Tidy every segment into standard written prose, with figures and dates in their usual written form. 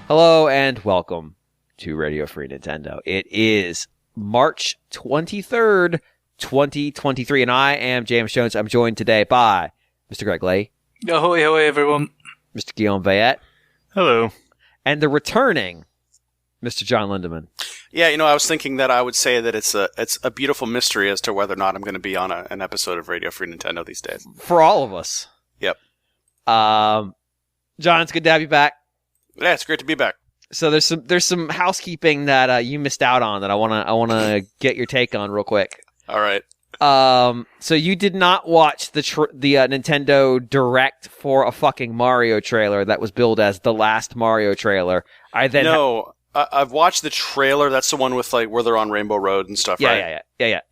Hello and welcome to Radio Free Nintendo. It is March 23rd, 2023, and I am James Jones. I'm joined today by Mr. Greg Lay. Ahoy, ahoy, everyone. Mr. Guillaume Bayette. Hello. And the returning Mr. John Lindemann. Yeah, I was thinking that I would say that it's a beautiful mystery as to whether or not I'm going to be on an episode of Radio Free Nintendo these days. For all of us. Yep. John, it's good to have you back. Yeah, it's great to be back. So there's some housekeeping that you missed out on that I wanna get your take on real quick. All right. So you did not watch the Nintendo Direct for a fucking Mario trailer that was billed as the last Mario trailer. I've watched the trailer. That's the one with where they're on Rainbow Road and stuff, right? Yeah.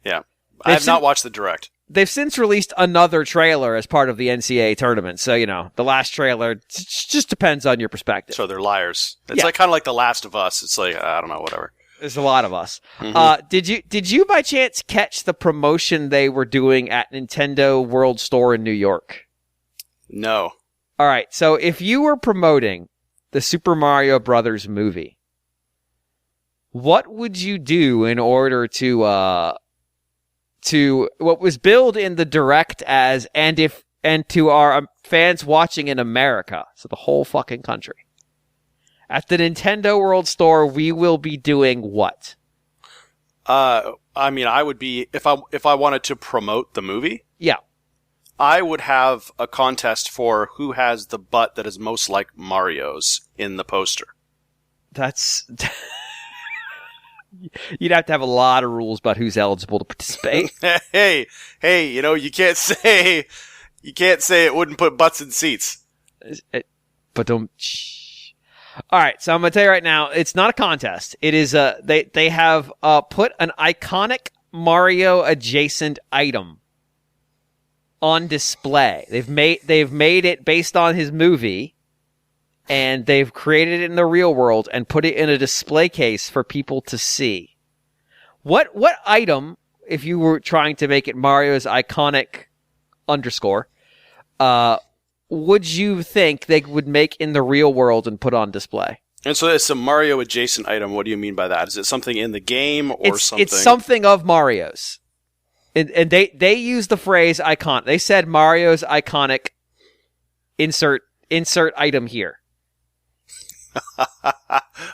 I have not watched the Direct. They've since released another trailer as part of the NCAA tournament. So, the last trailer just depends on your perspective. So they're liars. It's kind of like The Last of Us. It's I don't know, whatever. There's a lot of us. Mm-hmm. Did you by chance catch the promotion they were doing at Nintendo World Store in New York? No. All right. So if you were promoting the Super Mario Brothers movie, what would you do in order to what was billed in the Direct as and to our fans watching in America, so the whole fucking country. At the Nintendo World Store, we will be doing what? I would be if I wanted to promote the movie. Yeah. I would have a contest for who has the butt that is most like Mario's in the poster. That's You'd have to have a lot of rules about who's eligible to participate. Hey, you can't say it wouldn't put butts in seats. But don't. All right, so I'm gonna tell you right now, it's not a contest. It is they have put an iconic Mario adjacent item on display. They've made it based on his movie. And they've created it in the real world and put it in a display case for people to see. What item, if you were trying to make it Mario's iconic underscore, would you think they would make in the real world and put on display? And so it's a Mario adjacent item. What do you mean by that? Is it something in the game or something? It's something of Mario's. And they use the phrase icon. They said Mario's iconic insert item here.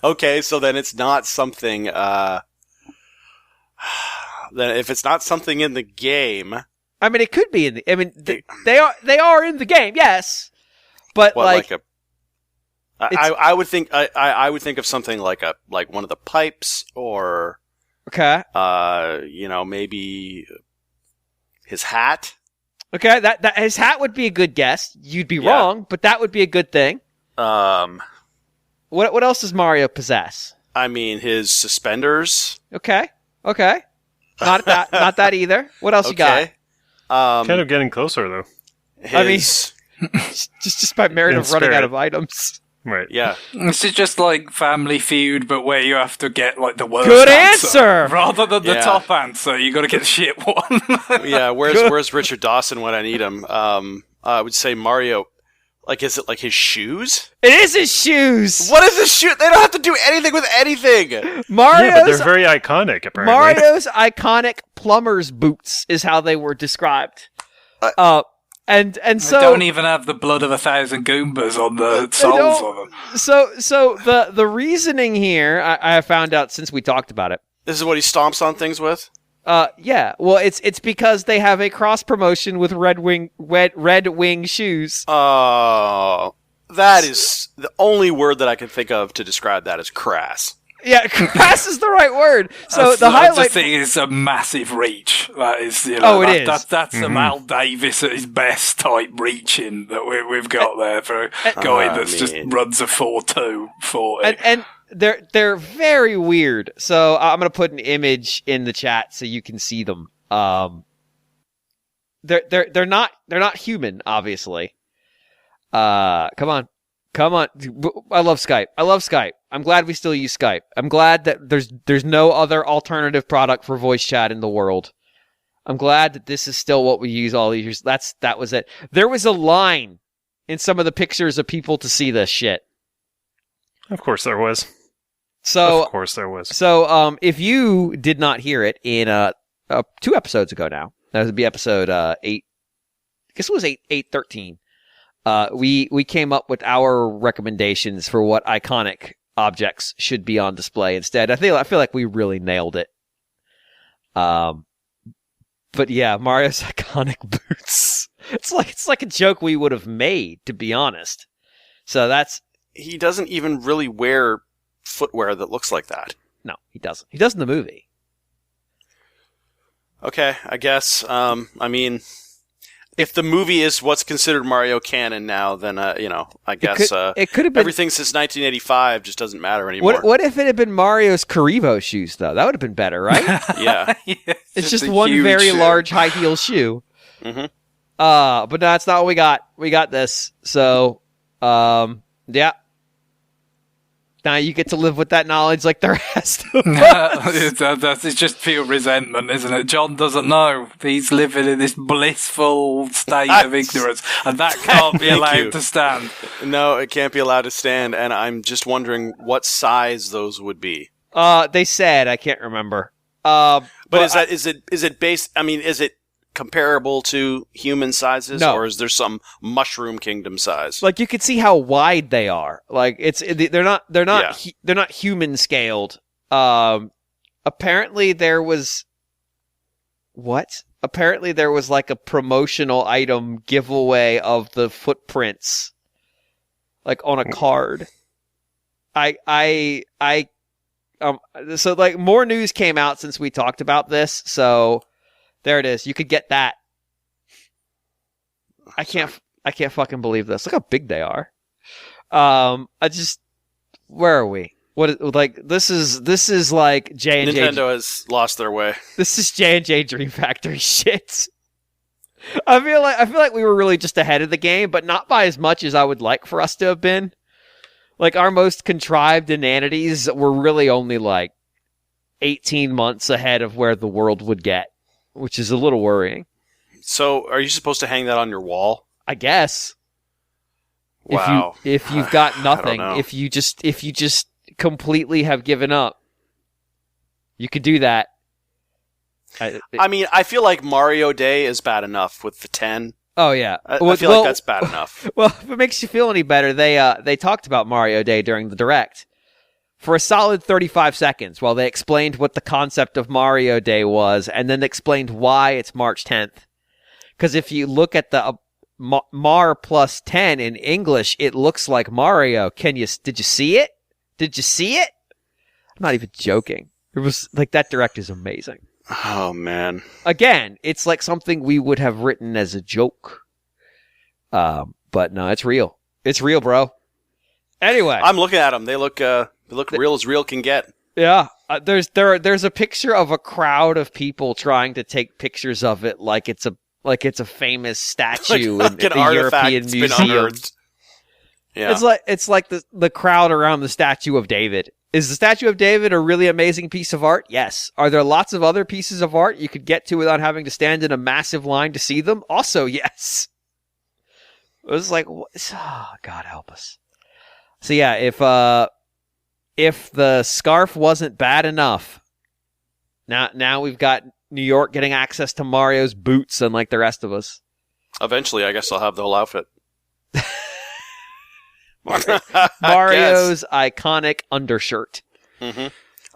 Okay, so then it's not something. Then if it's not something in the game, I mean, it could be in the. I mean, they are in the game, yes, but I would think I would think of something like one of the pipes or okay, maybe his hat. Okay, that his hat would be a good guess. You'd be wrong, but that would be a good thing. What else does Mario possess? I mean, his suspenders. Okay. Not that either. What else you got? Kind of getting closer though. I mean, just by merit of running out of items. Right. Yeah. This is just like Family Feud, but where you have to get the worst good answer rather than the top answer. You got to get the shit one. Yeah. Where's Richard Dawson when I need him? I would say Mario. Is it his shoes? It is his shoes! What is his shoe? They don't have to do anything with anything! But they're very iconic, apparently. Mario's iconic plumber's boots is how they were described. And so... They don't even have the blood of 1,000 Goombas on the soles of them. So the reasoning here, I have found out since we talked about it. This is what he stomps on things with? Yeah. Well, it's because they have a cross promotion with Red Wing shoes. Oh, that is the only word that I can think of to describe that is crass. Yeah, crass is the right word. So the highlight. I just think it's a massive reach. That is, it is. That's a Mal Davis at his best type reaching that we've got there for a guy that's just runs a 4.2 40. And they're very weird. So I'm gonna put an image in the chat so you can see them. They're not human, obviously. Come on. I love Skype. I'm glad we still use Skype. I'm glad that there's no other alternative product for voice chat in the world. I'm glad that this is still what we use all these years. That was it. There was a line in some of the pictures of people to see this shit. Of course there was. So, of course there was. So, if you did not hear it in 2 episodes ago now, that would be episode 8. I guess it was 813. We came up with our recommendations for what iconic objects should be on display instead. I feel like we really nailed it. But yeah, Mario's iconic boots. It's like a joke we would have made, to be honest. So he doesn't even really wear footwear that looks like that. No, he doesn't. He does in the movie. Okay, I guess. I mean, if the movie is what's considered Mario canon now, then I guess it could have been everything since 1985 just doesn't matter anymore. What if it had been Mario's Karibo shoes though? That would have been better, right? Yeah. It's just one very large high heel shoe. Mm-hmm. But no, that's not what we got. We got this. So, yeah. Now you get to live with that knowledge like the rest of us. It's just pure resentment, isn't it? John doesn't know. He's living in this blissful state of ignorance, and that can't be allowed to stand. No, it can't be allowed to stand, and I'm just wondering what size those would be. They said, I can't remember. But is it based, I mean, is it comparable to human sizes, no. Or is there some Mushroom Kingdom size? Like you can see how wide they are. Like they're not human scaled. Apparently there was like a promotional item giveaway of the footprints, like on a card. So like more news came out since we talked about this. So. There it is. You could get that. I can't fucking believe this. Look how big they are. Where are we? This is like J&J. Nintendo has lost their way. This is J&J Dream Factory shit. I feel like we were really just ahead of the game, but not by as much as I would like for us to have been. Like our most contrived inanities were really only like 18 months ahead of where the world would get. Which is a little worrying. So, are you supposed to hang that on your wall? I guess. Wow. If you've got nothing, I don't know. if you just completely have given up, you could do that. I mean, I feel like Mario Day is bad enough with the 10. Oh yeah, I feel like that's bad enough. Well, if it makes you feel any better, they talked about Mario Day during the Direct. For a solid 35 seconds while they explained what the concept of Mario Day was and then explained why it's March 10th. Because if you look at the Mar plus 10 in English, it looks like Mario. Did you see it? Did you see it? I'm not even joking. It was like that Direct is amazing. Oh, man. Again, it's like something we would have written as a joke. But no, it's real. It's real, bro. Anyway. I'm looking at them. They look real as real can get. Yeah, there's a picture of a crowd of people trying to take pictures of it like it's a famous statue in the European museum. Yeah. It's like the crowd around the statue of David. Is the statue of David a really amazing piece of art? Yes. Are there lots of other pieces of art you could get to without having to stand in a massive line to see them? Also, yes. It was like, God help us. So yeah, if the scarf wasn't bad enough, now we've got New York getting access to Mario's boots, unlike the rest of us. Eventually, I guess I'll have the whole outfit. Mario's iconic undershirt. Mm-hmm.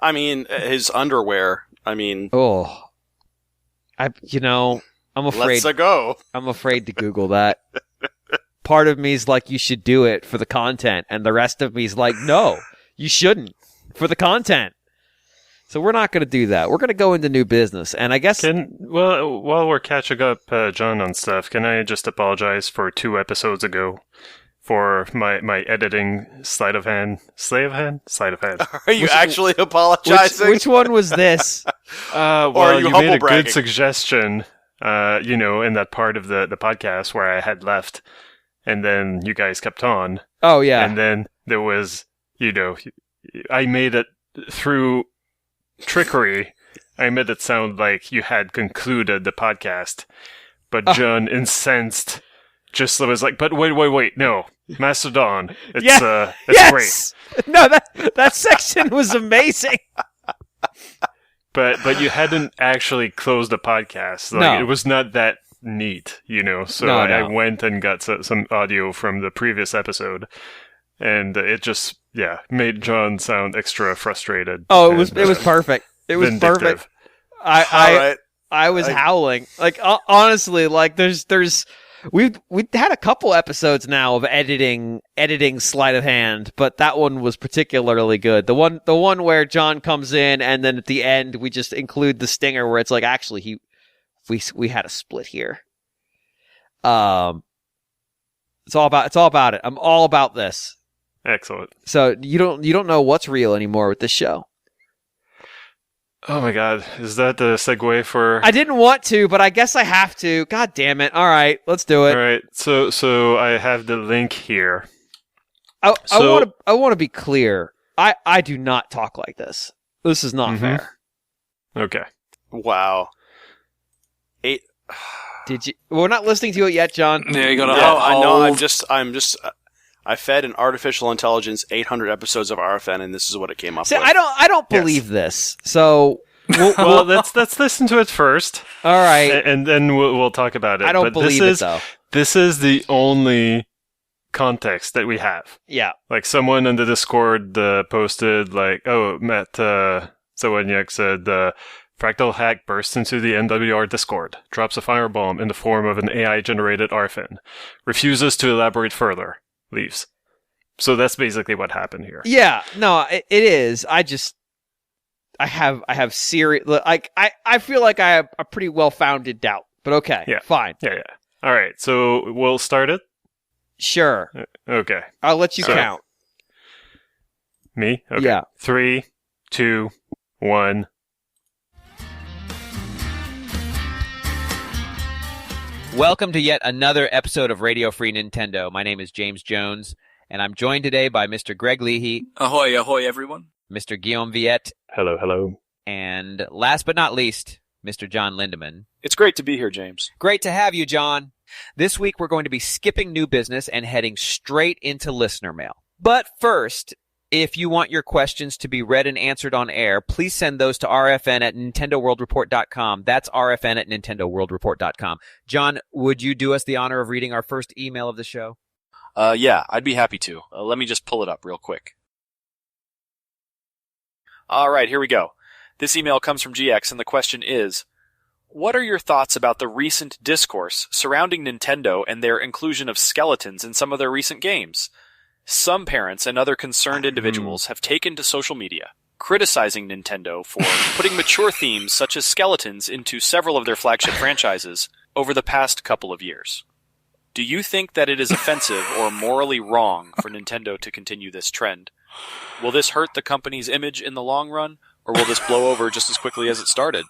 I mean, his underwear. I mean, I'm afraid. Let's go. I'm afraid to Google that. Part of me is like, you should do it for the content, and the rest of me is like, no. You shouldn't for the content. So we're not going to do that. We're going to go into new business. And I guess... while we're catching up, John, on stuff, can I just apologize for 2 episodes ago for my editing sleight of hand? Are you actually apologizing? Which one was this? Well, you made a good suggestion, in that part of the podcast where I had left. And then you guys kept on. Oh, yeah. And then there was... I made it through trickery. I made it sound like you had concluded the podcast. But John, incensed, just was like, but wait, no. Mastodon. It's Yeah. it's Yes! No, that section was amazing. great. But you hadn't actually closed the podcast. Like, No. It was not that neat, So No, I no. went and got some audio from the previous episode, and it just made John sound extra frustrated. Oh, and, it was perfect. It was vindictive. perfect. All right. I was howling. Like honestly, like we've had a couple episodes now of editing sleight of hand, but that one was particularly good. The one where John comes in and then at the end we just include the stinger where it's like actually we had a split here. It's all about it. I'm all about this. Excellent. So you don't know what's real anymore with this show. Oh my God, is that the segue for? I didn't want to, but I guess I have to. God damn it! All right, let's do it. All right, so I have the link here. I want to be clear. I do not talk like this. This is not fair. Okay. Wow. Did you? We're not listening to it yet, John. Yeah, you got to. Yeah, I know. I fed an artificial intelligence 800 episodes of RFN, and this is what it came up See, with. I don't believe this. So, Well, let's listen to it first. all right. And then we'll talk about it. I don't But believe it though. This is the only context that we have. Yeah. Like someone in the Discord posted like, oh, Matt Zawaniak said, Fractal Hack bursts into the NWR Discord, drops a firebomb in the form of an AI-generated RFN, refuses to elaborate further, leaves. So that's basically what happened here. Yeah. No, it is. I have serious. Like I feel like I have a pretty well-founded doubt. But okay. Yeah. Fine. Yeah. All right, so we'll start it? Sure. Okay. I'll let you So- count. Me? Okay. Yeah. 3, 2, 1. Welcome to yet another episode of Radio Free Nintendo. My name is James Jones, and I'm joined today by Mr. Greg Leahy, Ahoy, ahoy, everyone. Mr. Guillaume Viette, Hello. and last but not least, Mr. John Lindemann. It's great to be here, James. Great to have you, John. This week we're going to be skipping new business and heading straight into listener mail. But first, if you want your questions to be read and answered on air, please send those to rfn@nintendoworldreport.com. That's rfn@nintendoworldreport.com. John, would you do us the honor of reading our first email of the show? Yeah, I'd be happy to. Let me just pull it up real quick. All right, here we go. This email comes from GX, and the question is, what are your thoughts about the recent discourse surrounding Nintendo and their inclusion of skeletons in some of their recent games? Some parents and other concerned individuals have taken to social media, criticizing Nintendo for putting mature themes such as skeletons into several of their flagship franchises over the past couple of years. Do you think that it is offensive or morally wrong for Nintendo to continue this trend? Will this hurt the company's image in the long run, or will this blow over just as quickly as it started?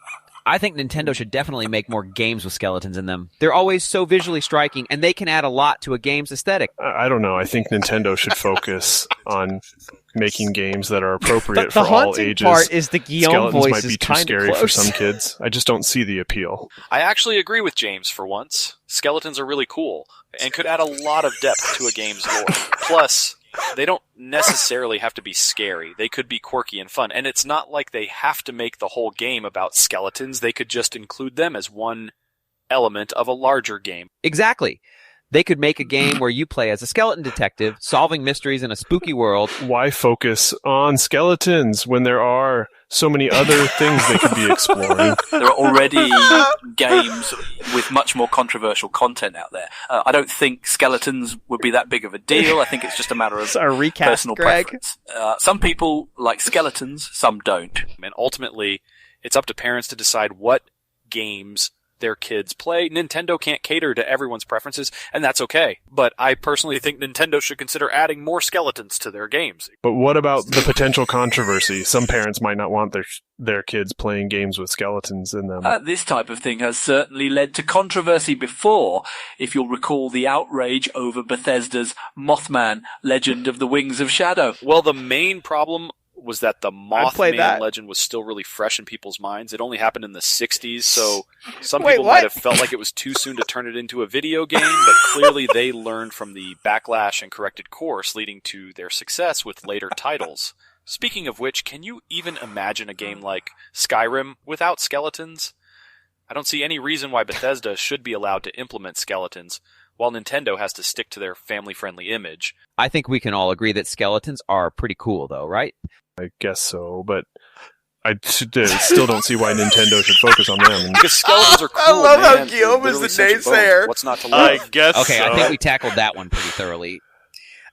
I think Nintendo should definitely make more games with skeletons in them. They're always so visually striking, and they can add a lot to a game's aesthetic. I don't know. I think Nintendo should focus on making games that are appropriate The for all haunting ages. part is the Guillaume Skeletons voice might be is too kind of scary close. for some kids. I just don't see the appeal. I actually agree with James for once. Skeletons are really cool, and could add a lot of depth to a game's lore. Plus, they don't necessarily have to be scary. They could be quirky and fun. And it's not like they have to make the whole game about skeletons. They could just include them as one element of a larger game. Exactly. They could make a game where you play as a skeleton detective, solving mysteries in a spooky world. Why focus on skeletons when there are so many other things they could be exploring? There are already games with much more controversial content out there. I don't think skeletons would be that big of a deal. I think it's just a matter of A recast, personal Greg. preference. Some people like skeletons, some don't. And ultimately, it's up to parents to decide what games their kids play. Nintendo can't cater to everyone's preferences, and that's okay. But I personally think Nintendo should consider adding more skeletons to their games. But what about the potential controversy? Some parents might not want their kids playing games with skeletons in them. This type of thing has certainly led to controversy before, if you'll recall the outrage over Bethesda's Mothman, Legend of the Wings of Shadow. Well, the main problem was that the Mothman legend was still really fresh in people's minds. It only happened in the 60s, so some people might have felt like it was too soon to turn it into a video game, but clearly they learned from the backlash and corrected course, leading to their success with later titles. Speaking of which, can you even imagine a game like Skyrim without skeletons? I don't see any reason why Bethesda should be allowed to implement skeletons, while Nintendo has to stick to their family-friendly image. I think we can all agree that skeletons are pretty cool, though, right? I guess so, but I still don't see why Nintendo should focus on them. Because skeletons are cool, I love how man. Guillaume is the naysayer. What's not to love? I guess Okay, so. I think we tackled that one pretty thoroughly.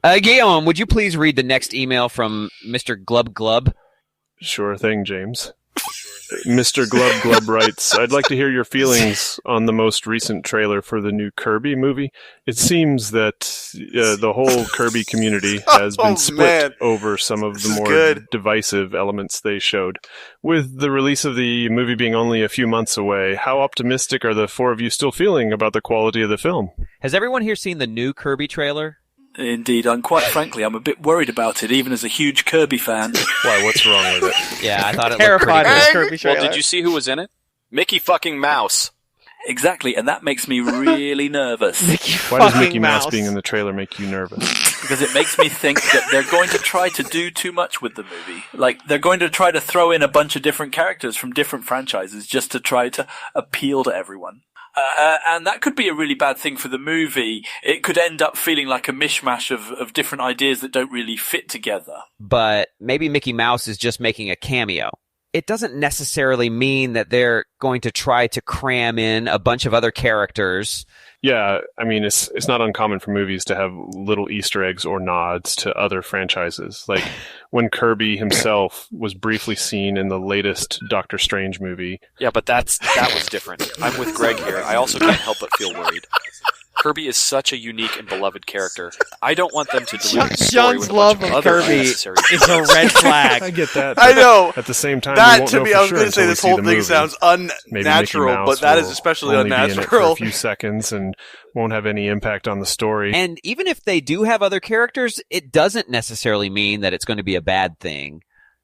Guillaume, would you please read the next email from Mr. Glub Glub? Sure thing, James. Mr. Glub Glub writes, I'd like to hear your feelings on the most recent trailer for the new Kirby movie. It seems that the whole Kirby community has been split over some of the more divisive elements they showed. With the release of the movie being only a few months away, how optimistic are the four of you still feeling about the quality of the film? Has everyone here seen the new Kirby trailer? Indeed, quite frankly, I'm a bit worried about it, even as a huge Kirby fan. Why, what's wrong with it? Yeah, I thought it looked Terrified pretty of cool. this Kirby trailer. Well, did you see who was in it? Mickey fucking Mouse. Exactly, and that makes me really nervous. Why does Mickey Mouse being in the trailer make you nervous? Because it makes me think that they're going to try to do too much with the movie. Like, they're going to try to throw in a bunch of different characters from different franchises just to try to appeal to everyone. And that could be a really bad thing for the movie. It could end up feeling like a mishmash of different ideas that don't really fit together. But maybe Mickey Mouse is just making a cameo. It doesn't necessarily mean that they're going to try to cram in a bunch of other characters. Yeah, I mean, it's not uncommon for movies to have little Easter eggs or nods to other franchises. Like when Kirby himself was briefly seen in the latest Doctor Strange movie. Yeah, but that was different. I'm with Greg here. I also can't help but feel worried. Kirby is such a unique and beloved character. I don't want them to dilute the story with Sean's a love bunch of of other Kirby unnecessary is a red flag. I get that. I know. At the same time, That, we won't to know me, for I was sure going to say until this we see whole the thing movie. sounds Maybe unnatural, Mickey Mouse but that is will especially only be in it for unnatural. a few seconds and won't have any impact on the story. And even if they do have other characters, it doesn't necessarily mean that it's going to be a bad thing.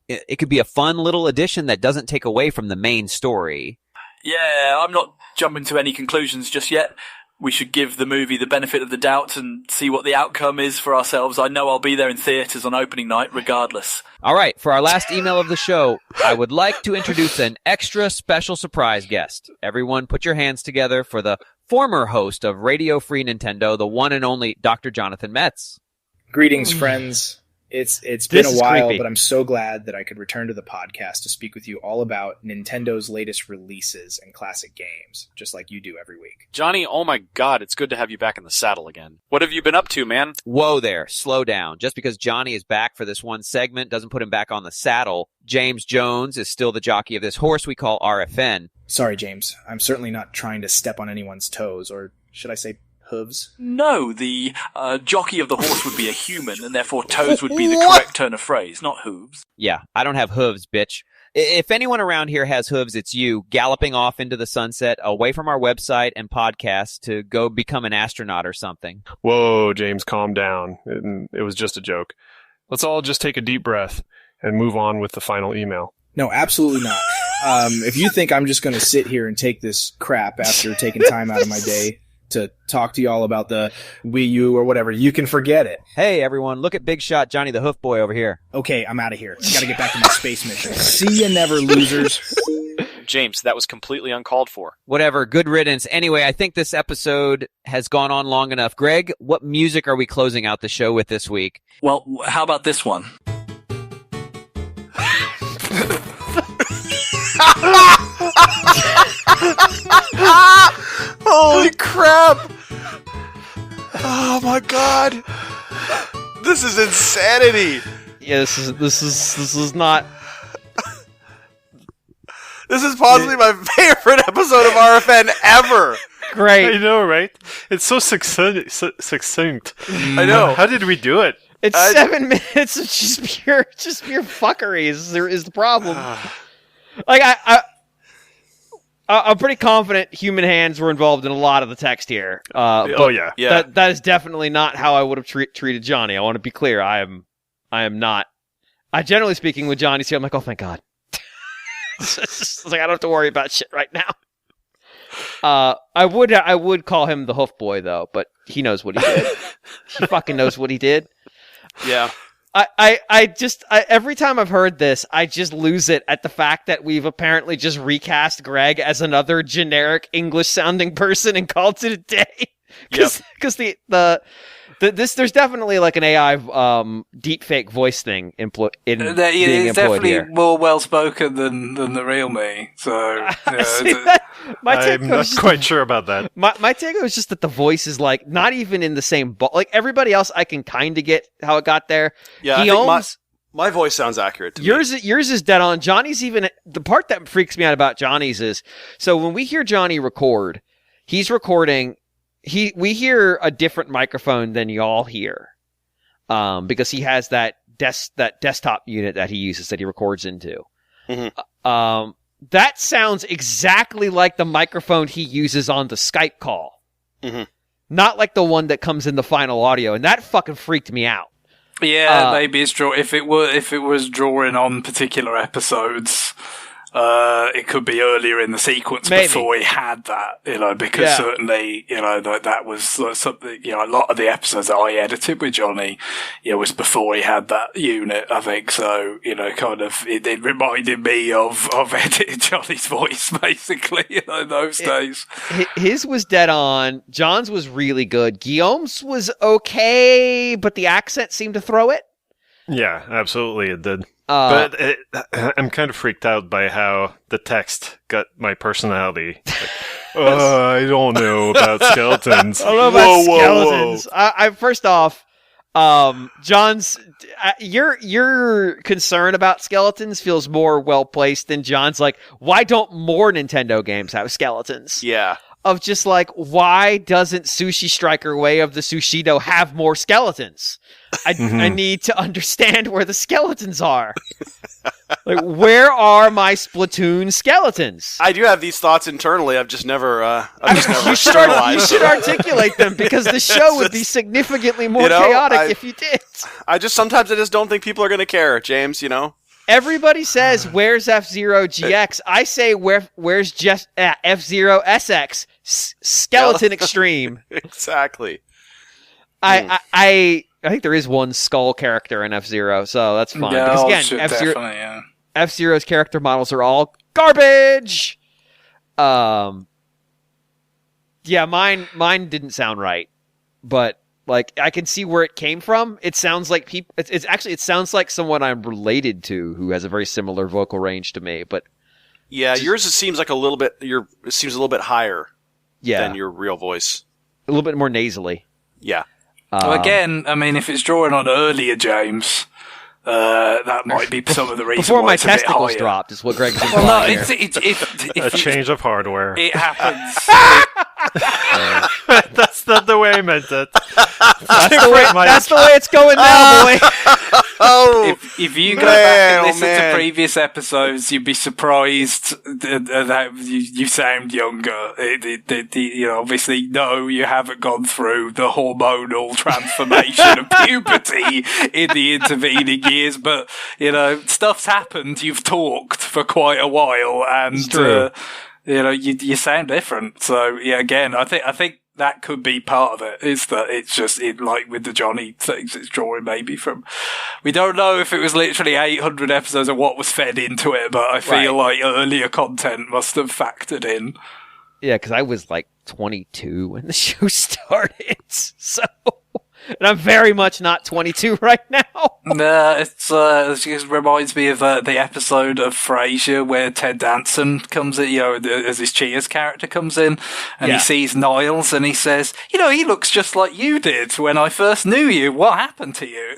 It could be a fun little addition that doesn't take away from the main story. Yeah, I'm not jumping to any conclusions just yet. We should give the movie the benefit of the doubt and see what the outcome is for ourselves. I know I'll be there in theatres on opening night regardless. All right, for our last email of the show, I would like to introduce an extra special surprise guest. Everyone put your hands together for the former host of Radio Free Nintendo, the one and only Dr. Jonathan Metz. Greetings, friends. It's been a while, but I'm so glad that I could return to the podcast to speak with you all about Nintendo's latest releases and classic games, just like you do every week. Johnny, oh my god, it's good to have you back in the saddle again. What have you been up to, man? Whoa there, slow down. Just because Johnny is back for this one segment doesn't put him back on the saddle. James Jones is still the jockey of this horse we call RFN. Sorry, James. I'm certainly not trying to step on anyone's toes, or should I say hooves? No, the jockey of the horse would be a human, and therefore toes would be the correct turn of phrase, not hooves. Yeah, I don't have hooves, bitch. If anyone around here has hooves, it's you, galloping off into the sunset, away from our website and podcast to go become an astronaut or something. Whoa, James, calm down. It was just a joke. Let's all just take a deep breath and move on with the final email. No, absolutely not. If you think I'm just going to sit here and take this crap after taking time out of my day to talk to y'all about the Wii U or whatever, you can forget it. Hey, everyone, look at Big Shot Johnny the Hoof Boy over here. Okay, I'm out of here. Got to get back to my space mission. See ya, never losers. James, that was completely uncalled for. Whatever, good riddance. Anyway, I think this episode has gone on long enough. Greg, what music are we closing out the show with this week? Well, how about this one? Holy crap! Oh my god! This is insanity! Yeah, this is not. This is possibly my favorite episode of RFN ever! Great. I know, right? It's so succinct. I know. How did we do it? It's 7 minutes of just pure fuckery is the problem. Like I'm pretty confident human hands were involved in a lot of the text here. Oh yeah. Yeah. That is definitely not how I would have treated Johnny. I want to be clear. I am not generally speaking, when Johnny's here, I'm like, oh, thank God. It's like I don't have to worry about shit right now. I would call him the Hoof Boy though, but he knows what he did. He fucking knows what he did. Yeah. I every time I've heard this, I just lose it at the fact that we've apparently just recast Greg as another generic English sounding person and called it a day. Because there's definitely like an AI deep fake voice thing being it's employed definitely here. more well spoken than the real me. So I'm not quite sure about that. My take was just that the voice is like not even in the same like everybody else. I can kind of get how it got there. Yeah, I think my voice sounds accurate to me. Yours is dead on. Johnny's even the part that freaks me out about Johnny's is so when we hear Johnny record, he's recording. We hear a different microphone than y'all hear, because he has that desktop unit that he uses that he records into. Mm-hmm. That sounds exactly like the microphone he uses on the Skype call, not like the one that comes in the final audio, and that fucking freaked me out. Yeah, maybe it's if it was drawing on particular episodes. It could be earlier in the sequence before he had that, because certainly, that was something, a lot of the episodes that I edited with Johnny, was before he had that unit, I think. So, kind of, it reminded me of editing Johnny's voice, basically, in those days. His was dead on. John's was really good. Guillaume's was okay, but the accent seemed to throw it. Yeah, absolutely it did. But I'm kind of freaked out by how the text got my personality. Like, I don't know about skeletons. I don't know about skeletons. I first off, John's your concern about skeletons feels more well placed than John's. Like, why don't more Nintendo games have skeletons? Yeah. Of just like, why doesn't Sushi Striker Way of the Sushido have more skeletons? I need to understand where the skeletons are. Like, where are my Splatoon skeletons? I do have these thoughts internally. I've just never You should articulate them because the show would be significantly more chaotic if you did. Sometimes I just don't think people are going to care, James. Everybody says, "Where's F-Zero GX?" I say, "Where's F-Zero SX Skeleton Extreme?" Exactly. I think there is one skull character in F-Zero, so that's fine. Yeah, because again, F-Zero's character models are all garbage. Yeah, mine didn't sound right, but. Like, I can see where it came from. It sounds like it sounds like someone I'm related to who has a very similar vocal range to me, but yeah, yours seems like a little bit higher than your real voice. A little bit more nasally. Yeah. Well, again, I mean, if it's drawing on earlier James, that might be some of the reason before why my it's a bit testicles higher. dropped is what Greg's implying here. A change of hardware. It happens. That's not the way I meant it. That's the way it's going now, boy. If you go back and listen to previous episodes, you'd be surprised that you sound younger. Obviously, no, you haven't gone through the hormonal transformation of puberty in the intervening years, but stuff's happened. You've talked for quite a while, and you sound different. So yeah, again, I think that could be part of it, is that it's just like with the Johnny things, it's drawing maybe from, we don't know if it was literally 800 episodes or what was fed into it, but I feel like earlier content must have factored in. Yeah, because I was like 22 when the show started, so, and I'm very much not 22 right now. No, it just reminds me of the episode of Frasier where Ted Danson comes in, as his Cheers character comes in, and he sees Niles and he says, he looks just like you did when I first knew you. What happened to you?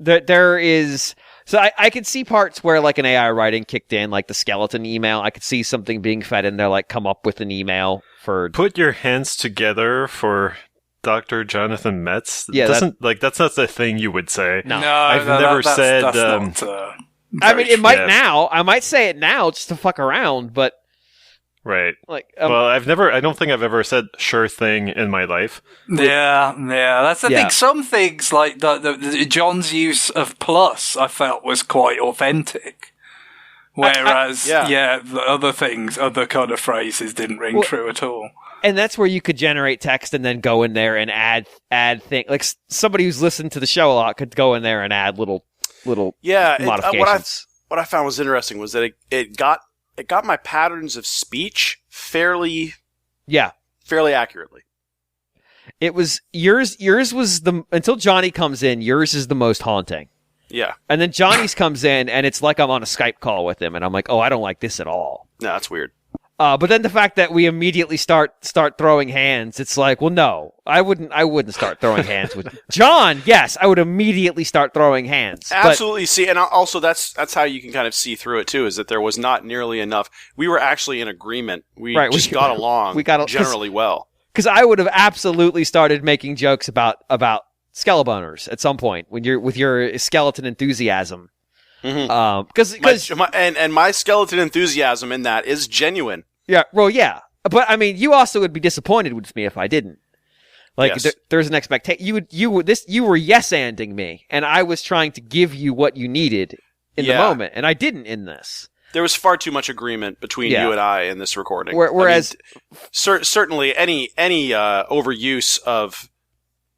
There is... So I could see parts where like an AI writing kicked in, like the skeleton email. I could see something being fed in there, like come up with an email for... Put your hands together for Dr. Jonathan Metz. Yeah, that's not the thing you would say. No, I've never said... That's not, I mean, it might now. I might say it now just to fuck around, but Right. Like, well, I don't think I've ever said sure thing in my life. Yeah. That's the thing. Some things, like the John's use of plus, I felt was quite authentic. Whereas, the other things, other kind of phrases didn't ring true at all. And that's where you could generate text and then go in there and add things. Like somebody who's listened to the show a lot could go in there and add little modifications. What I found was interesting was that it got my patterns of speech fairly accurately. It was yours was until Johnny comes in, yours is the most haunting. Yeah. And then Johnny's comes in and it's like I'm on a Skype call with him and I'm like, "Oh, I don't like this at all." No, that's weird. But then the fact that we immediately start throwing hands, it's like, well, no, I wouldn't start throwing hands with John. Yes, I would immediately start throwing hands. Absolutely. See, and also that's how you can kind of see through it too, is that there was not nearly enough. We were actually in agreement. We got along. We got generally well. Because I would have absolutely started making jokes about skeleboners at some point when you're with your skeleton enthusiasm. Mm-hmm. Because my skeleton enthusiasm in that is genuine. Yeah, well, yeah, but I mean, you also would be disappointed with me if I didn't. Like, yes. There's an expectation. You were yes-anding me, and I was trying to give you what you needed in the moment, and I didn't in this. There was far too much agreement between you and I in this recording. Whereas, certainly, any overuse of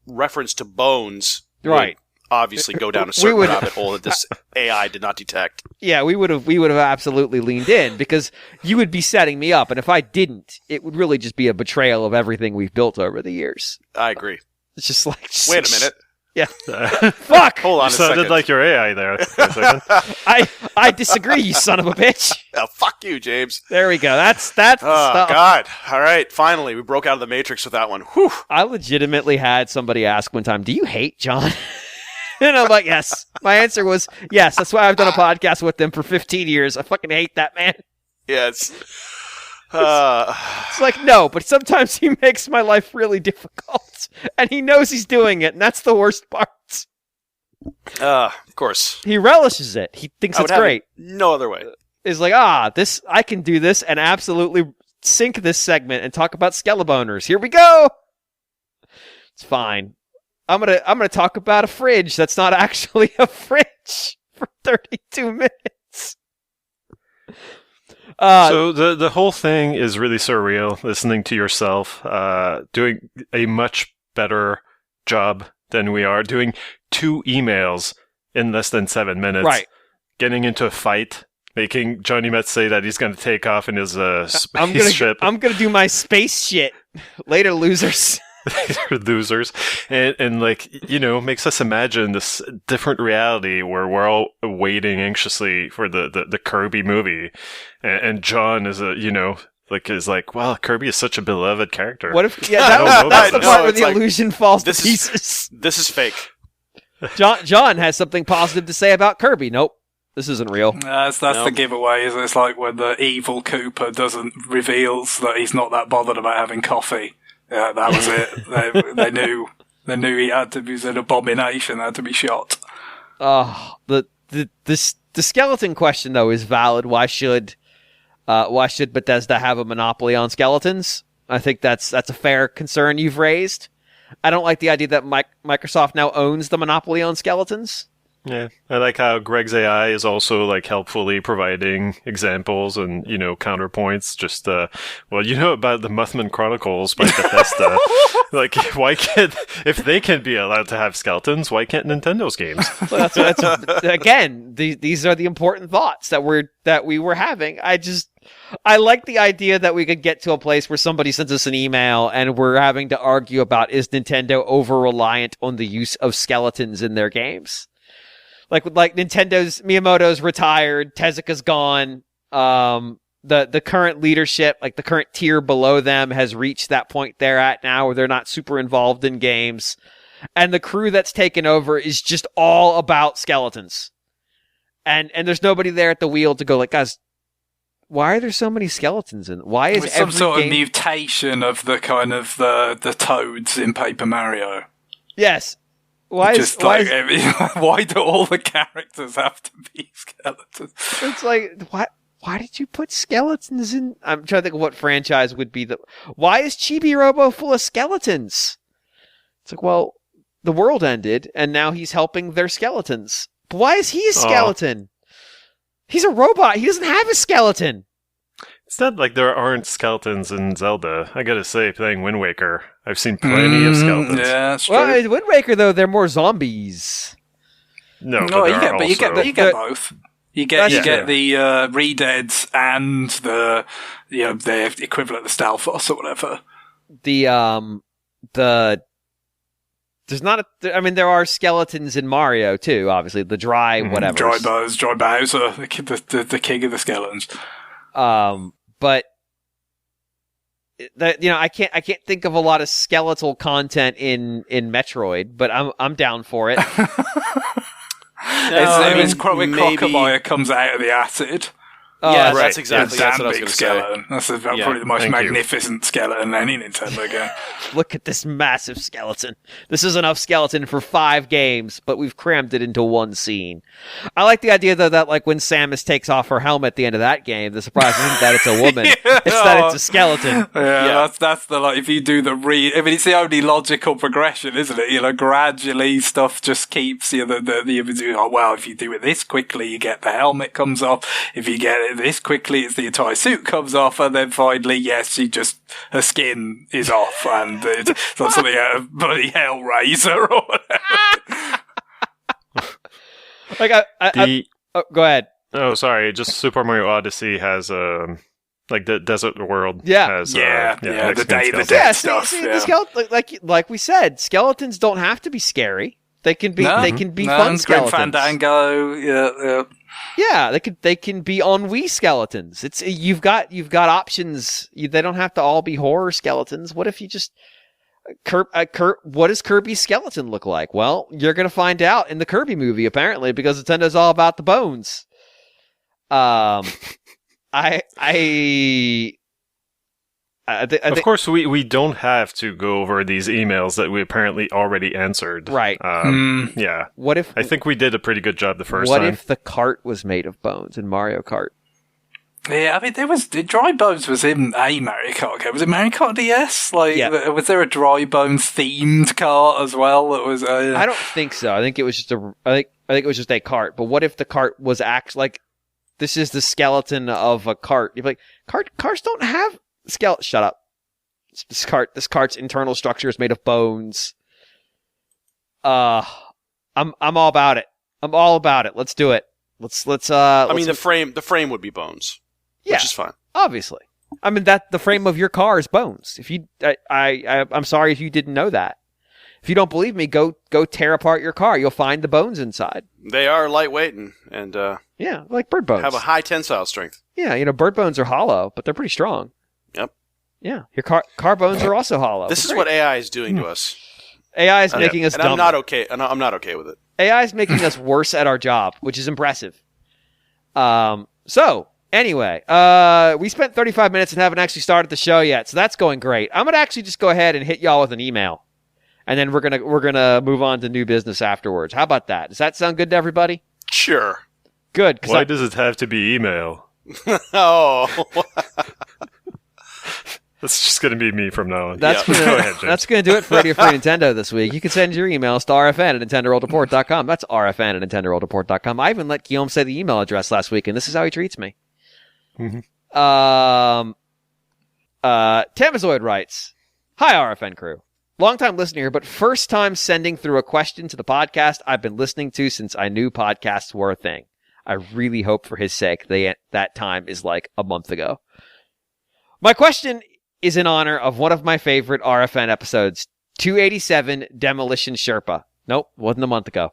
reference to bones, right? Obviously go down a certain rabbit hole that this AI did not detect. Yeah, we would have absolutely leaned in because you would be setting me up, and if I didn't, it would really just be a betrayal of everything we've built over the years. I agree. It's just like wait a minute. Yeah. Fuck! Hold on a second. Sounded like your AI there. For a second. I disagree, you son of a bitch. Oh, fuck you, James. There we go. That's oh, God. All right. Finally, we broke out of the Matrix with that one. Whew. I legitimately had somebody ask one time, "Do you hate John?" And I'm like, yes. My answer was yes. That's why I've done a podcast with them for 15 years. I fucking hate that man. Yes. It's like, no, but sometimes he makes my life really difficult. And he knows he's doing it, and that's the worst part. Of course. He relishes it. He thinks it's great. No other way. It's like, this I can do this and absolutely sink this segment and talk about skeleboners. Here we go. It's fine. I'm gonna talk about a fridge that's not actually a fridge for 32 minutes. So the whole thing is really surreal. Listening to yourself, doing a much better job than we are. Doing 2 emails in less than 7 minutes. Right. Getting into a fight. Making Johnny Metz say that he's going to take off in his spaceship. I'm gonna do my space shit later, losers. Losers, and like, makes us imagine this different reality where we're all waiting anxiously for the Kirby movie, and John is is like, well, Kirby is such a beloved character. What if that's the part where the illusion falls to pieces. This is fake. John has something positive to say about Kirby. Nope. This isn't real. That's the giveaway, isn't it? It's like when the evil Koopa reveals that he's not that bothered about having coffee. Yeah, that was it. They knew he had to be an abomination, had to be shot. The skeleton question though is valid. Why should Bethesda have a monopoly on skeletons? I think that's a fair concern you've raised. I don't like the idea that Microsoft now owns the monopoly on skeletons. Yeah, I like how Greg's AI is also like helpfully providing examples and counterpoints. Just about the Muthman Chronicles by Bethesda. Like, why can't, if they can be allowed to have skeletons, why can't Nintendo's games? Well, that's again, these are the important thoughts that we were having. I like the idea that we could get to a place where somebody sends us an email and we're having to argue about, is Nintendo over reliant on the use of skeletons in their games? Like Miyamoto's retired, Tezuka's gone. The current leadership, like the current tier below them, has reached that point they're at now where they're not super involved in games, and the crew that's taken over is just all about skeletons. And there's nobody there at the wheel to go like, guys, why are there so many skeletons in? Why is some sort of mutation of the kind of the toads in Paper Mario? Yes. Why do all the characters have to be skeletons? It's like, Why did you put skeletons in? I'm trying to think of what franchise would be Why is Chibi Robo full of skeletons? It's like, well, the world ended, and now he's helping their skeletons. But why is he a skeleton? He's a robot. He doesn't have a skeleton. It's not like there aren't skeletons in Zelda. I gotta say, playing Wind Waker, I've seen plenty of skeletons. Yeah, that's true. Well, in Wind Waker, though, they're more zombies. No, you get both. You get the Redeads and the equivalent of Stalfos or whatever. There are skeletons in Mario too. Obviously, the dry whatever. Dry Bowser, the king of the skeletons. But I can't think of a lot of skeletal content in Metroid, but I'm down for it. It's when Crocomire comes out of the acid. Yeah, that's exactly that's what I was going to say. That's probably the most magnificent skeleton in any Nintendo game. Look at this massive skeleton. This is enough skeleton for 5 games, but we've crammed it into one scene. I like the idea, though, that like when Samus takes off her helmet at the end of that game, the surprise isn't that it's a woman; it's that it's a skeleton. That's the if you do it's the only logical progression, isn't it? Gradually stuff just keeps if you do it this quickly, you get the helmet comes off. If you get it this quickly, it's the entire suit comes off, and then finally, her skin is off, and it's not something out of bloody Hellraiser or whatever. Go ahead. Oh, sorry. Just Super Mario Odyssey has the desert world. Yeah, the Day of the Dead stuff. The like we said, skeletons don't have to be scary. They can be fun skeletons. Fandango, Yeah, they can be ennui skeletons. You've got options. They don't have to all be horror skeletons. What if you just what does Kirby's skeleton look like? Well, you're gonna find out in the Kirby movie apparently, because Nintendo's all about the bones. Of course, we don't have to go over these emails that we apparently already answered. Right. Yeah. What if I think we did a pretty good job the first time. What if the cart was made of bones in Mario Kart? Yeah, I mean, the Dry Bones was in a Mario Kart game. Was it Mario Kart DS? Was there a Dry Bones themed cart as well? That was. I don't think so. I think it was just I think it was just a cart. But what if the cart was actually this is the skeleton of a cart? You're like, cars don't have skeleton. Shut up. This cart's internal structure is made of bones. I'm all about it. I'm all about it. Let's do it. Let's. The frame would be bones. Yeah, which is fine. Obviously. I mean, the frame of your car is bones. If you, I'm sorry if you didn't know that. If you don't believe me, go tear apart your car. You'll find the bones inside. They are lightweight and like bird bones. Have a high tensile strength. Yeah, bird bones are hollow, but they're pretty strong. Yep. Yeah, your car bones are also hollow. This is what AI is doing to us. AI is making us dumber. I'm not okay. I'm not okay with it. AI is making us worse at our job, which is impressive. So anyway, we spent 35 minutes and haven't actually started the show yet, so that's going great. I'm gonna actually just go ahead and hit y'all with an email, and then we're gonna move on to new business afterwards. How about that? Does that sound good to everybody? Sure. Good. Why does it have to be email? Oh. That's just going to be me from now on. That's going to do it for Radio Free Nintendo this week. You can send your emails to rfn@nintendoworldreport.com. That's rfn@nintendoworldreport.com. I even let Guillaume say the email address last week, and this is how he treats me. Mm-hmm. Tamazoid writes, "Hi, RFN crew. Long-time listener, but first time sending through a question to the podcast I've been listening to since I knew podcasts were a thing. I really hope for his sake that time is like a month ago. My question is in honor of one of my favorite RFN episodes, 287 Demolition Sherpa. Nope, wasn't a month ago.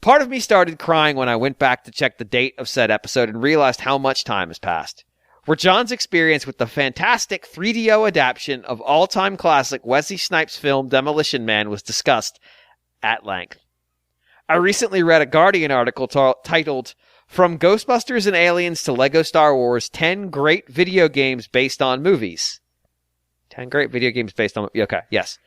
Part of me started crying when I went back to check the date of said episode and realized how much time has passed. Where John's experience with the fantastic 3DO adaptation of all-time classic Wesley Snipes' film Demolition Man was discussed at length. I recently read a Guardian article titled From Ghostbusters and Aliens to Lego Star Wars, 10 Great Video Games Based on Movies. 10 great video games based on... Okay, yes.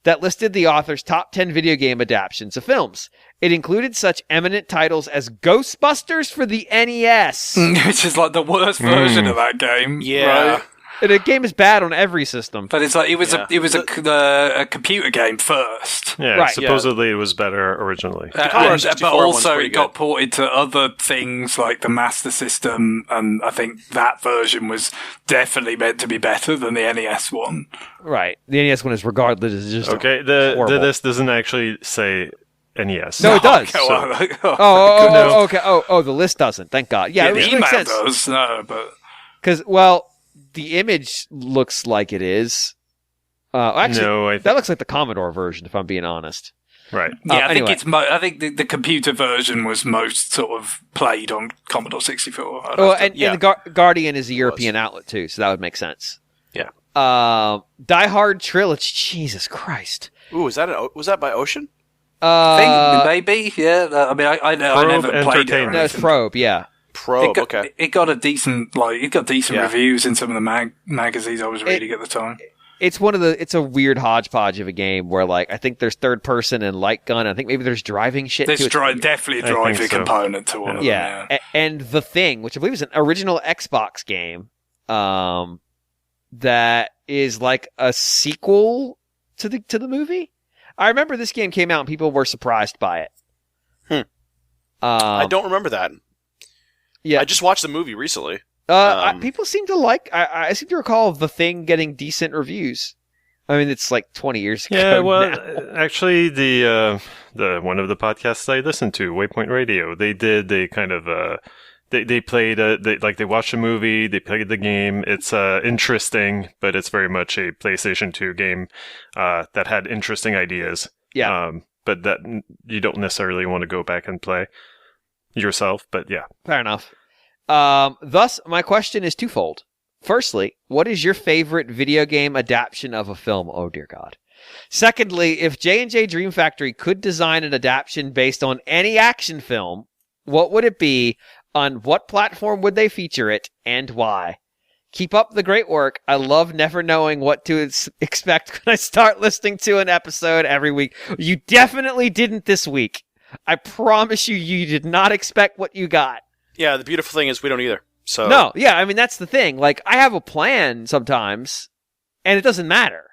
that listed the author's top 10 video game adaptations of films. It included such eminent titles as Ghostbusters for the NES. Which is like the worst version of that game. Yeah. Right? And the game is bad on every system. But it's like it was a computer game first. Yeah, right, supposedly it was better originally. But also it got ported to other things like the Master System, and I think that version was definitely meant to be better than the NES one. Right. The NES one is regardless. It's just okay, this doesn't actually say NES. No, it does. Okay, Okay. Oh, the list doesn't. Thank God. Yeah, the it email makes sense. does. No, but because the image looks like it is. Actually, that looks like the Commodore version, if I'm being honest. Right. Yeah, anyway. I think the computer version was most sort of played on Commodore 64. And the Guardian is a European outlet too, so that would make sense. Yeah. Die Hard Trilogy. Jesus Christ. Ooh, was that by Ocean? I think maybe. Yeah. I mean, I never played it. No, it's Probe. Yeah. Probe. Okay. It got decent reviews in some of the magazines I was reading at the time. It's a weird hodgepodge of a game where I think there's third person and light gun. I think maybe there's driving shit. There's definitely a driving component to one of them. Yeah. And The Thing, which I believe is an original Xbox game, that is like a sequel to the movie. I remember this game came out and people were surprised by it. I don't remember that. Yeah, I just watched the movie recently. People seem to like. I seem to recall The Thing getting decent reviews. I mean, it's like 20 years ago. Yeah, well, now. Actually, the one of the podcasts I listened to, Waypoint Radio, they kind of they played they watched a movie, they played the game. It's interesting, but it's very much a PlayStation 2 game that had interesting ideas. Yeah, but that you don't necessarily want to go back and play yourself. But yeah, fair enough. Thus, my question is twofold. Firstly, what is your favorite video game adaptation of a film? Oh, dear God. Secondly, if J&J Dream Factory could design an adaptation based on any action film, what would it be, on what platform would they feature it, and why? Keep up the great work. I love never knowing what to expect when I start listening to an episode every week. You definitely didn't this week. I promise you did not expect what you got. Yeah, the beautiful thing is we don't either. So no, yeah, I mean, that's the thing. I have a plan sometimes, and it doesn't matter.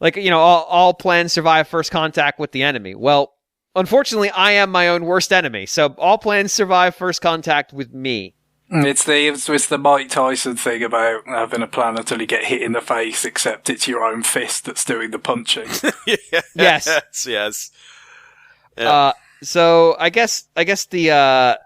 All plans survive first contact with the enemy. Well, unfortunately, I am my own worst enemy, so all plans survive first contact with me. It's the Mike Tyson thing about having a plan until you get hit in the face, except it's your own fist that's doing the punching. Yes. Yeah. So I guess the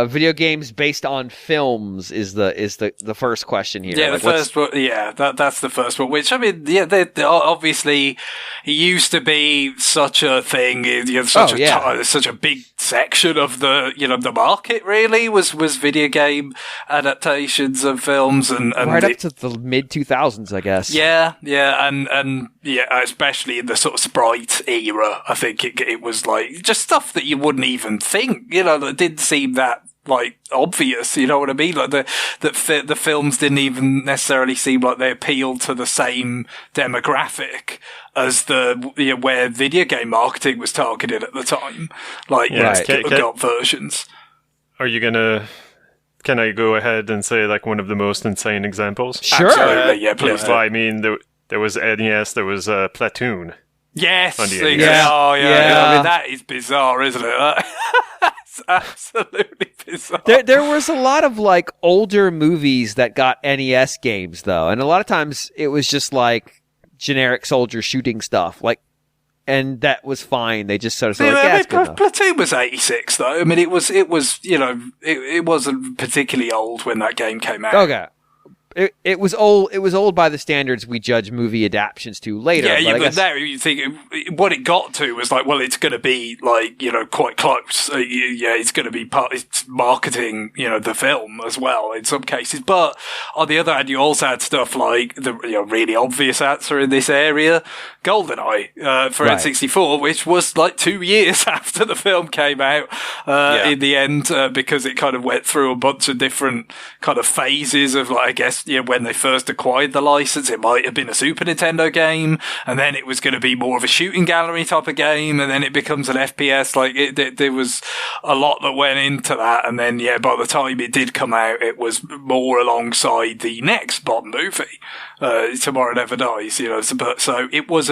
video games based on films is the first question here. Yeah, that's the first one. Which, I mean, they obviously it used to be such a thing. Such a big section of the market. Really was video game adaptations of films and right up to the mid 2000s, I guess. Yeah, and especially in the sort of Sprite era, I think it was just stuff that you wouldn't even think, that didn't seem that obvious, you know what I mean? The films didn't even necessarily seem like they appealed to the same demographic as where video game marketing was targeted at the time. Adult versions. Are you gonna? Can I go ahead and say one of the most insane examples? Sure. Absolutely, yeah, please. Well, I mean, there was NES, there was Platoon. Yes. Yeah. Oh, yeah. I mean, that is bizarre, isn't it? That's absolutely bizarre. There was a lot of older movies that got NES games though, and a lot of times it was just generic soldier shooting stuff, and that was fine. They just sort of said, Platoon was 86 though. I mean, it wasn't particularly old when that game came out. Okay. It was old. It was old by the standards we judge movie adaptations to later. But now you think what it got to was it's going to be quite close. It's going to be it's marketing, the film as well in some cases. But on the other hand, you also had stuff like the really obvious answer in this area, GoldenEye for N64, which was 2 years after the film came out. In the end, because it kind of went through a bunch of different kind of phases of I guess when they first acquired the license, it might have been a Super Nintendo game, and then it was going to be more of a shooting gallery type of game, and then it becomes an FPS. There was a lot that went into that, and then by the time it did come out, it was more alongside the next Bond movie, Tomorrow Never Dies. So it was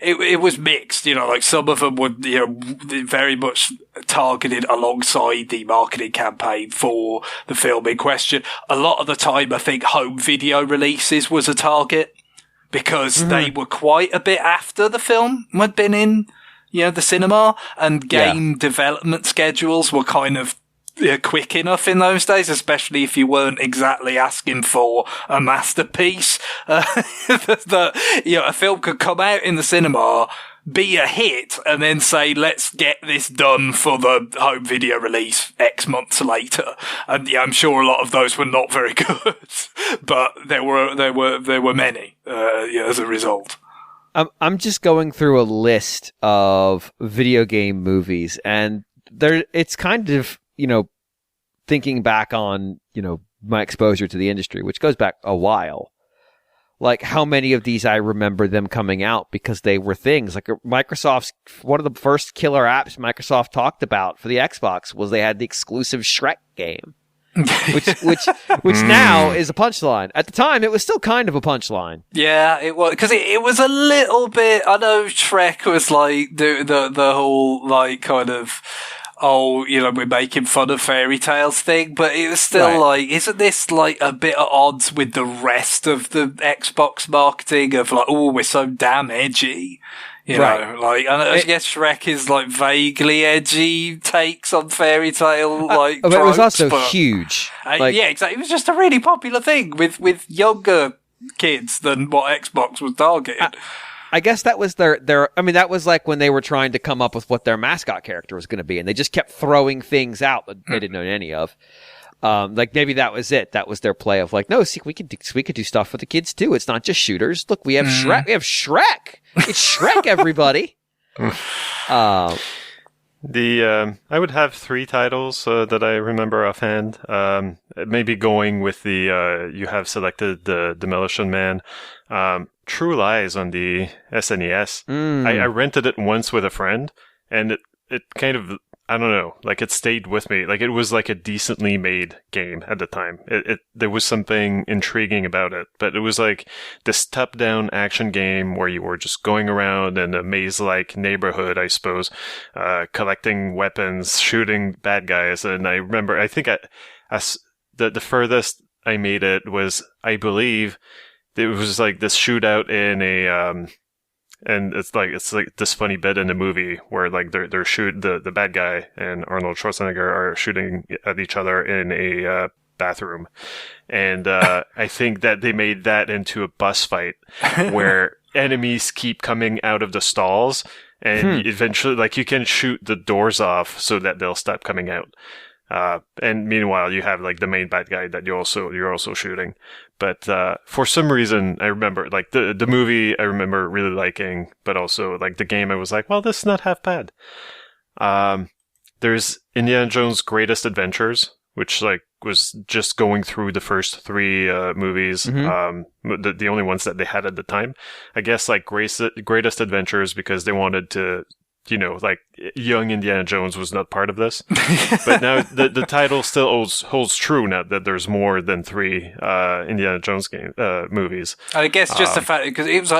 it was mixed. Some of them were very much targeted alongside the marketing campaign for the film in question. A lot of the time, I think home video releases was a target because they were quite a bit after the film had been in, the cinema, and game development schedules were kind of quick enough in those days, especially if you weren't exactly asking for a masterpiece. A film could come out in the cinema, be a hit, and then say, let's get this done for the home video release X months later. And I'm sure a lot of those were not very good, but there were many, as a result. I'm just going through a list of video game movies, and it's kind of, thinking back on, my exposure to the industry, which goes back a while. Like, how many of these I remember them coming out because they were things. Like, Microsoft's, one of the first killer apps Microsoft talked about for the Xbox was they had the exclusive Shrek game. which now is a punchline. At the time, it was still kind of a punchline. Yeah, it was, because it was a little bit. I know Shrek was like the whole like kind of, we're making fun of fairy tales thing, but it was still like, isn't this like a bit at odds with the rest of the Xbox marketing of like, we're so damn edgy. I guess Shrek is like vaguely edgy takes on fairy tale like but tropes, it was also huge. Yeah, exactly. It was just a really popular thing with younger kids than what Xbox was targeting. I guess that was their that was like when they were trying to come up with what their mascot character was going to be, and they just kept throwing things out that they didn't know any of. Maybe that was it. That was their play of like, no, see, we could do stuff for the kids too. It's not just shooters. Look, we have Shrek. We have Shrek. It's Shrek, everybody. I would have 3 titles that I remember offhand. Maybe going with you have selected the Demolition Man. True Lies on the SNES. I rented it once with a friend, and it kind of, I don't know, like it stayed with me. Like it was like a decently made game at the time. There was something intriguing about it, but it was like this top-down action game where you were just going around in a maze-like neighborhood, I suppose, collecting weapons, shooting bad guys. And I remember, I think the furthest I made it was, I believe, it was like this shootout in a and it's like this funny bit in the movie where like they're the bad guy and Arnold Schwarzenegger are shooting at each other in a bathroom, and I think that they made that into a bus fight where enemies keep coming out of the stalls, and eventually like you can shoot the doors off so that they'll stop coming out. And meanwhile, you have like the main bad guy that you're also shooting. But for some reason, I remember like the movie I remember really liking, but also like the game I was like, well, this is not half bad. There's Indiana Jones' Greatest Adventures, which like was just going through the first 3 movies, the only ones that they had at the time. I guess like Greatest Adventures because they wanted to, like young Indiana Jones was not part of this. But now the title still holds true now that there's more than 3 Indiana Jones movies. I guess just the fact, because it was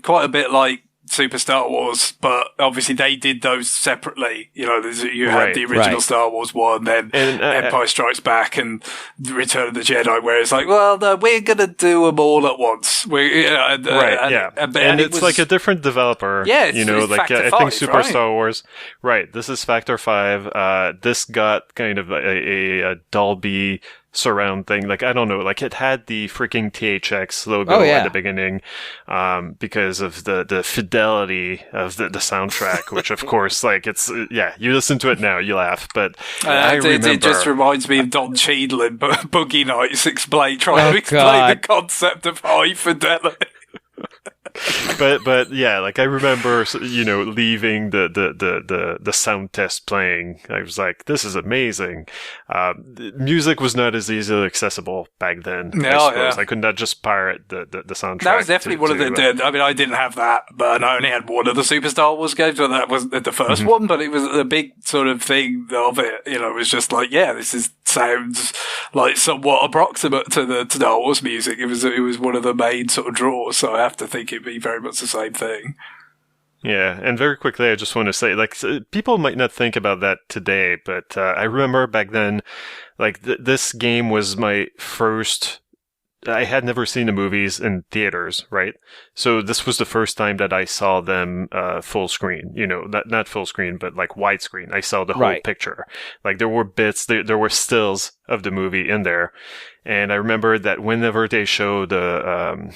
quite a bit like Super Star Wars, but obviously they did those separately. You had the original Star Wars one, then Empire Strikes Back and Return of the Jedi, where it's like, well, no, we're gonna do them all at once. And it's like a different developer. Yeah, it's I think Super Star Wars. Right, this is Factor 5. This got kind of a Dolby surround thing. Like, I don't know, like it had the freaking THX logo at the beginning, because of the fidelity of the soundtrack, which of course, like it's, you listen to it now, you laugh, but I remember. It just reminds me of Don Cheadle in Boogie Nights trying to explain the concept of high fidelity. but yeah, like I remember, leaving the sound test playing. I was like, this is amazing. Music was not as easily accessible back then. I suppose I could not just pirate the soundtrack. That was definitely one of the. I mean, I didn't have that, but I only had one of the Super Star Wars games, but that was the first one. But it was a big sort of thing of it. It was just like, yeah, this sounds like somewhat approximate to the Star Wars music. It was one of the main sort of draws, so I have to think it'd be very much the same thing. Yeah, and very quickly, I just want to say, like, people might not think about that today, but I remember back then, like, this game was my first. I had never seen the movies in theaters, right? So this was the first time that I saw them full screen. Not full screen, but like widescreen. I saw the whole picture. Like there were bits, there were stills of the movie in there, and I remember that whenever they showed the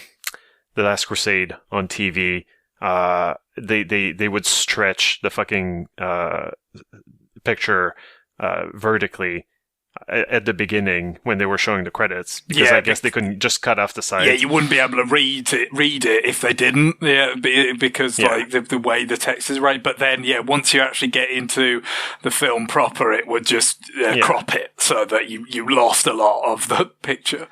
Last Crusade on TV, they would stretch the fucking picture vertically at the beginning when they were showing the credits, because I guess they couldn't just cut off the sides. Yeah, you wouldn't be able to read it if they didn't. Yeah, because like the way the text is right. But then, once you actually get into the film proper, it would just crop it so that you lost a lot of the picture.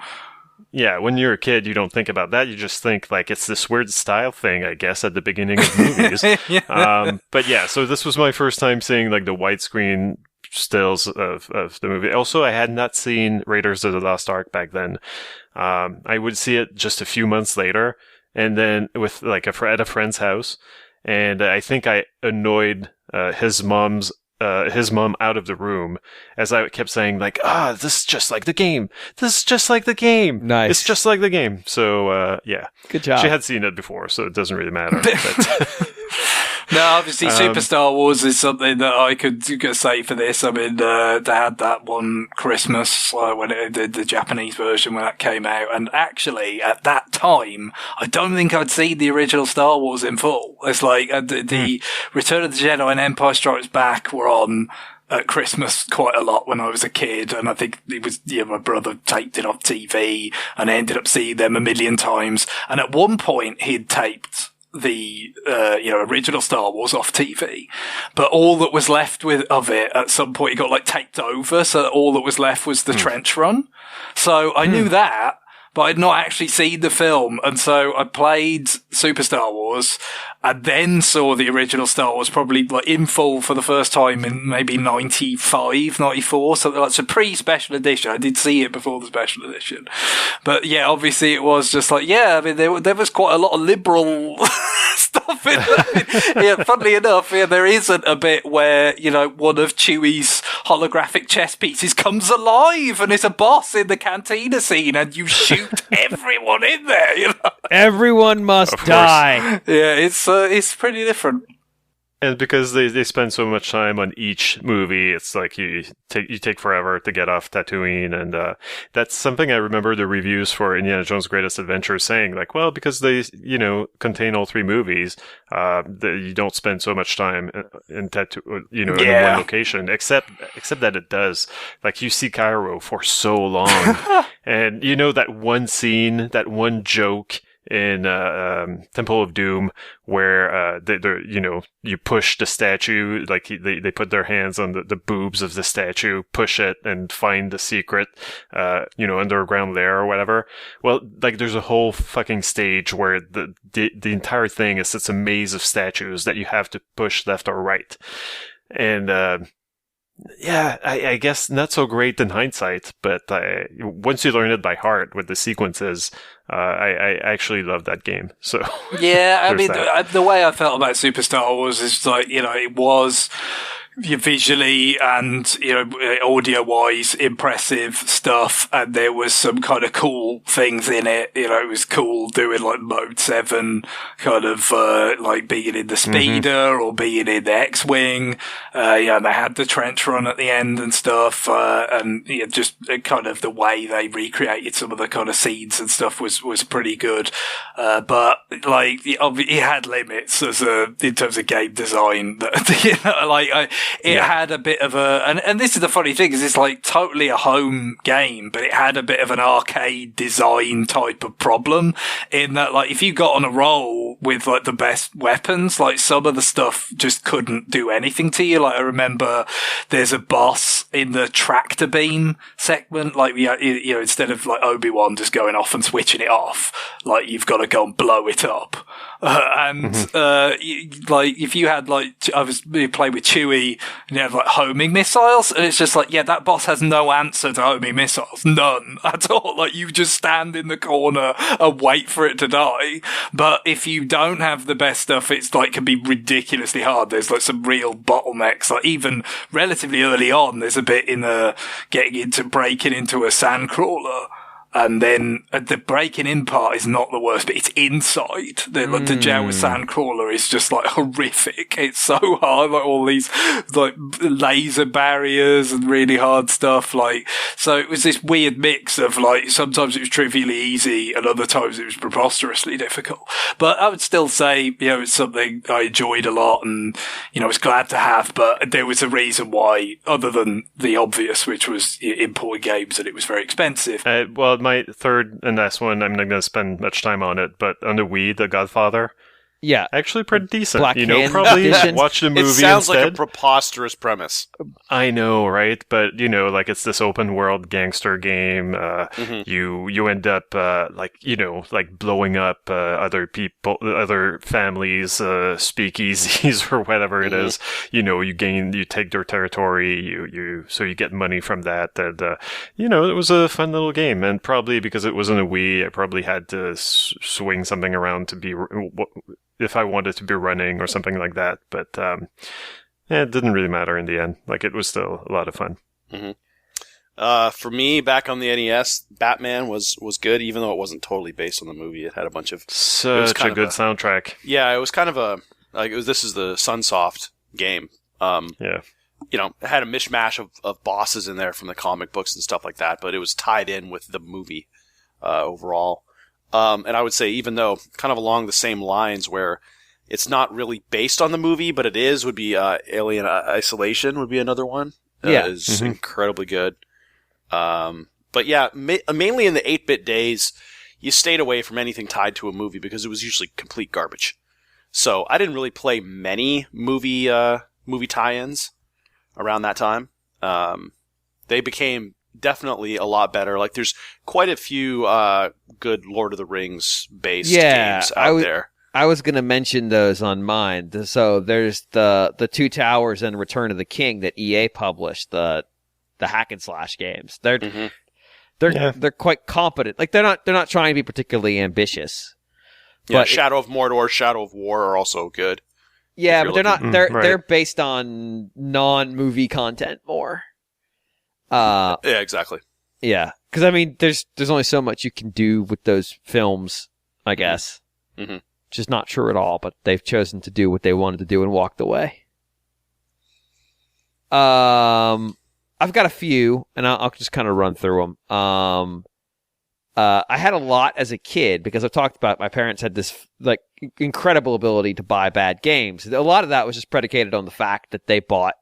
Yeah, when you're a kid, you don't think about that. You just think, like, it's this weird style thing, I guess, at the beginning of movies. But yeah, so this was my first time seeing, like, the widescreen stills of the movie. Also, I had not seen Raiders of the Lost Ark back then. I would see it just a few months later, and then with, like, at a friend's house, and I think I annoyed his mom out of the room as I kept saying, like, this is just like the game. This is just like the game. Nice. It's just like the game. So, yeah. Good job. She had seen it before, so it doesn't really matter. But no, obviously Super Star Wars is something that I could say for this. I mean, they had that one Christmas when it did the Japanese version when that came out. And actually, at that time, I don't think I'd seen the original Star Wars in full. It's like the Return of the Jedi and Empire Strikes Back were on at Christmas quite a lot when I was a kid, and I think it was my brother taped it off TV, and I ended up seeing them a million times. And at one point, he'd taped the original Star Wars off TV, but all that was left of it at some point, it got like taped over, so that all that was left was the trench run. So I knew that, but I'd not actually seen the film, and so I played Super Star Wars and then saw the original Star Wars probably like in full for the first time in maybe 95, 94, something like that. So pre-special edition. I did see it before the special edition. But yeah, obviously it was just like, I mean, there was quite a lot of liberal stuff in there. Funnily enough, there isn't a bit where, one of Chewie's holographic chess pieces comes alive and is a boss in the cantina scene, and you shoot everyone in there, Everyone must die. Yeah, it's pretty different. And because they spend so much time on each movie, it's like you take forever to get off Tatooine, and that's something I remember the reviews for Indiana Jones' Greatest Adventure saying, like, well, because they contain all three movies, you don't spend so much time in Tatooine, in one location, except that it does. Like, you see Cairo for so long, and that one scene, that one joke in Temple of Doom where you push the statue, like they put their hands on the boobs of the statue, push it and find the secret underground lair or whatever. Well, like, there's a whole fucking stage where the entire thing is it's a maze of statues that you have to push left or right. And I guess not so great in hindsight, but once you learn it by heart with the sequences, I actually love that game. So yeah, I mean, the way I felt about Super Star Wars is like, it was visually and audio wise impressive stuff, and there was some kind of cool things in it. It was cool doing like Mode 7, kind of like being in the speeder or being in the X-wing. They had the trench run at the end and stuff, and just kind of the way they recreated some of the kind of scenes and stuff was pretty good. But like it had limits in terms of game design. That it had a bit of and this is the funny thing, is it's like totally a home game, but it had a bit of an arcade design type of problem in that, like, if you got on a roll with like the best weapons, like some of the stuff just couldn't do anything to you. Like, I remember there's a boss in the tractor beam segment, like, you know, instead of like Obi-Wan just going off and switching it off, like, you've got to go and blow it up. Like, if you had like, you play with Chewie and you have like homing missiles, and it's just like, yeah, that boss has no answer to homing missiles. None at all. Like, you just stand in the corner and wait for it to die. But if you don't have the best stuff, it's like, can be ridiculously hard. There's like some real bottlenecks. Like, even relatively early on, there's a bit in breaking into a sandcrawler. And then the breaking in part is not the worst, but it's inside. The Jawa Sandcrawler is just like horrific. It's so hard, like all these like laser barriers and really hard stuff. Like, so it was this weird mix of like, sometimes it was trivially easy and other times it was preposterously difficult. But I would still say, you know, it's something I enjoyed a lot and, you know, was glad to have, but there was a reason why, other than the obvious, which was imported games, and it was very expensive. Well, my third and last one, I'm not going to spend much time on it, but on the Wii, The Godfather. Yeah. Actually pretty decent. Black probably watch the movie instead. It sounds like a preposterous premise. I know, right? But, like, it's this open world gangster game. You end up, like blowing up other people, other families, speakeasies or whatever it is. You take their territory, so you get money from that. And, it was a fun little game. And probably because it was on a Wii, I probably had to swing something around to be... if I wanted to be running or something like that. But it didn't really matter in the end. Like, it was still a lot of fun. For me, back on the NES, Batman was good, even though it wasn't totally based on the movie. It had a bunch of... Such a good soundtrack. Yeah, it was kind of this is the Sunsoft game. Yeah. It had a mishmash of bosses in there from the comic books and stuff like that, but it was tied in with the movie overall. And I would say, even though kind of along the same lines where it's not really based on the movie, but it is, would be Alien Isolation would be another one. Is incredibly good. But yeah, mainly in the 8-bit days, you stayed away from anything tied to a movie because it was usually complete garbage. So I didn't really play many movie tie-ins around that time. They became definitely a lot better. Like, there's quite a few good Lord of the Rings based games out there. I was going to mention those on mine. So there's the Two Towers and Return of the King that EA published, the hack and slash games. They're quite competent. Like, they're not trying to be particularly ambitious. Yeah, Shadow of Mordor, Shadow of War are also good. Yeah, but they're not. They're based on non-movie content more. Yeah, exactly. Yeah, because I mean, there's only so much you can do with those films, I guess. Which is not true at all, but they've chosen to do what they wanted to do and walked away. I've got a few, and I'll just kind of run through them. I had a lot as a kid because I've talked about my parents had this like incredible ability to buy bad games. A lot of that was just predicated on the fact that they bought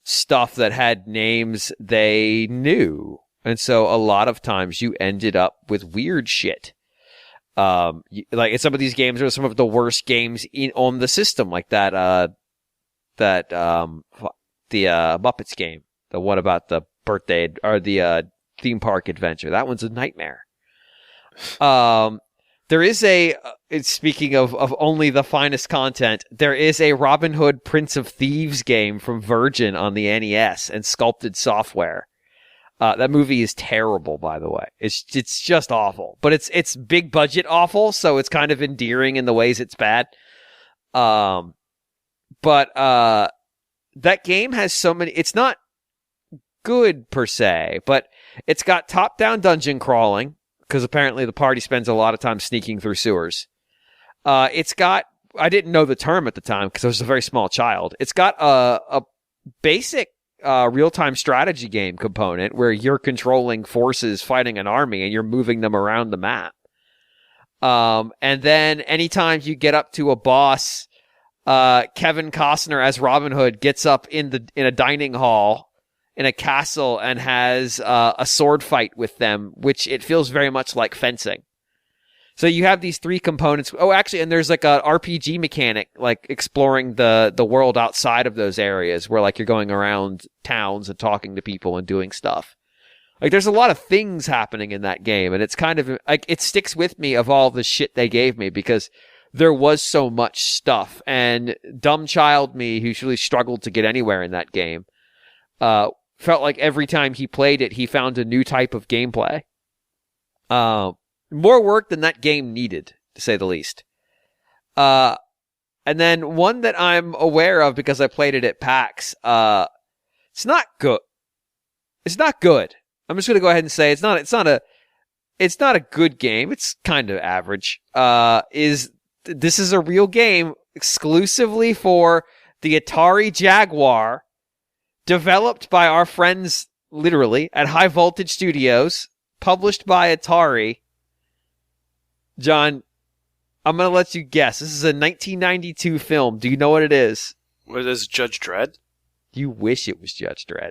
stuff that had names they knew. And so a lot of times you ended up with weird shit. Like in some of these games are some of the worst games on the system, like the Muppets game, the one about the birthday or the theme park adventure. That one's a nightmare. There is speaking of only the finest content, there is a Robin Hood Prince of Thieves game from Virgin on the NES and Sculpted Software. That movie is terrible, by the way. It's just awful, but it's big budget awful, so it's kind of endearing in the ways it's bad. But that game has so many. It's not good per se, but it's got top-down dungeon crawling, because apparently the party spends a lot of time sneaking through sewers. It's got, I didn't know the term at the time because I was a very small child. It's got a basic real-time strategy game component where you're controlling forces fighting an army and you're moving them around the map. And then anytime you get up to a boss, Kevin Costner as Robin Hood gets up in a dining hall in a castle and has a sword fight with them, which it feels very much like fencing. So you have these three components. Oh, actually, and there's like a RPG mechanic, like exploring the world outside of those areas where like you're going around towns and talking to people and doing stuff. Like there's a lot of things happening in that game, and it's kind of like it sticks with me of all the shit they gave me because there was so much stuff. And dumb child me, who really struggled to get anywhere in that game, felt like every time he played it, he found a new type of gameplay. More work than that game needed, to say the least. And then one that I'm aware of because I played it at PAX. It's not good. It's not good. I'm just going to go ahead and say it's not a good game. It's kind of average. This is a real game exclusively for the Atari Jaguar, developed by our friends, literally, at High Voltage Studios, published by Atari. John, I'm going to let you guess. This is a 1992 film. Do you know what it is? What is Judge Dredd? You wish it was Judge Dredd.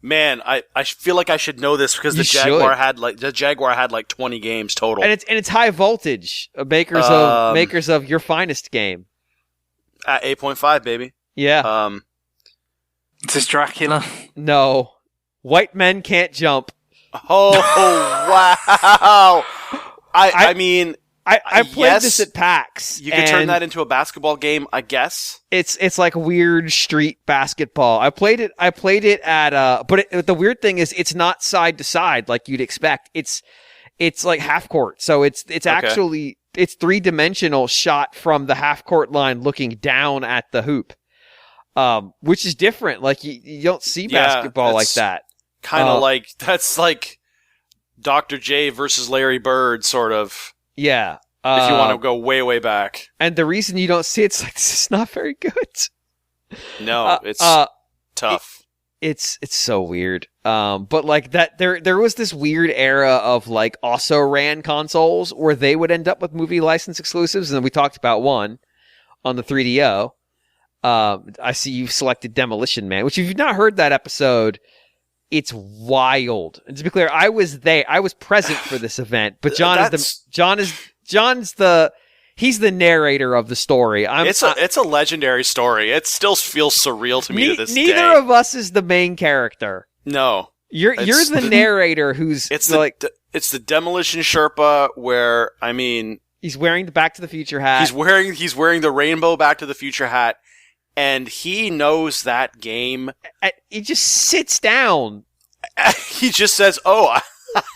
Man, I feel like I should know this because the Jaguar had like 20 games total. And it's High Voltage, makers of your finest game. At 8.5, baby. Yeah. Is this Dracula? No. White Men Can't Jump. Oh, wow. I mean, I played this at PAX. You could turn that into a basketball game, I guess. It's like weird street basketball. I played it at but the weird thing is it's not side to side like you'd expect. It's like half court. So it's actually it's 3-dimensional shot from the half court line looking down at the hoop. Which is different. Like you don't see basketball like that. Kind of that's like Dr. J versus Larry Bird, sort of. Yeah. If you want to go way, way back. And the reason you don't see it's like, this is not very good. No, it's tough. It's so weird. But like that, there was this weird era of like also ran consoles where they would end up with movie license exclusives. And then we talked about one on the 3DO. I see you've selected Demolition Man, which if you've not heard that episode, it's wild. And to be clear, I was there. I was present for this event, but he's the narrator of the story. It's a legendary story. It still feels surreal to me to this day. Neither of us is the main character. No. You're the narrator who's it's the Demolition Sherpa where, I mean, he's wearing the Back to the Future hat. He's wearing the rainbow Back to the Future hat. And he knows that game. He just sits down. He just says, "Oh,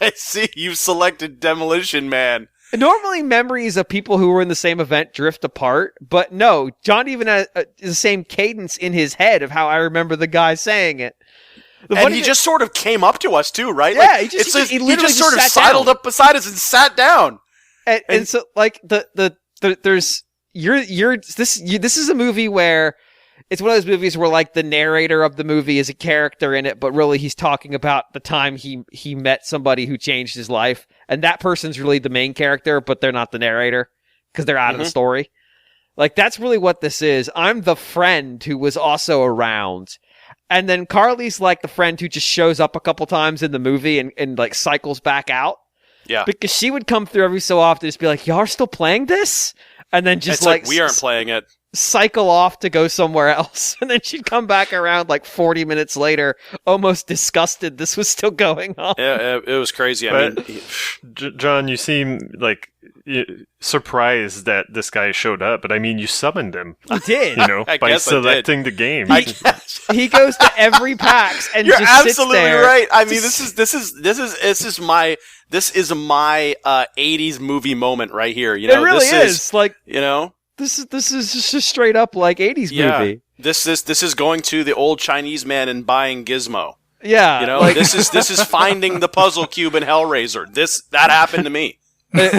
I see you've selected Demolition Man." Normally, memories of people who were in the same event drift apart, but no, John even has the same cadence in his head of how I remember the guy saying it. And he just sort of came up to us too, right? Yeah, like, he literally just sort of sidled up beside us and sat down. And so, like this is a movie where. It's one of those movies where, like, the narrator of the movie is a character in it, but really he's talking about the time he met somebody who changed his life. And that person's really the main character, but they're not the narrator because they're out of the story. Like, that's really what this is. I'm the friend who was also around. And then Carly's, like, the friend who just shows up a couple times in the movie and like, cycles back out. Yeah. Because she would come through every so often and just be like, y'all are still playing this? And then just, it's like we aren't playing it. Cycle off to go somewhere else, and then she'd come back around like 40 minutes later, almost disgusted this was still going on. Yeah, it was crazy. I mean, John, you seem like surprised that this guy showed up, but I mean, you summoned him. You did, by selecting the game. He goes to every PAX and you're just absolutely sits there. right. I mean, this is my 80s movie moment right here. You know, it really is like This is just straight up like 80s movie. This is going to the old Chinese man and buying Gizmo. Yeah. You know, this is finding the puzzle cube in Hellraiser. That happened to me. It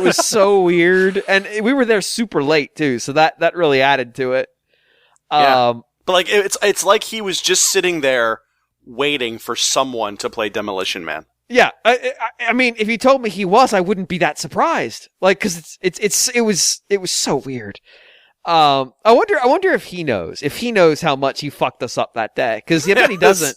was so weird. And we were there super late too, so that really added to it. But like it's like he was just sitting there waiting for someone to play Demolition Man. Yeah, I mean, if you told me he was, I wouldn't be that surprised. Like, because it was so weird. I wonder if he knows how much he fucked us up that day. Because I bet he doesn't.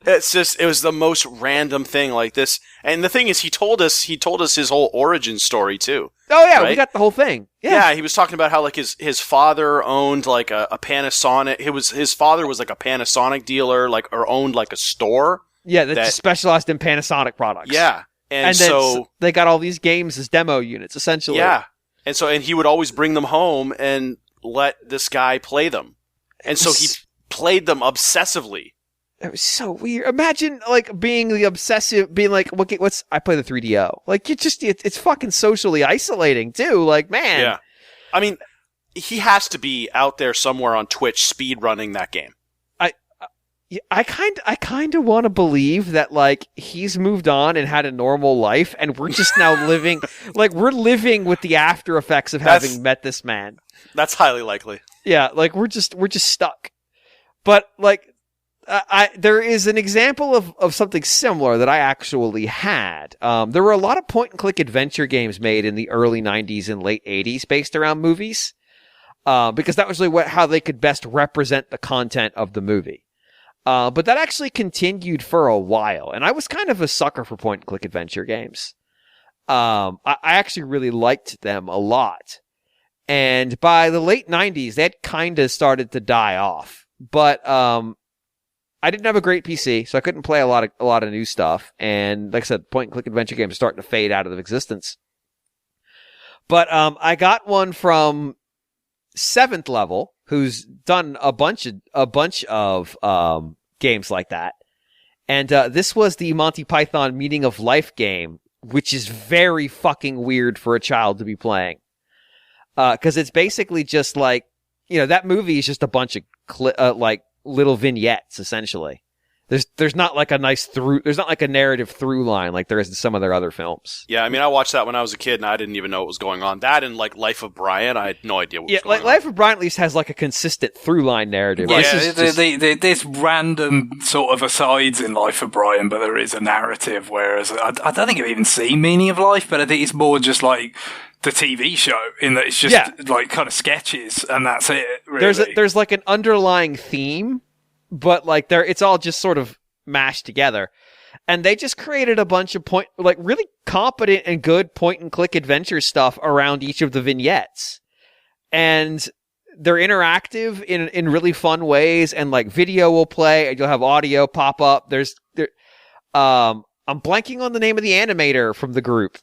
It was the most random thing like this. And the thing is, he told us his whole origin story too. Oh yeah, right? We got the whole thing. Yeah, he was talking about how like his father owned like a Panasonic. His father was like a Panasonic dealer, like, or owned like a store. Yeah, that just specialized in Panasonic products. Yeah. And so they got all these games as demo units, essentially. Yeah. And he would always bring them home and let this guy play them. And so he played them obsessively. It was so weird. Imagine like being the obsessive, being like, I play the 3DO. Like it's fucking socially isolating too. Like, man. Yeah. I mean, he has to be out there somewhere on Twitch speed running that game. I kind of want to believe that like he's moved on and had a normal life, and we're just now living we're living with the after effects of having met this man. That's highly likely. Yeah, like we're just stuck. But like, there is an example of something similar that I actually had. There were a lot of point and click adventure games made in the early 90s and late 80s based around movies, because that was really how they could best represent the content of the movie. But that actually continued for a while, and I was kind of a sucker for point-and-click adventure games. I actually really liked them a lot. And by the late 90s, they had kind of started to die off. But I didn't have a great PC, so I couldn't play a lot of new stuff. And like I said, point-and-click adventure games are starting to fade out of existence. But I got one from 7th Level, who's done a bunch of games like that. And this was the Monty Python Meaning of Life game, which is very fucking weird for a child to be playing. Because it's basically just like, that movie is just a bunch of like little vignettes, essentially. There's not like there's not like a narrative through line like there is in some of their other films. Yeah, I mean, I watched that when I was a kid and I didn't even know what was going on. That and like Life of Brian, I had no idea what was going on. Life of Brian at least has like a consistent through line narrative. Yeah, there's random sort of asides in Life of Brian, but there is a narrative, whereas I don't think I've even seen Meaning of Life, but I think it's more just like the TV show in that it's just like kind of sketches and that's it, really. There's like an underlying theme, but like it's all just sort of mashed together. And they just created a bunch of really competent and good point and click adventure stuff around each of the vignettes. And they're interactive in really fun ways, and like video will play and you'll have audio pop up. I'm blanking on the name of the animator from the group.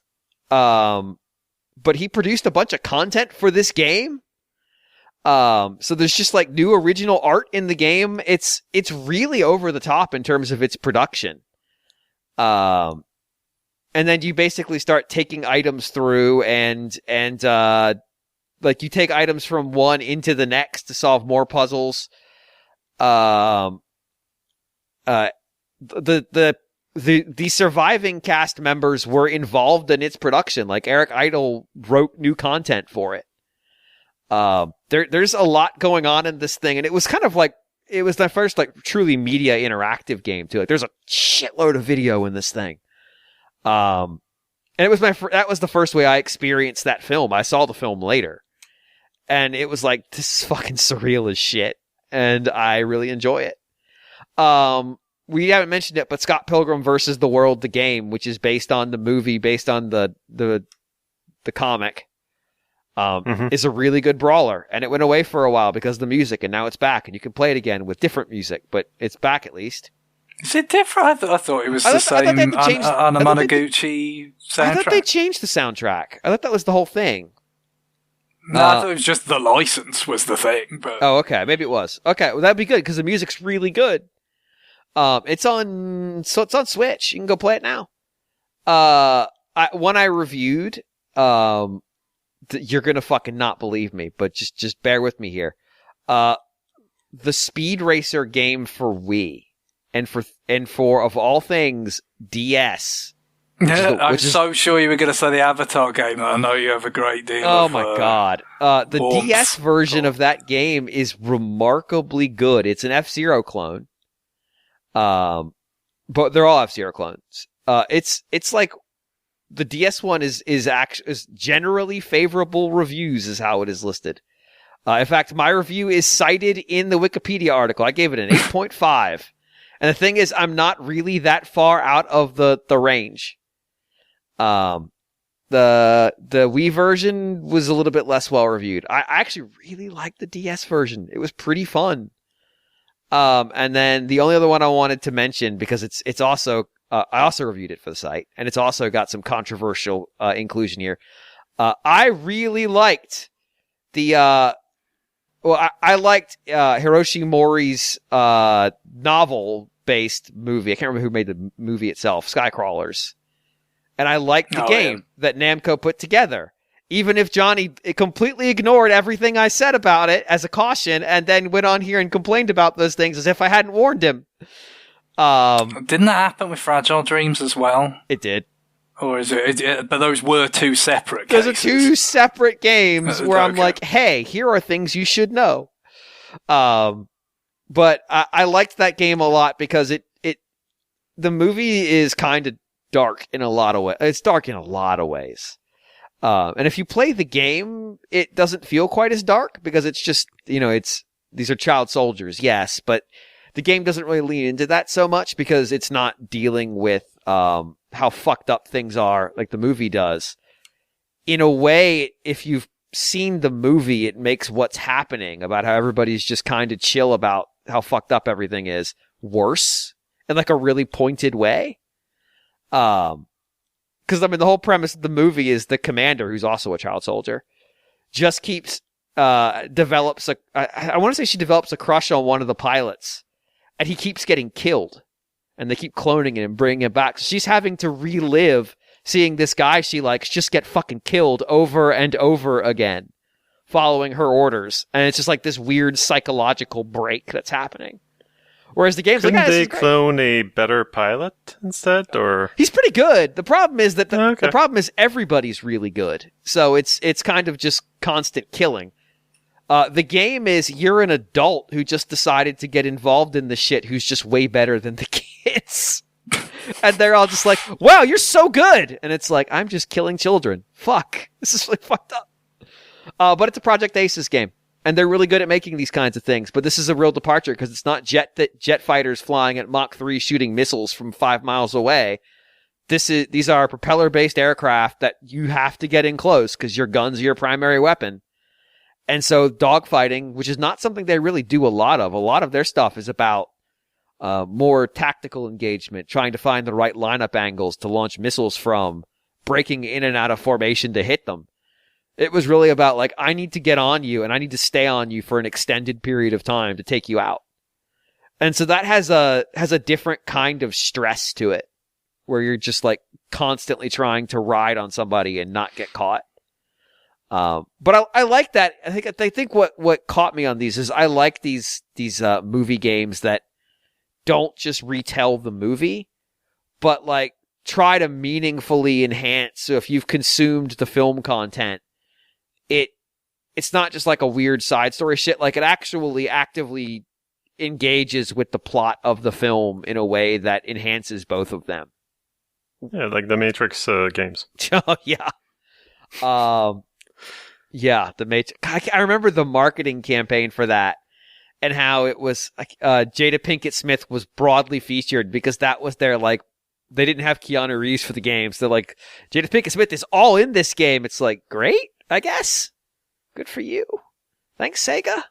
But he produced a bunch of content for this game. So there's just like new original art in the game. It's really over the top in terms of its production. And then you basically start taking items through and like you take items from one into the next to solve more puzzles. The surviving cast members were involved in its production. Like Eric Idle wrote new content for it. There's a lot going on in this thing, and it was kind of like, it was my first like truly media interactive game too. Like there's a shitload of video in this thing. And it was that was the first way I experienced that film. I saw the film later, and it was like, this is fucking surreal as shit, and I really enjoy it. We haven't mentioned it, but Scott Pilgrim versus the World, the game, which is based on the movie, based on the comic, is a really good brawler. And it went away for a while because of the music, and now it's back, and you can play it again with different music, but it's back at least. Is it different? I thought it was the same Anamanaguchi soundtrack. I thought they changed the soundtrack. I thought that was the whole thing. No, I thought it was just the license was the thing. But... Oh, okay. Maybe it was. Okay, well, that'd be good, because the music's really good. It's on Switch. You can go play it now. One I reviewed, you're gonna fucking not believe me, but just bear with me here. The Speed Racer game for Wii, and for of all things, DS. I'm so sure you were going to say the Avatar game. I know you have a great deal. Oh my god! The DS version of that game is remarkably good. It's an F-Zero clone. But they're all F-Zero clones. It's like the DS one is generally favorable reviews is how it is listed. In fact, my review is cited in the Wikipedia article. I gave it an 8.5. And the thing is, I'm not really that far out of the range. The Wii version was a little bit less well reviewed. I actually really liked the DS version. It was pretty fun. And then the only other one I wanted to mention, because it's also I also reviewed it for the site, and it's also got some controversial inclusion here. I really liked the I liked Hiroshi Mori's novel-based movie. I can't remember who made the movie itself, Skycrawlers. And I liked the game that Namco put together. Even if Johnny completely ignored everything I said about it as a caution and then went on here and complained about those things as if I hadn't warned him. Didn't that happen with Fragile Dreams as well? It did. Or is it? But those were two separate cases. Those are two separate games where I'm like, hey, here are things you should know. But I liked that game a lot because the movie is kind of dark in a lot of ways. It's dark in a lot of ways. And if you play the game, it doesn't feel quite as dark because it's just, these are child soldiers, yes, but the game doesn't really lean into that so much because it's not dealing with how fucked up things are like the movie does. In a way, if you've seen the movie, it makes what's happening about how everybody's just kind of chill about how fucked up everything is worse in like a really pointed way. Because the whole premise of the movie is the commander, who's also a child soldier, just keeps develops I want to say she develops a crush on one of the pilots, and he keeps getting killed, and they keep cloning him and bringing him back. So she's having to relive seeing this guy she likes just get fucking killed over and over again, following her orders, and it's just like this weird psychological break that's happening. Whereas the game's Couldn't they clone a better pilot instead, or he's pretty good. The problem is that the problem is everybody's really good, so it's kind of just constant killing. The game is you're an adult who just decided to get involved in the shit, who's just way better than the kids, and they're all just like, "Wow, you're so good," and it's like, I'm just killing children. Fuck, this is really fucked up. But it's a Project Aces game. And they're really good at making these kinds of things. But this is a real departure because it's not jet fighters flying at Mach 3 shooting missiles from 5 miles away. These are propeller-based aircraft that you have to get in close because your guns are your primary weapon. And so dogfighting, which is not something they really do a lot of their stuff is about more tactical engagement, trying to find the right lineup angles to launch missiles from, breaking in and out of formation to hit them. It was really about, like, I need to get on you and I need to stay on you for an extended period of time to take you out. And so that has a different kind of stress to it, where you're just, like, constantly trying to ride on somebody and not get caught. But I like that. I think what caught me on these is I like these movie games that don't just retell the movie, but, like, try to meaningfully enhance. So if you've consumed the film content, it's not just like a weird side story shit. Like, it actually actively engages with the plot of the film in a way that enhances both of them. Yeah, like the Matrix games. Oh, yeah. Yeah, the Matrix. I remember the marketing campaign for that and how it was like Jada Pinkett Smith was broadly featured because that was their, like, they didn't have Keanu Reeves for the game. So they're like, Jada Pinkett Smith is all in this game. It's like, great, I guess. Good for you. Thanks, Sega.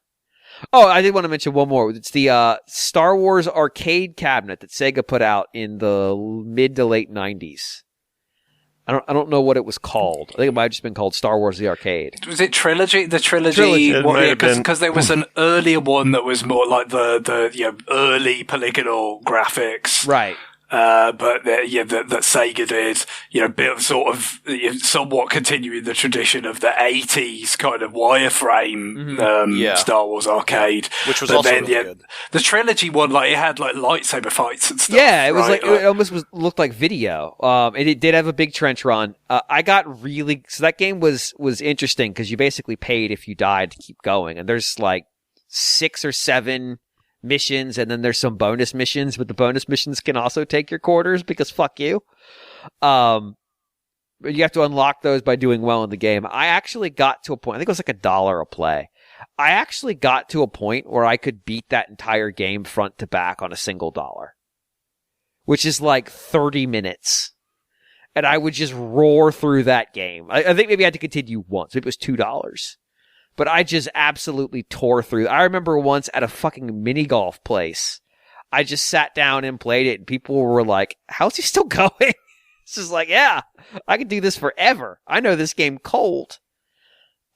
Oh, I did want to mention one more. It's the Star Wars arcade cabinet that Sega put out in the mid to late 90s. I don't know what it was called. I think it might have just been called Star Wars the Arcade. Was it Trilogy? The Trilogy? Because there was an earlier one that was more like the early polygonal graphics. Right. But that Sega did, built sort of somewhat continuing the tradition of the 80s kind of wireframe Star Wars arcade, which was also really good. The trilogy one, like, it had like lightsaber fights and stuff. Yeah, it was it almost looked like video. And it did have a big trench run. I got so that game was interesting because you basically paid if you died to keep going, and there's like 6 or 7 missions, and then there's some bonus missions, but the bonus missions can also take your quarters because fuck you. But you have to unlock those by doing well in the game. I actually got to a point, I think it was like $1 a play. I actually got to a point where I could beat that entire game front to back on a single dollar, which is like 30 minutes. And I would just roar through that game. I think maybe I had to continue once. It was $2. But I just absolutely tore through. I remember once at a fucking mini golf place, I just sat down and played it, and people were like, how's he still going? It's just like, yeah, I could do this forever. I know this game cold.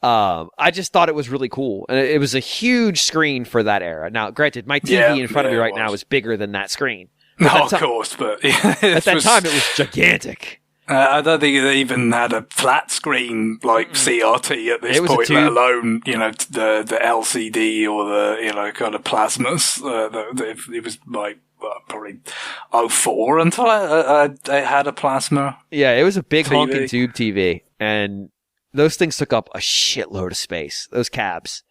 I just thought it was really cool. And it was a huge screen for that era. Now, granted, my TV in front of me right now is bigger than that screen. No, of course, but at that time, it was gigantic. I don't think they even had a flat screen like CRT at this point, let alone, the LCD or the, kind of plasmas. It was like probably 04 until I had a plasma. Yeah, it was a big TV. honking tube TV, and those things took up a shitload of space, those cabs.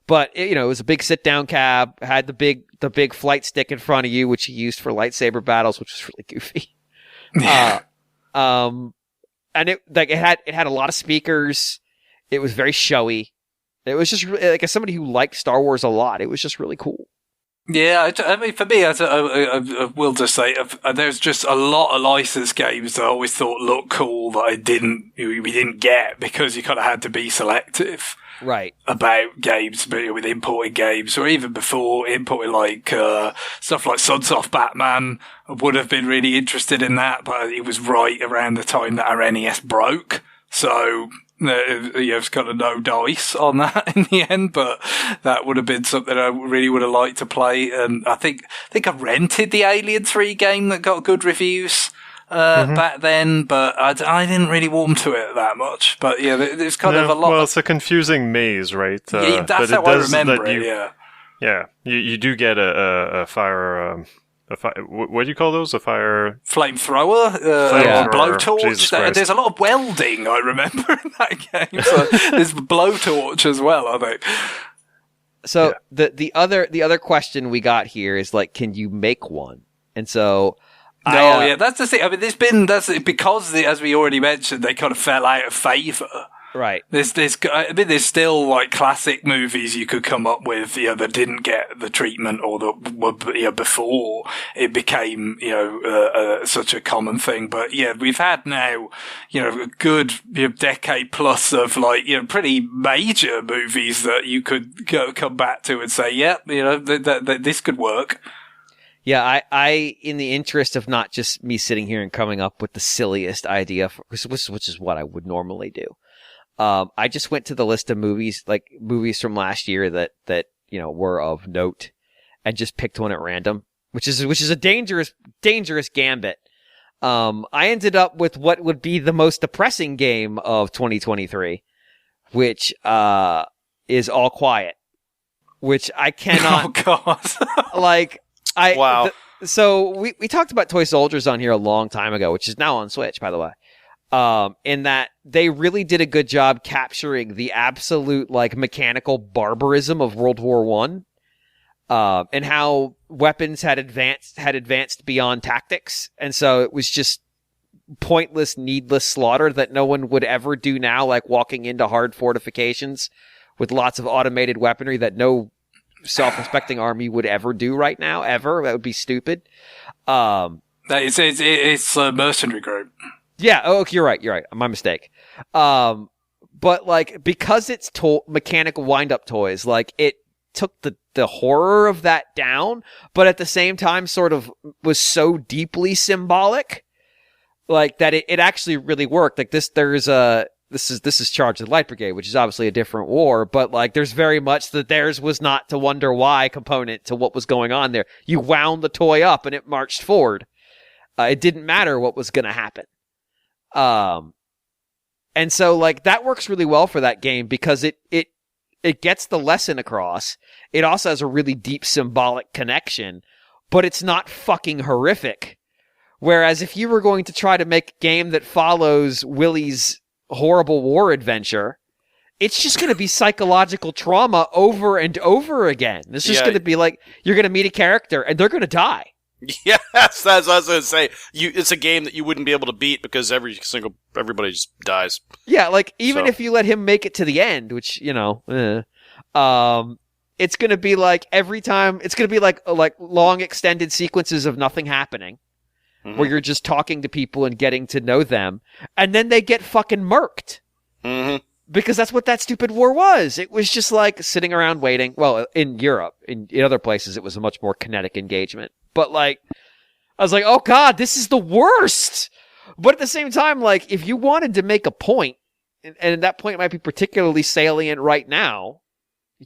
But, it was a big sit-down cab, had the big flight stick in front of you, which you used for lightsaber battles, which was really goofy. Yeah. And it had a lot of speakers. It was very showy. It was just like, as somebody who liked Star Wars a lot, it was just really cool. Yeah, I mean, for me, I will just say, there's just a lot of licensed games that I always thought looked cool that we didn't get because you kind of had to be selective. Right. About games, with imported games, or even before importing stuff like Sunsoft Batman. I would have been really interested in that, but it was right around the time that our NES broke. So, it's kind of no dice on that in the end, but that would have been something I really would have liked to play. And I think I rented the Alien 3 game that got good reviews. Back then, but I didn't really warm to it that much. But yeah, there's kind of a lot. Well, it's a confusing maze, right? Yeah, that's how I remember it. Yeah. Yeah, you do get a fire. What do you call those? A fire flamethrower, or blowtorch. There's a lot of welding. I remember in that game. So there's blowtorch as well, I think. So the other question we got here is like, can you make one? And so. That's the thing. I mean, because as we already mentioned, they kind of fell out of favour. Right. There's still like classic movies you could come up with, that didn't get the treatment or before it became, such a common thing. But yeah, we've had now, a good decade plus of pretty major movies that you could come back to and say, this could work. Yeah, I, in the interest of not just me sitting here and coming up with the silliest idea, which is what I would normally do, I just went to the list of movies from last year that were of note, and just picked one at random, which is a dangerous gambit. I ended up with what would be the most depressing game of 2023, which is All Quiet, which I cannot. Oh God! Wow. So we talked about Toy Soldiers on here a long time ago, which is now on Switch, by the way. In that they really did a good job capturing the absolute mechanical barbarism of World War I, and how weapons had advanced beyond tactics, and so it was just pointless, needless slaughter that no one would ever do now, like walking into hard fortifications with lots of automated weaponry that no self-respecting army would ever do right now, ever. That would be stupid. It's a mercenary group. Yeah, okay, you're right. My mistake. But because it's mechanical wind-up toys, it took the horror of that down, but at the same time sort of was so deeply symbolic, that it actually really worked. This is Charge of the Light Brigade, which is obviously a different war, but there's very much that theirs was not to wonder why component to what was going on there. You wound the toy up and it marched forward. It didn't matter what was going to happen. And so that works really well for that game because it gets the lesson across. It also has a really deep symbolic connection, but it's not fucking horrific. Whereas if you were going to try to make a game that follows Willie's horrible war adventure, it's just going to be psychological trauma over and over again. It's just going to be you're going to meet a character and they're going to die. Yes, that's what I was going to say. It's a game that you wouldn't be able to beat because everybody just dies. Yeah, even if you let him make it to the end, which, It's going to be like every time, it's going to be like long extended sequences of nothing happening where you're just talking to people and getting to know them. And then they get fucking murked. Mm-hmm. Because that's what that stupid war was. It was just like sitting around waiting. Well, in Europe, in other places, it was a much more kinetic engagement. But like, I was like, oh God, this is the worst. But at the same time, like, if you wanted to make a point, and that point might be particularly salient right now,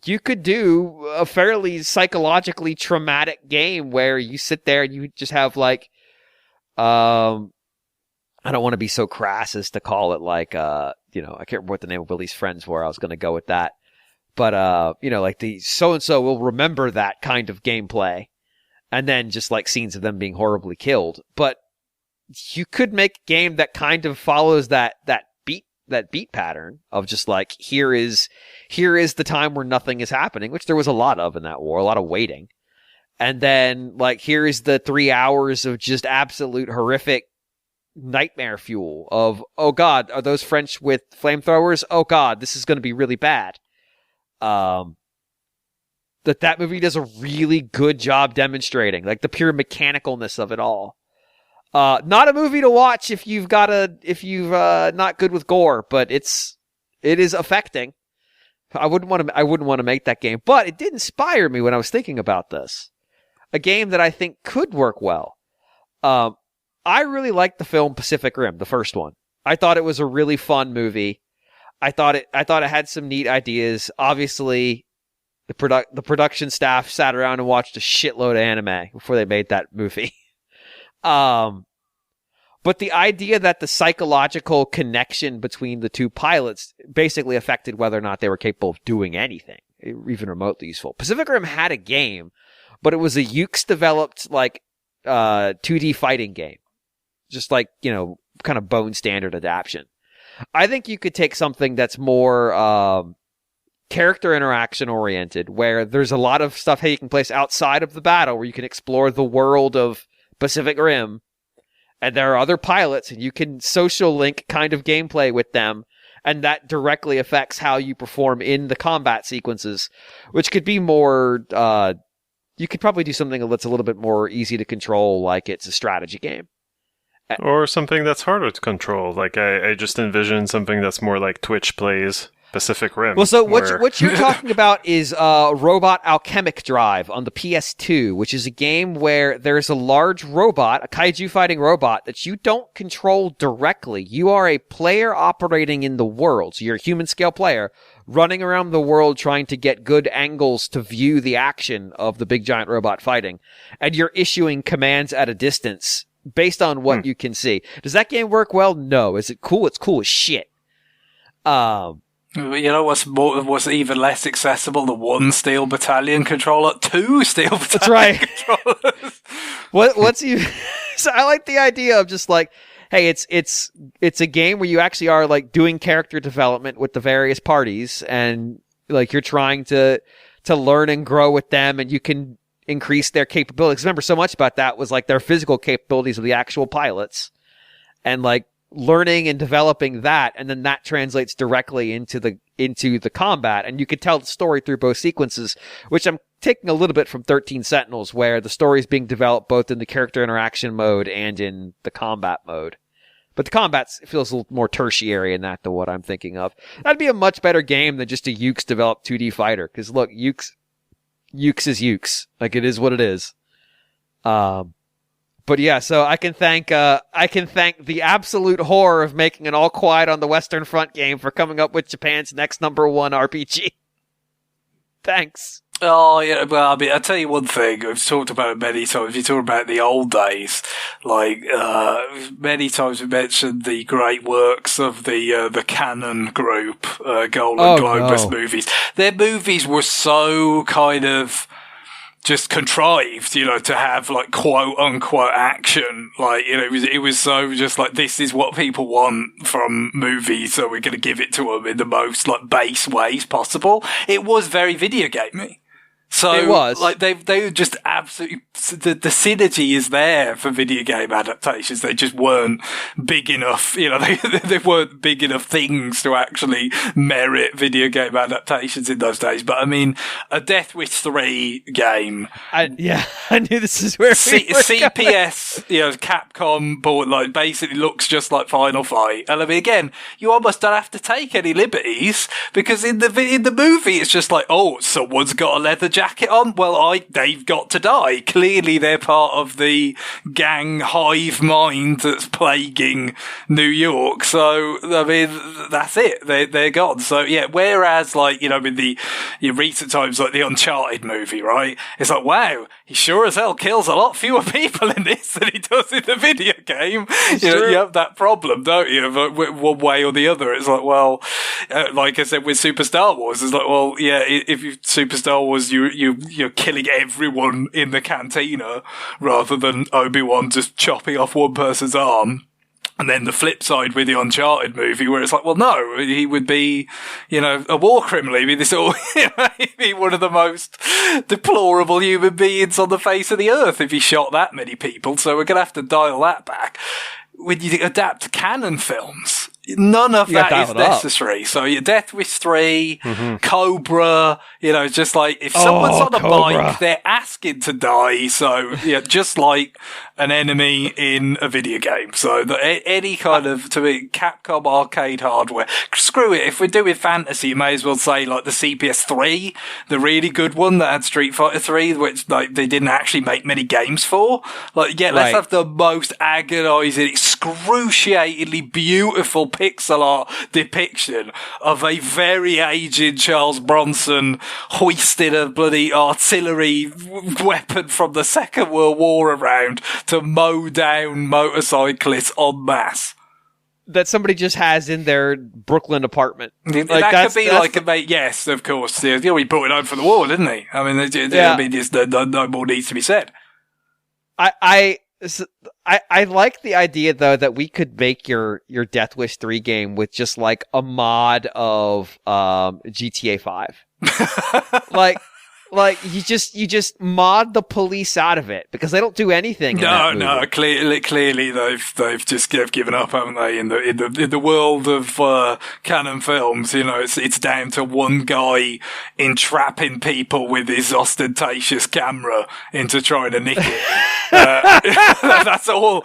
you could do a fairly psychologically traumatic game where you sit there and you just have like, I don't want to be so crass as to call it like, I can't remember what the name of Willie's friends were. I was going to go with that. But, like the so-and-so will remember that kind of gameplay. And then just like scenes of them being horribly killed. But you could make a game that kind of follows that beat pattern of just like, here is the time where nothing is happening, which there was a lot of in that war, a lot of waiting. And then like, here is the 3 hours of just absolute horrific nightmare fuel of, oh God, are those French with flamethrowers? Oh God, this is going to be really bad. That movie does a really good job demonstrating like the pure mechanicalness of it all. Not a movie to watch if you've not good with gore, but it is affecting. I wouldn't want to make that game, but it did inspire me when I was thinking about this. A game that I think could work well. I really liked the film Pacific Rim, the first one. I thought it was a really fun movie. I thought it had some neat ideas. Obviously, the production staff sat around and watched a shitload of anime before they made that movie. But the idea that the psychological connection between the two pilots basically affected whether or not they were capable of doing anything, even remotely useful. Pacific Rim had a game, but it was a Ukes developed like 2D fighting game. Just like, kind of bone standard adaptation. I think you could take something that's more character interaction oriented, where there's a lot of stuff you can place outside of the battle, where you can explore the world of Pacific Rim, and there are other pilots, and you can social link kind of gameplay with them, and that directly affects how you perform in the combat sequences, which could be more, you could probably do something that's a little bit more easy to control, like it's a strategy game. Or something that's harder to control. Like, I just envision something that's more like Twitch plays Pacific Rim. Well, so what you're talking about is Robot Alchemic Drive on the PS2, which is a game where there's a large robot, a kaiju fighting robot, that you don't control directly. You are a player operating in the world. So you're a human scale player running around the world trying to get good angles to view the action of the big giant robot fighting. And you're issuing commands at a distance based on what you can see. Does that game work well? No. Is it cool? It's cool as shit. You know what's even less accessible? The one Steel Battalion controller, 2 Steel Battalion controllers. What's you? So I like the idea of just like, hey, it's a game where you actually are like doing character development with the various parties, and like you're trying to learn and grow with them, and you can increase their capabilities. Remember, so much about that was like their physical capabilities of the actual pilots, and like learning and developing that, and then that translates directly into the combat, and you could tell the story through both sequences, which I'm taking a little bit from 13 Sentinels, where the story is being developed both in the character interaction mode and in the combat mode. But the combat feels a little more tertiary in that than what I'm thinking of. That'd be a much better game than just a Ukes developed 2D fighter, because look, Ukes is Ukes. Like, it is what it is. But yeah, so I can thank the absolute horror of making an All Quiet on the Western Front game for coming up with Japan's next #1 RPG. Thanks. Oh, yeah, well, I mean, I'll tell you one thing. I've talked about it many times. You talk about the old days. Like, many times we mentioned the great works of the Canon group, Golden Globus movies. Their movies were so kind of just contrived, to have like quote unquote action. Like, it was so just like, this is what people want from movies, so we're going to give it to them in the most like base ways possible. It was very video gamey. So, It was. like, they were just absolutely, the synergy is there for video game adaptations. They just weren't big enough, they weren't big enough things to actually merit video game adaptations in those days. But I mean, a Death Wish 3 game. I knew this is where we were CPS, Capcom bought, like, basically looks just like Final Fight. And I mean, again, you almost don't have to take any liberties, because in the movie, it's just like, oh, someone's got a leather jacket on. Well, they've got to die. Clearly, they're part of the gang hive mind that's plaguing New York. So, I mean, that's it. They're gone. So, yeah, whereas, like, in your recent times, like the Uncharted movie, right? It's like, wow, he sure as hell kills a lot fewer people in this than he does in the video game. You have that problem, don't you? One way or the other. It's like, well, like I said with Super Star Wars, it's like, well, yeah, if you Super Star Wars, you're killing everyone in the cantina rather than Obi-Wan just chopping off one person's arm. And then the flip side with the Uncharted movie, where it's like, well, no, he would be, a war criminal. He'd be he'd be one of the most deplorable human beings on the face of the earth if he shot that many people. So we're going to have to dial that back. When you adapt canon films, none of that is necessary. So your Death Wish 3, Cobra, just like, if someone's on a bike, they're asking to die. So, just like an enemy in a video game. So any kind of, to me, Capcom arcade hardware, screw it. If we're doing fantasy, you may as well say like the CPS 3, the really good one that had Street Fighter 3, which like they didn't actually make many games for. Like, let's have the most agonizing, excruciatingly beautiful pixel art depiction of a very aged Charles Bronson hoisting a bloody artillery weapon from the Second World War around to mow down motorcyclists en masse. That somebody just has in their Brooklyn apartment. Like, that could be like a mate. Yes, of course. Yeah, he brought it home for the war, didn't he? I mean, no more needs to be said. I like the idea though that we could make your Death Wish 3 game with just like a mod of GTA 5. Like you just mod the police out of it because they don't do anything. No, clearly they've just given up, haven't they? In the world of canon films, it's down to one guy entrapping people with his ostentatious camera into trying to nick it. That's all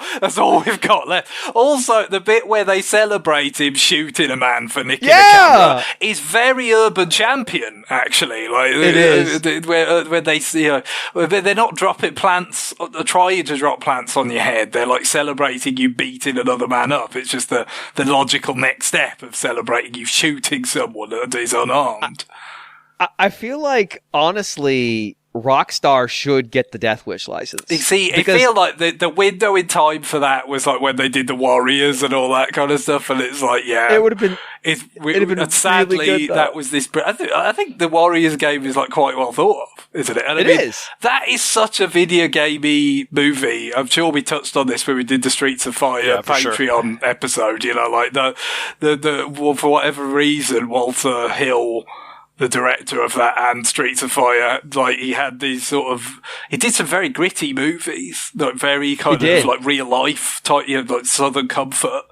we've got left. Also, the bit where they celebrate him shooting a man for nicking a camera is very Urban Champion, actually. Like it is. Where they they're not dropping plants, trying to drop plants on your head. They're like celebrating you beating another man up. It's just the logical next step of celebrating you shooting someone that is unarmed. I feel like, honestly, Rockstar should get the Death Wish license. You see, I feel like the window in time for that was like when they did the Warriors and all that kind of stuff, and it's like, it would have been. And sadly, really good, that was this. I think the Warriors game is like quite well thought of, isn't it? And it is. That is such a video gamey movie. I'm sure we touched on this when we did the Streets of Fire Patreon episode. Like the for whatever reason, Walter Hill, the director of that and Streets of Fire, like he had these he did some very gritty movies, like very kind of like real life type, like Southern Comfort.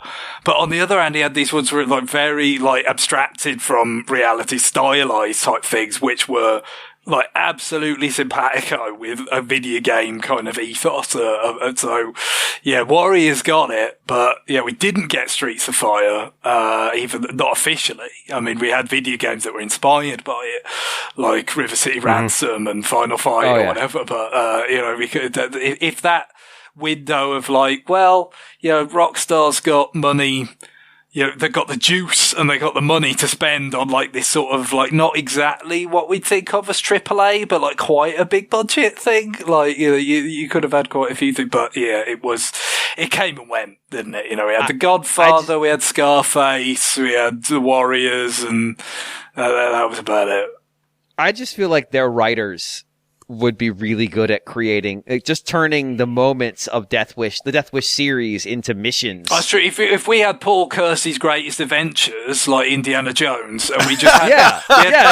But on the other hand, he had these ones where like very like abstracted from reality, stylized type things, which were like absolutely simpatico with a video game kind of ethos. So Warriors got it, but we didn't get Streets of Fire, even not officially. I mean, we had video games that were inspired by it, like River City Ransom and Final Fight or whatever. But, we could, if that window of like, well, Rockstar's got money, they've got the juice and they got the money to spend on like this sort of like not exactly what we'd think of as AAA, but like quite a big budget thing. Like, you could have had quite a few things, but it came and went, didn't it? We had The Godfather, we had Scarface, we had The Warriors, and that was about it. I just feel like their writers would be really good at creating, just turning the moments of the Death Wish series into missions. That's true. If we had Paul Kersey's Greatest Adventures, like Indiana Jones, and we just had,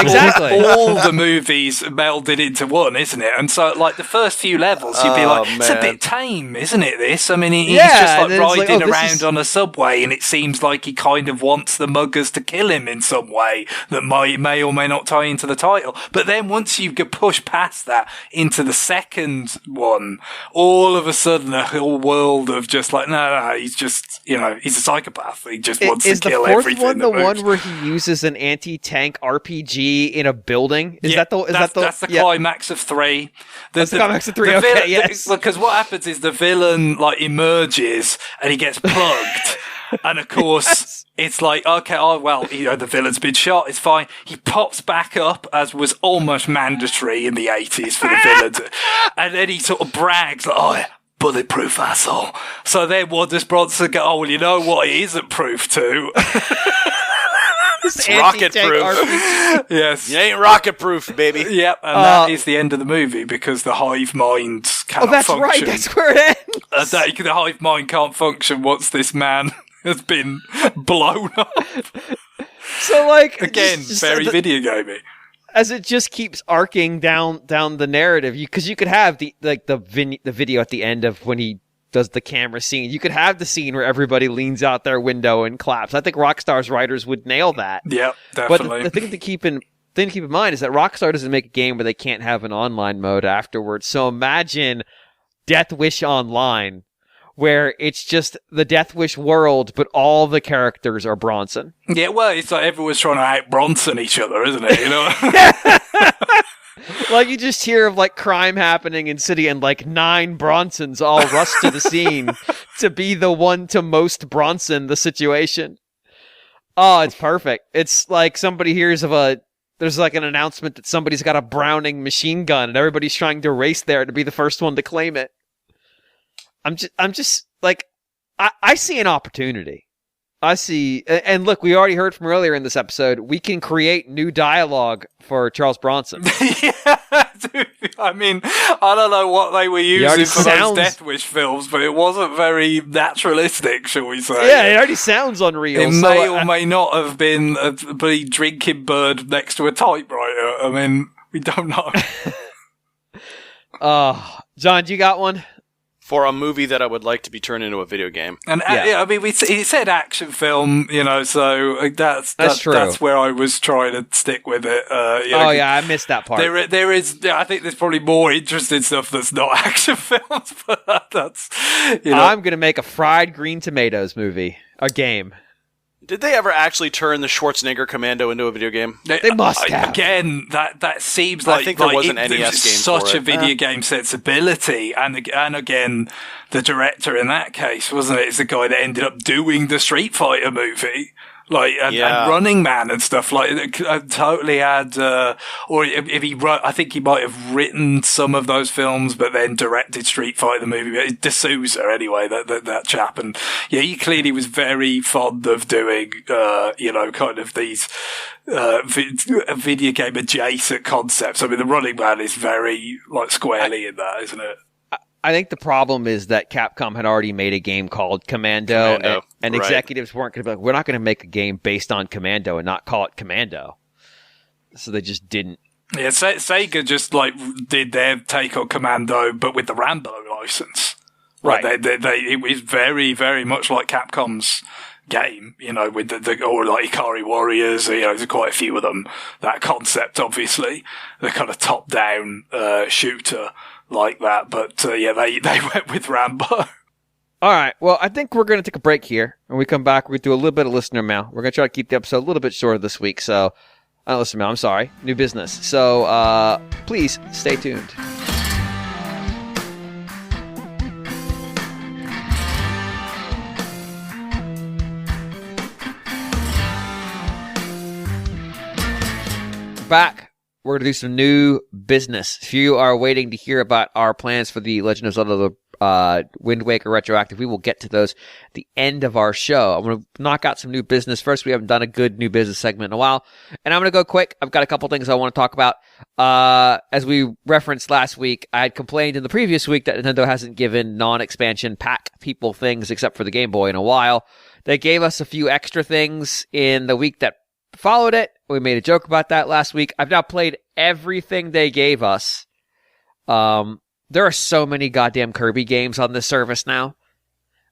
exactly, all the movies melded into one, isn't it? And so, like, the first few levels, you'd be like, it's a bit tame, isn't it, this? I mean, he's just like riding around on a subway, and it seems like he kind of wants the muggers to kill him in some way that may or may not tie into the title. But then once you get pushed past that into the second one, all of a sudden a whole world of just like, no, he's just, he's a psychopath. He just wants to kill everything. Is the fourth one the one where he uses an anti-tank RPG in a building? That's the climax of 3. That's the climax of 3, okay, yes. Because what happens is the villain, like, emerges and he gets plugged. And of course, it's like, okay, the villain's been shot, it's fine. He pops back up, as was almost mandatory in the 80s for the villain. And then he sort of brags, like, bulletproof asshole. So then what does Bronson go, well, you know what it isn't proof to? It's rocket proof. Yes. You ain't rocket proof, baby. Yep, and that is the end of the movie because the hive mind cannot function. Right, that's where it ends. The hive mind can't function once this man has been blown up. So, like, again, very video gamey. As it just keeps arcing down the narrative, because you could have the video at the end of when he does the camera scene. You could have the scene where everybody leans out their window and claps. I think Rockstar's writers would nail that. Yeah, definitely. But the thing to keep in mind is that Rockstar doesn't make a game where they can't have an online mode afterwards. So imagine Death Wish Online, where it's just the Death Wish world, but all the characters are Bronson. Yeah, well, it's like everyone's trying to out-Bronson each other, isn't it? Like, you just hear of, like, crime happening in city and, like, 9 Bronsons all rush to the scene to be the one to most Bronson the situation. Oh, it's perfect. It's like somebody hears of there's like an announcement that somebody's got a Browning machine gun and everybody's trying to race there to be the first one to claim it. I'm just like, I see an opportunity. I see, and look, we already heard from earlier in this episode, we can create new dialogue for Charles Bronson. Yeah, dude, I mean, I don't know what they were using for those Death Wish films, but it wasn't very naturalistic, shall we say. Yeah, it already sounds unreal. It may or may not have been a bloody drinking bird next to a typewriter. I mean, we don't know. John, do you got one? For a movie that I would like to be turned into a video game. And I mean, he said action film, so that's true. That's where I was trying to stick with it. I missed that part. There is, I think there's probably more interesting stuff that's not action films, but that's, I'm going to make a fried green tomatoes movie, a game. Did they ever actually turn the Schwarzenegger Commando into a video game? They must have. Again, that seems like... I think there was an NES game such a video game sensibility. And again, the director in that case, wasn't it? It's the guy that ended up doing the Street Fighter movie. And Running Man and stuff totally had, or if he wrote, I think he might have written some of those films, but then directed Street Fighter the movie. D'Souza, anyway, that chap, and he clearly was very fond of doing, kind of these video game adjacent concepts. I mean, the Running Man is very squarely in that, isn't it? I think the problem is that Capcom had already made a game called Commando. And executives weren't going to be like, we're not going to make a game based on Commando and not call it Commando. So they just didn't. Yeah, Sega just did their take on Commando, but with the Rambo license. Right. It was very, very much like Capcom's game, with or like Ikari Warriors, there's quite a few of them. That concept, obviously, the kind of top-down shooter like that, but they went with Rambo. All right, well, I think we're going to take a break here. When we come back, we're going to do a little bit of listener mail. We're going to try to keep the episode a little bit shorter this week, so listener mail, I'm sorry, new business. So please stay tuned. Back. We're going to do some new business. If you are waiting to hear about our plans for the Legend of Zelda Wind Waker retroactive. We will get to those at the end of our show. I'm going to knock out some new business first. We haven't done a good new business segment in a while. And I'm going to go quick. I've got a couple things I want to talk about. As we referenced last week, I had complained in the previous week that Nintendo hasn't given non-expansion pack people things except for the Game Boy in a while. They gave us a few extra things in the week that followed it. We made a joke about that last week. I've now played everything they gave us. There are so many goddamn Kirby games on this service now.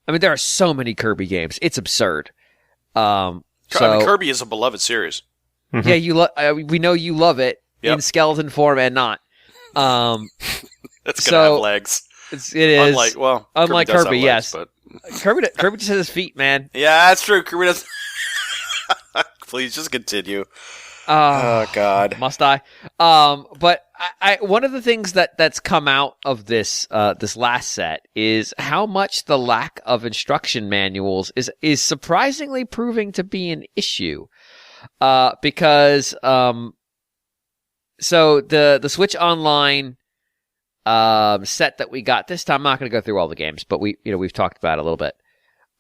I mean, there are so many Kirby games. It's absurd. Kirby is a beloved series. Mm-hmm. Yeah, we know you love it in skeleton form and not. It's gonna have legs. It is. Unlike Kirby, yes. But Kirby just has his feet, man. Yeah, that's true. Kirby does. Please just continue. Oh God, must I? But I one of the things that's come out of this last set is how much the lack of instruction manuals is surprisingly proving to be an issue. Because so the Switch Online set that we got this time, I'm not going to go through all the games, but we've talked about it a little bit.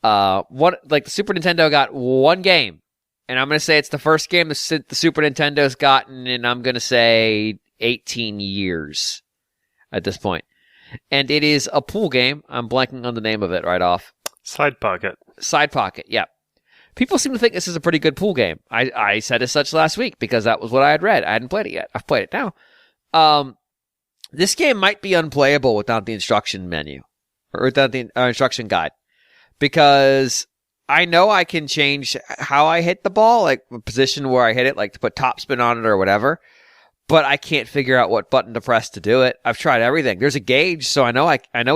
The Super Nintendo got one game. And I'm going to say it's the first game the Super Nintendo's gotten in, I'm going to say, 18 years at this point. And it is a pool game. I'm blanking on the name of it right off. Side Pocket. Side Pocket, yeah. People seem to think this is a pretty good pool game. I said as such last week because that was what I had read. I hadn't played it yet. I've played it now. This game might be unplayable without the instruction menu. Or without the instruction guide. Because I know I can change how I hit the ball, like the position where I hit it, like to put topspin on it or whatever, but I can't figure out what button to press to do it. I've tried everything. There's a gauge, so I know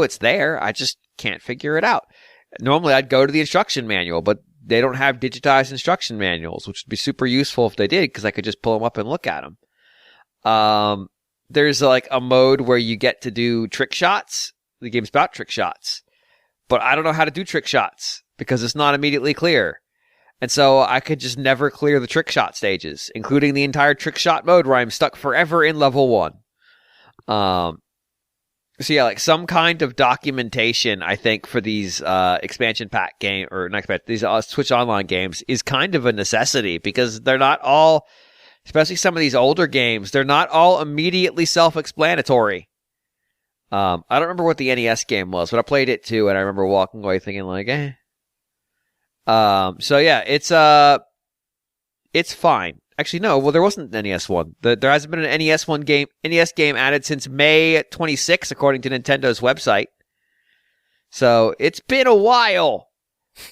it's there. I just can't figure it out. Normally, I'd go to the instruction manual, but they don't have digitized instruction manuals, which would be super useful if they did, because I could just pull them up and look at them. There's like a mode where you get to do trick shots. The game's about trick shots, but I don't know how to do trick shots, because it's not immediately clear. And so I could just never clear the trick shot stages, including the entire trick shot mode where I'm stuck forever in level 1. So yeah, like some kind of documentation, I think, for these expansion pack game, or not expansion, these Switch Online games is kind of a necessity, because they're not all, especially some of these older games, they're not all immediately self-explanatory. I don't remember what the NES game was, but I played it too, and I remember walking away thinking like, eh. So yeah, it's fine. Actually, no. Well, there wasn't an NES one. There hasn't been an NES game added since May 26, according to Nintendo's website. So it's been a while.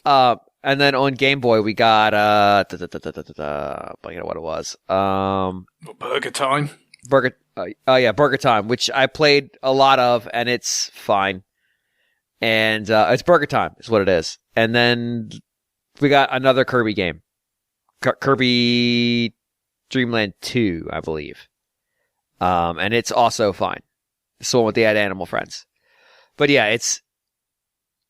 And then on Game Boy, we got you know what it was. Burger Time. Burger Time, which I played a lot of, and it's fine. And it's Burger Time, is what it is. And then we got another Kirby game. Kirby Dreamland 2, I believe. And it's also fine. It's the one with the animal friends. But yeah,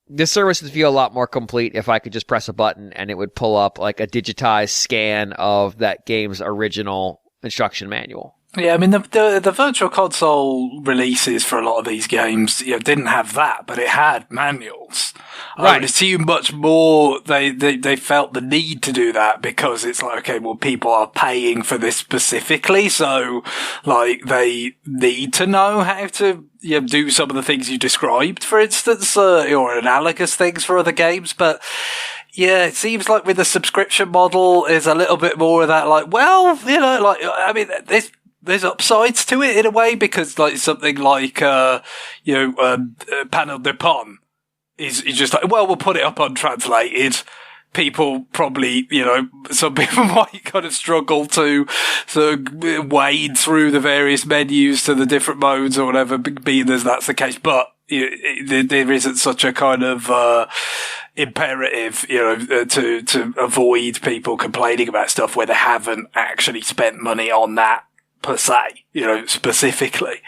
this service would feel a lot more complete if I could just press a button and it would pull up like a digitized scan of that game's original instruction manual. Yeah, I mean, the Virtual Console releases for a lot of these games, didn't have that, but it had manuals. Right. I would assume much more they felt the need to do that because it's like, okay, well, people are paying for this specifically, so, like, they need to know how to do some of the things you described, for instance, or analogous things for other games, but yeah, it seems like with the subscription model is a little bit more of that, like, well, I mean, there's upsides to it in a way, because like something like, Panel de Pon is just like, well, we'll put it up untranslated. People probably, some people might kind of struggle to sort of wade through the various menus to the different modes or whatever, being as that's the case. But there isn't such a kind of, imperative, to avoid people complaining about stuff where they haven't actually spent money on that per se, specifically.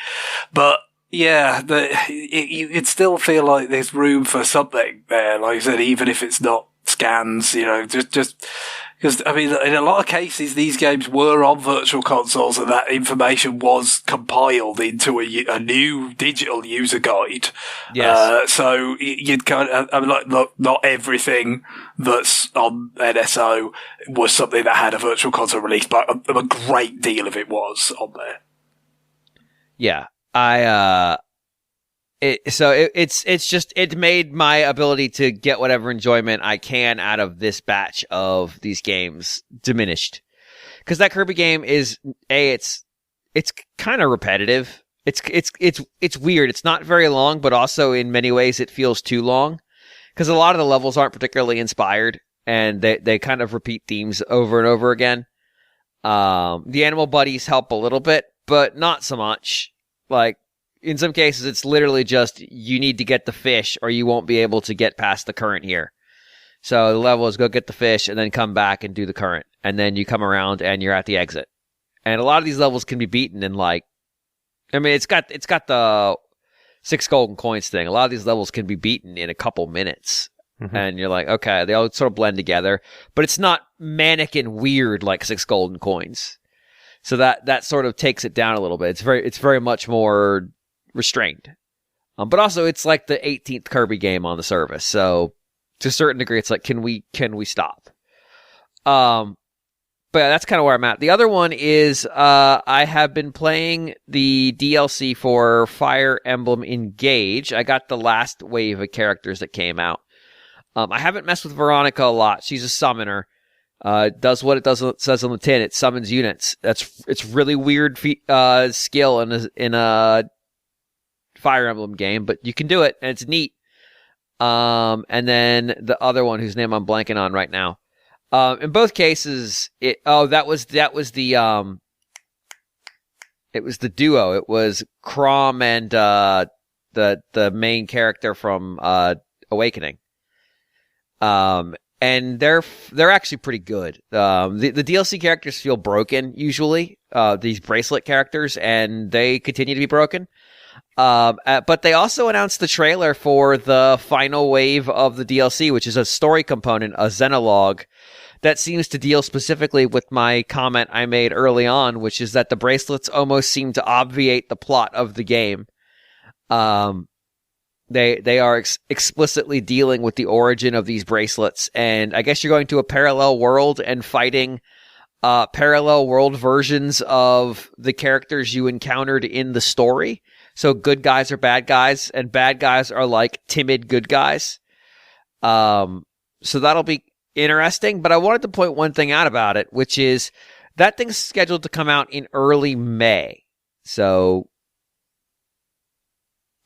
But yeah, you'd still feel like there's room for something there. Like I said, even if it's not scans, just Because, I mean, in a lot of cases, these games were on virtual consoles and that information was compiled into a new digital user guide. Yes. So you'd kind of, I mean, like, look, not everything that's on NSO was something that had a virtual console release, but a great deal of it was on there. Yeah. It made my ability to get whatever enjoyment I can out of this batch of these games diminished. Because that Kirby game is it's kind of repetitive. It's weird. It's not very long, but also in many ways it feels too long. Because a lot of the levels aren't particularly inspired, and they kind of repeat themes over and over again. The animal buddies help a little bit, but not so much. Like, in some cases, it's literally just, you need to get the fish or you won't be able to get past the current here. So the level is go get the fish and then come back and do the current. And then you come around and you're at the exit. And a lot of these levels can be beaten in it's got the 6 golden coins thing. A lot of these levels can be beaten in a couple minutes. Mm-hmm. And you're like, okay, they all sort of blend together. But it's not manic and weird like 6 golden coins. So that sort of takes it down a little bit. It's very much more restrained. But also it's like the 18th Kirby game on the service. So to a certain degree, it's like, can we stop? But yeah, that's kind of where I'm at. The other one is, I have been playing the DLC for Fire Emblem Engage. I got the last wave of characters that came out. I haven't messed with Veronica a lot. She's a summoner. Does what it says on the tin. It summons units. It's really weird skill in a Fire Emblem game, but you can do it and it's neat. And then the other one whose name I'm blanking on right now. In both cases, it was the duo. It was Chrom and the main character from Awakening. And they're actually pretty good. The DLC characters feel broken usually, these bracelet characters, and they continue to be broken. But they also announced the trailer for the final wave of the DLC, which is a story component, a Xenologue, that seems to deal specifically with my comment I made early on, which is that the bracelets almost seem to obviate the plot of the game. They are explicitly dealing with the origin of these bracelets, and I guess you're going to a parallel world and fighting parallel world versions of the characters you encountered in the story. So good guys are bad guys, and bad guys are like timid good guys. So that'll be interesting, but I wanted to point one thing out about it, which is that thing's scheduled to come out in early May. So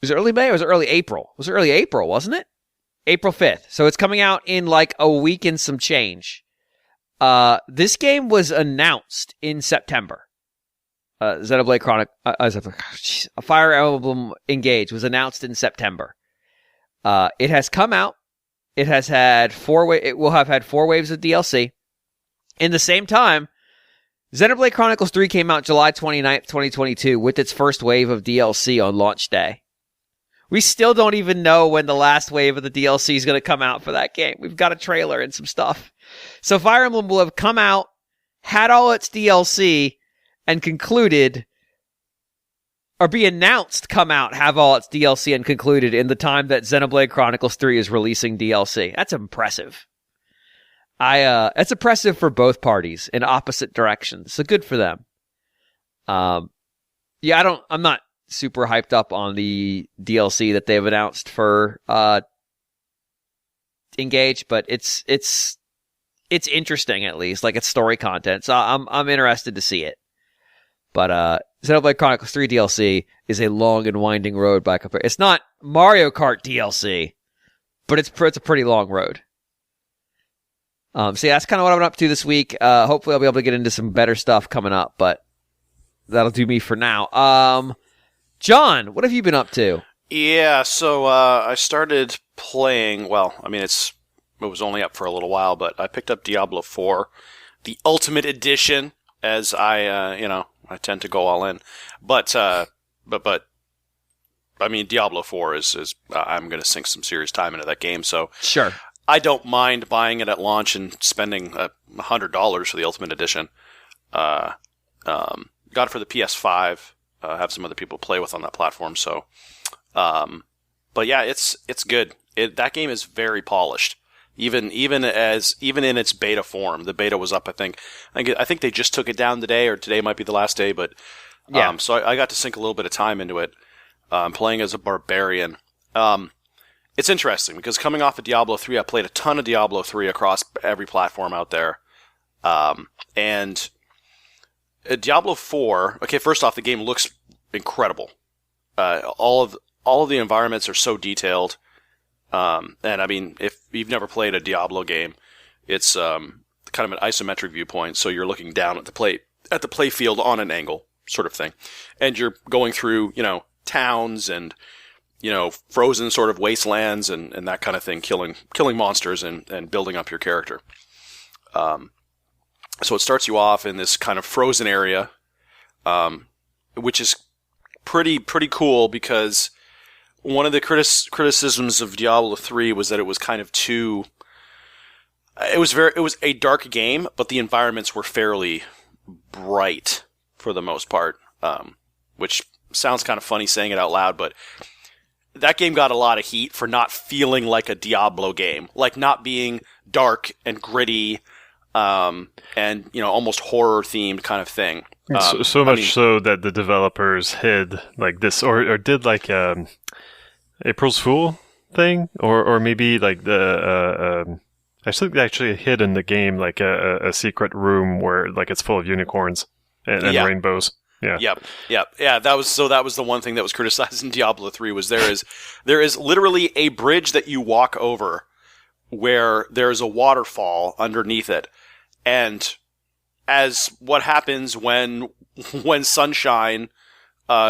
was it early May or was it early April? It was early April, wasn't it? April 5th. So it's coming out in like a week and some change. This game was announced in September. Xenoblade Chronicles, Fire Emblem Engage was announced in September. It has come out. It has had it will have had 4 waves of DLC. In the same time, Xenoblade Chronicles 3 came out July 29th, 2022 with its first wave of DLC on launch day. We still don't even know when the last wave of the DLC is going to come out for that game. We've got a trailer and some stuff. So Fire Emblem will have come out, had all its DLC, and concluded, or be announced, come out, have all its DLC, and concluded in the time that Xenoblade Chronicles 3 is releasing DLC. That's impressive. It's impressive for both parties in opposite directions. So good for them. I'm not super hyped up on the DLC that they've announced for Engage, but it's interesting at least. Like, it's story content, so I'm interested to see it. But Xenoblade Chronicles 3 DLC is a long and winding road by comparison. It's not Mario Kart DLC, but it's a pretty long road. So yeah, that's kind of what I'm up to this week. Hopefully I'll be able to get into some better stuff coming up, but that'll do me for now. John, what have you been up to? Yeah, so I started playing, well, I mean, it was only up for a little while, but I picked up Diablo IV, the Ultimate Edition, as I tend to go all in. But I mean, Diablo 4 is I'm going to sink some serious time into that game, so. Sure. I don't mind buying it at launch and spending $100 for the Ultimate Edition. Got it for the PS5. Have some other people play with on that platform. So, but yeah, it's good. That game is very polished. Even in its beta form, the beta was up. I think they just took it down today, or today might be the last day. But yeah, so I got to sink a little bit of time into it. Playing as a barbarian. It's interesting because coming off of Diablo 3, I played a ton of Diablo 3 across every platform out there. And Diablo 4, okay, first off, the game looks incredible. All of the environments are so detailed. And I mean, if you've never played a Diablo game, it's kind of an isometric viewpoint, so you're looking down at the play field on an angle, sort of thing. And you're going through, towns and frozen sort of wastelands and that kind of thing, killing monsters and building up your character. So it starts you off in this kind of frozen area, which is pretty cool because one of the criticisms of Diablo 3 was that it was kind of too. It was a dark game, but the environments were fairly bright for the most part, which sounds kind of funny saying it out loud, but that game got a lot of heat for not feeling like a Diablo game, like not being dark and gritty, and almost horror themed kind of thing. So much so that the developers hid like this, or did like April's Fool thing, or maybe like the I think they actually hid in the game like a secret room where like it's full of unicorns and rainbows. Yeah. Yep. That was the one thing that was criticized in Diablo 3 was there is literally a bridge that you walk over where there's a waterfall underneath it. And as what happens when sunshine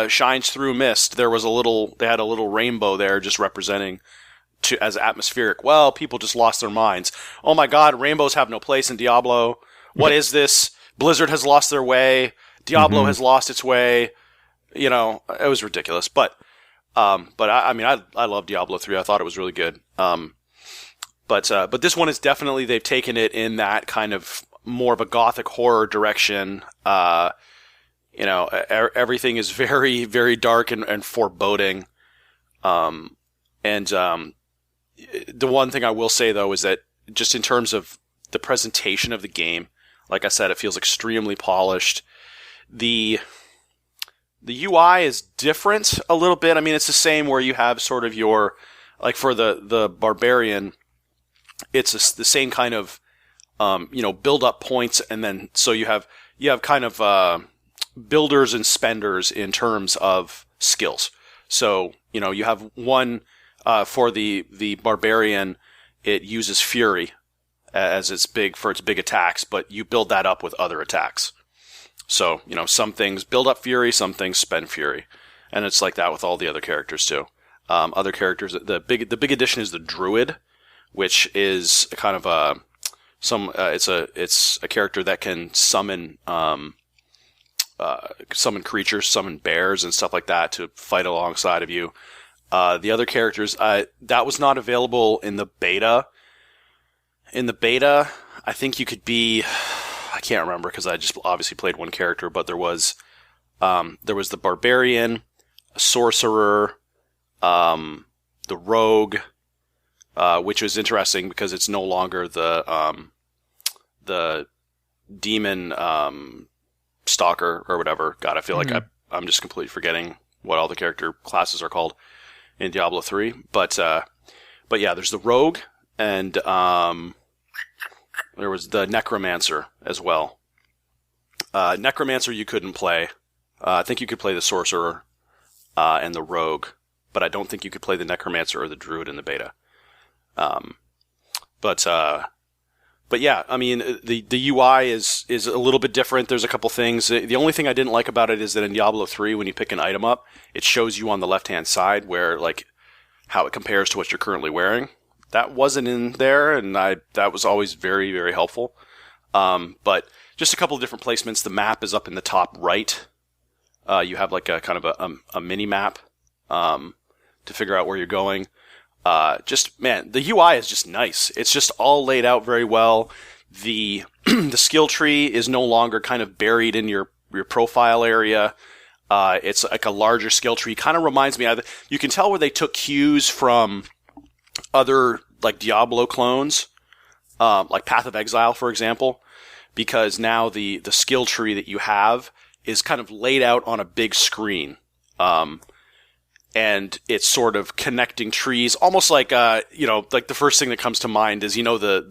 shines through mist, they had a little rainbow there just representing as atmospheric. Well, people just lost their minds. Oh my God, rainbows have no place in Diablo. What is this? Blizzard has lost their way. Diablo has lost its way. It was ridiculous. But I love Diablo 3. I thought it was really good. But this one is definitely, they've taken it in that kind of more of a gothic horror direction. Everything is very, very dark and foreboding. The one thing I will say though is that just in terms of the presentation of the game, like I said, it feels extremely polished. The UI is different a little bit. I mean, it's the same where you have sort of your, like for the barbarian, it's the same kind of, build up points. And then, so you have kind of, builders and spenders in terms of skills. So, you have one, for the barbarian, it uses fury as its big attacks, but you build that up with other attacks. So, some things build up fury, some things spend fury. And it's like that with all the other characters too. Other characters, the big addition is the druid, which is kind of it's a character that can summon creatures, summon bears and stuff like that to fight alongside of you. The other characters, that was not available in the beta. In the beta, I think you could be, I can't remember because I just obviously played one character, but there was the barbarian, a sorcerer, the rogue, which was interesting because it's no longer the demon stalker or whatever. God, I feel like I'm just completely forgetting what all the character classes are called in Diablo 3. But yeah, there's the rogue and there was the necromancer as well. Necromancer you couldn't play. I think you could play the sorcerer and the rogue, but I don't think you could play the necromancer or the druid in the beta. But yeah, I mean, the UI is a little bit different. There's a couple things. The only thing I didn't like about it is that in Diablo 3, when you pick an item up, it shows you on the left-hand side where, like, how it compares to what you're currently wearing. That wasn't in there, and that was always very, very helpful. But just a couple of different placements. The map is up in the top right. You have like a kind of a mini map to figure out where you're going. The UI is just nice. It's just all laid out very well. The the skill tree is no longer kind of buried in your profile area. It's like a larger skill tree. Kind of reminds me of, you can tell where they took cues from other like Diablo clones, like Path of Exile, for example, because now the skill tree that you have is kind of laid out on a big screen. And it's sort of connecting trees, almost like, like the first thing that comes to mind is, the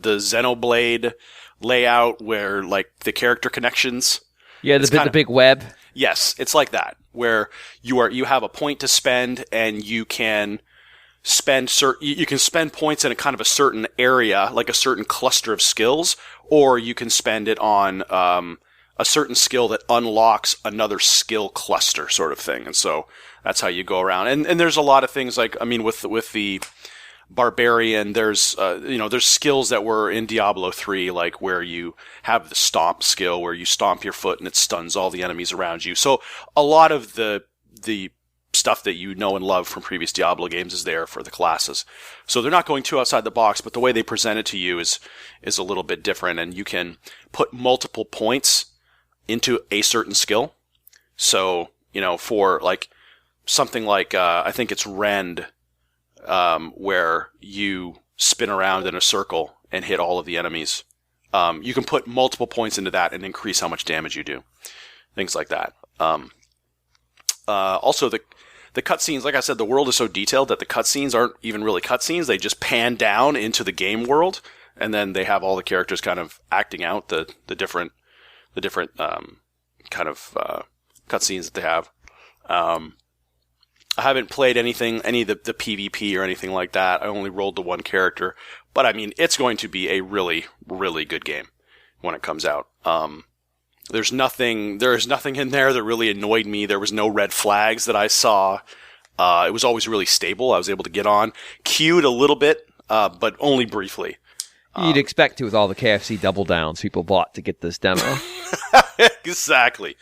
Xenoblade layout where like the character connections. Yeah, the big web. Yes, it's like that, where you have a point to spend, and you can spend points in a kind of a certain area, like a certain cluster of skills, or you can spend it on a certain skill that unlocks another skill cluster, sort of thing. And so that's how you go around. And there's a lot of things like, with the Barbarian, there's skills that were in Diablo 3, like where you have the stomp skill, where you stomp your foot and it stuns all the enemies around you. So a lot of the stuff that you know and love from previous Diablo games is there for the classes. So they're not going too outside the box, but the way they present it to you is a little bit different, and you can put multiple points into a certain skill. So, for like something like, I think it's Rend, where you spin around in a circle and hit all of the enemies. You can put multiple points into that and increase how much damage you do. Things like that. Also, the cutscenes, like I said, the world is so detailed that the cutscenes aren't even really cutscenes. They just pan down into the game world, and then they have all the characters kind of acting out the different kind of cutscenes that they have. I haven't played any of the PvP or anything like that. I only rolled the one character, but it's going to be a really, really good game when it comes out. There is nothing in there that really annoyed me. There was no red flags that I saw. It was always really stable. I was able to get on. Queued a little bit, but only briefly. You'd expect to with all the KFC double downs people bought to get this demo. Exactly.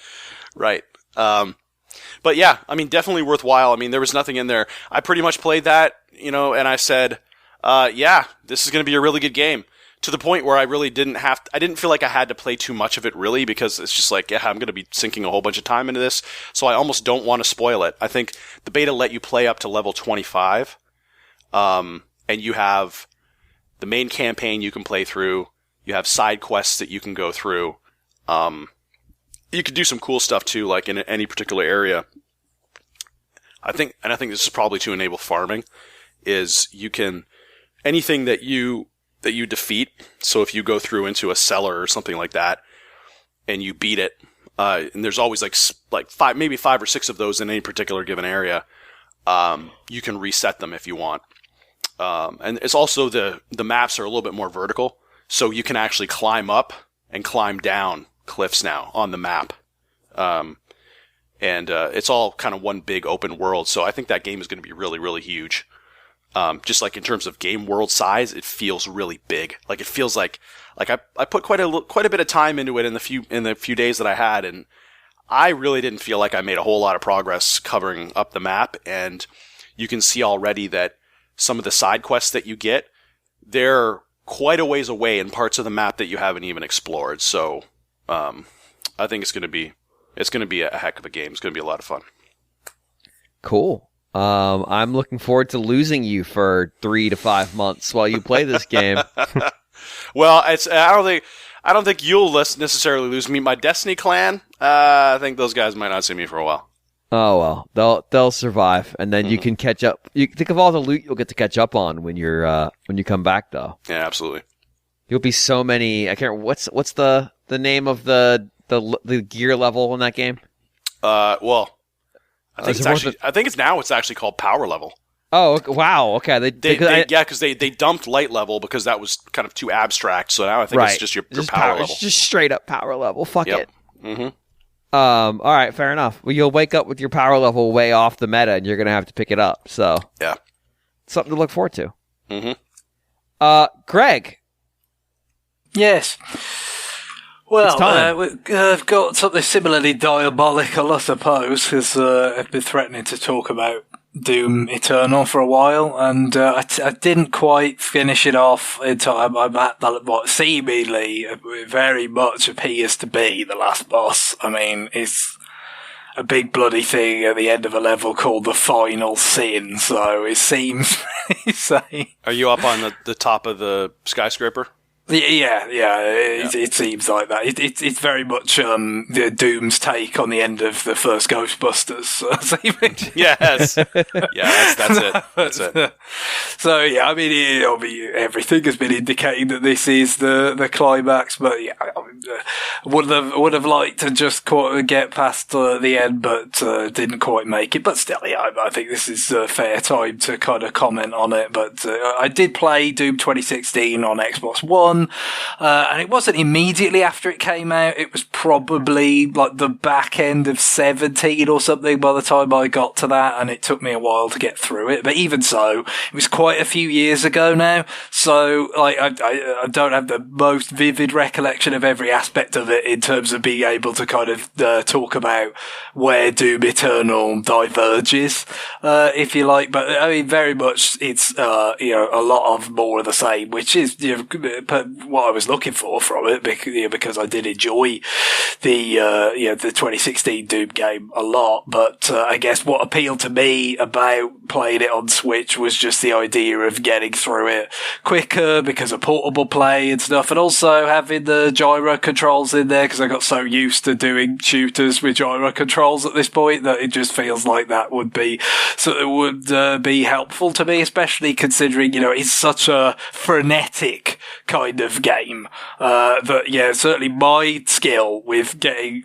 Right. But yeah, definitely worthwhile. There was nothing in there. I pretty much played that, and I said, this is going to be a really good game. To the point where I really I didn't feel like I had to play too much of it, really, because it's just like, I'm going to be sinking a whole bunch of time into this, so I almost don't want to spoil it. I think the beta let you play up to level 25, and you have the main campaign you can play through, you have side quests that you can go through, you could do some cool stuff too, like in any particular area. I think this is probably to enable farming, is you can, anything that you defeat, so if you go through into a cellar or something like that, and you beat it, and there's always like maybe 5 or 6 of those in any particular given area, you can reset them if you want. And it's also the maps are a little bit more vertical, so you can actually climb up and climb down cliffs now on the map. And it's all kind of one big open world, so I think that game is going to be really, really huge. Just like in terms of game world size, it feels really big. Like it feels like I put quite a bit of time into it in the few days that I had, and I really didn't feel like I made a whole lot of progress covering up the map. And you can see already that some of the side quests that you get, they're quite a ways away in parts of the map that you haven't even explored. So, I think it's going to be a heck of a game. It's going to be a lot of fun. Cool. I'm looking forward to losing you for 3 to 5 months while you play this game. Well, I don't think you'll necessarily lose me. My Destiny clan, I think those guys might not see me for a while. Oh well, they'll survive, and then you can catch up. You think of all the loot you'll get to catch up on when you come back, though. Yeah, absolutely. You'll be so many. I can't remember what's the name of the gear level in that game. Well, I think it's now actually called power level. Oh, wow. Okay. Because they dumped light level because that was kind of too abstract. So now I think it's just your power level. It's just straight up power level. Fuck it. Mm-hmm. All right. Fair enough. Well, you'll wake up with your power level way off the meta, and you're going to have to pick it up. So yeah, something to look forward to. Mm-hmm. Greg. Yes. Well, we've got something similarly diabolical, I suppose, because I've been threatening to talk about Doom Eternal for a while, and I didn't quite finish it off until I'm at what seemingly very much appears to be the last boss. I mean, it's a big bloody thing at the end of a level called the Final Sin, so it seems insane. Are you up on the top of the skyscraper? Yeah. It seems like that. It's very much the Doom's take on the end of the first Ghostbusters. Yes, that's it. That's it. So yeah, I mean, everything has been indicating that this is the climax. But yeah, would have liked to just get past the end, but didn't quite make it. But still, yeah, I think this is a fair time to kind of comment on it. But I did play Doom 2016 on Xbox One. And it wasn't immediately after it came out. It was probably like the back end of 17 or something by the time I got to that, and it took me a while to get through it. But even so, it was quite a few years ago now. So like, I don't have the most vivid recollection of every aspect of it in terms of being able to kind of talk about where Doom Eternal diverges, if you like. But I mean, very much it's a lot of more of the same, which is what I was looking for from it, because I did enjoy the 2016 Doom game a lot. But I guess what appealed to me about playing it on Switch was just the idea of getting through it quicker because of portable play and stuff, and also having the gyro controls in there, because I got so used to doing shooters with gyro controls at this point that it just feels like that would be be helpful to me, especially considering it's such a frenetic kind of game that certainly my skill with getting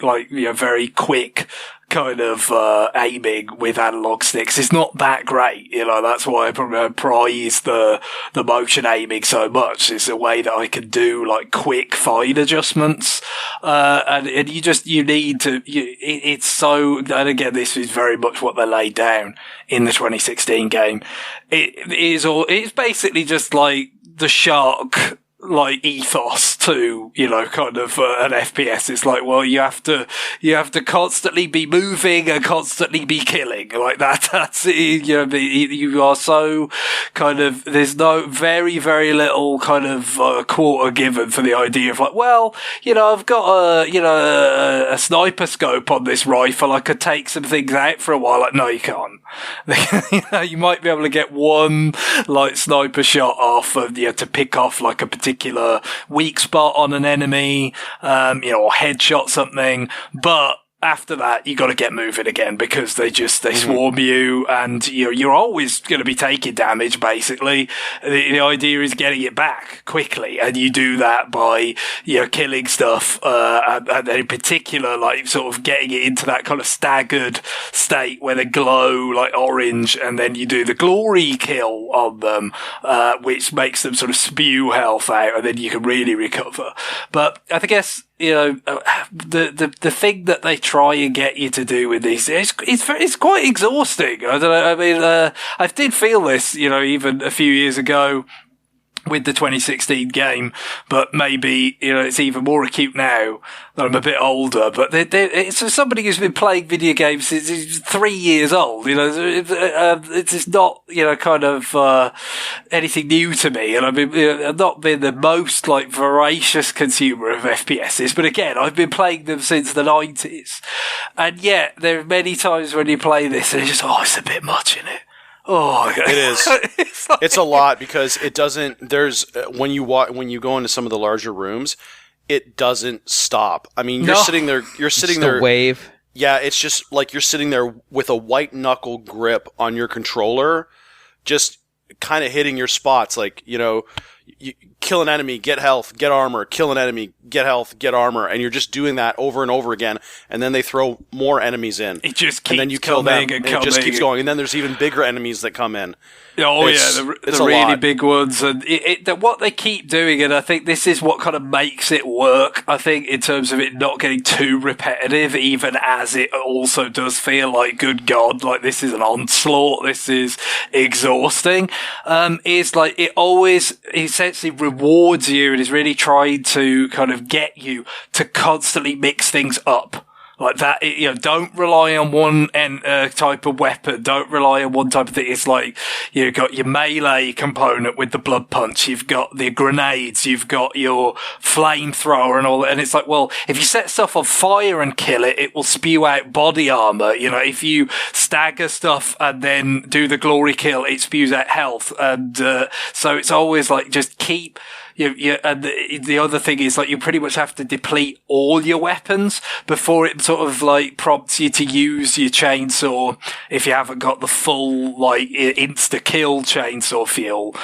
very quick kind of aiming with analog sticks is not that great. That's why I prize the motion aiming so much. It's a way that I can do like quick fine adjustments, and you need to. It's so. And again, this is very much what they laid down in the 2016 game. It's basically just like the Shark ethos to kind of an FPS. It's like, well, you have to constantly be moving and constantly be killing like that. That's you are so kind of, there's no very very little kind of quarter given for the idea of like, well, I've got a sniper scope on this rifle, I could take some things out for a while. Like, no, you can't. You might be able to get one sniper shot off of to pick off like a particular weak spot on an enemy, or headshot something, but after that, you got to get moving again because they swarm you, and you're always going to be taking damage. Basically, the idea is getting it back quickly, and you do that by killing stuff, and in particular, sort of getting it into that kind of staggered state where they glow like orange, and then you do the glory kill on them, which makes them sort of spew health out, and then you can really recover. But I guess the thing that they try and get you to do with these, it's quite exhausting. I don't know. I mean, I did feel this, even a few years ago with the 2016 game, but maybe, it's even more acute now that I'm a bit older. But it's somebody who's been playing video games since he's 3 years old. It's not, kind of, anything new to me. And I've not been the most voracious consumer of FPSs, but again, I've been playing them since the 90s. And yet there are many times when you play this and it's just, it's a bit much in it. Oh, it is. It's a lot because it doesn't. There's when you go into some of the larger rooms, it doesn't stop. I mean, you're sitting there. You're sitting just there. A wave. Yeah, it's just like you're sitting there with a white knuckle grip on your controller, just kind of hitting your spots. Like you kill an enemy, get health, get armor. Kill an enemy, get health, get armor, and you're just doing that over and over again. And then they throw more enemies in. It just keeps and then you kill them, and it just keeps going. And then there's even bigger enemies that come in. Oh the really big ones, and what they keep doing, and I think this is what kind of makes it work. I think in terms of it not getting too repetitive, even as it also does feel like, good God, like this is an onslaught, this is exhausting. Is like it always essentially rewards you and is really trying to kind of get you to constantly mix things up. Like that, don't rely on one type of weapon. Don't rely on one type of thing. It's like you've got your melee component with the blood punch. You've got the grenades. You've got your flamethrower and all that. And it's like, well, if you set stuff on fire and kill it, it will spew out body armor. If you stagger stuff and then do the glory kill, it spews out health. And so it's always like just keep. And the other thing is like you pretty much have to deplete all your weapons before it sort of like prompts you to use your chainsaw if you haven't got the full like insta kill chainsaw fuel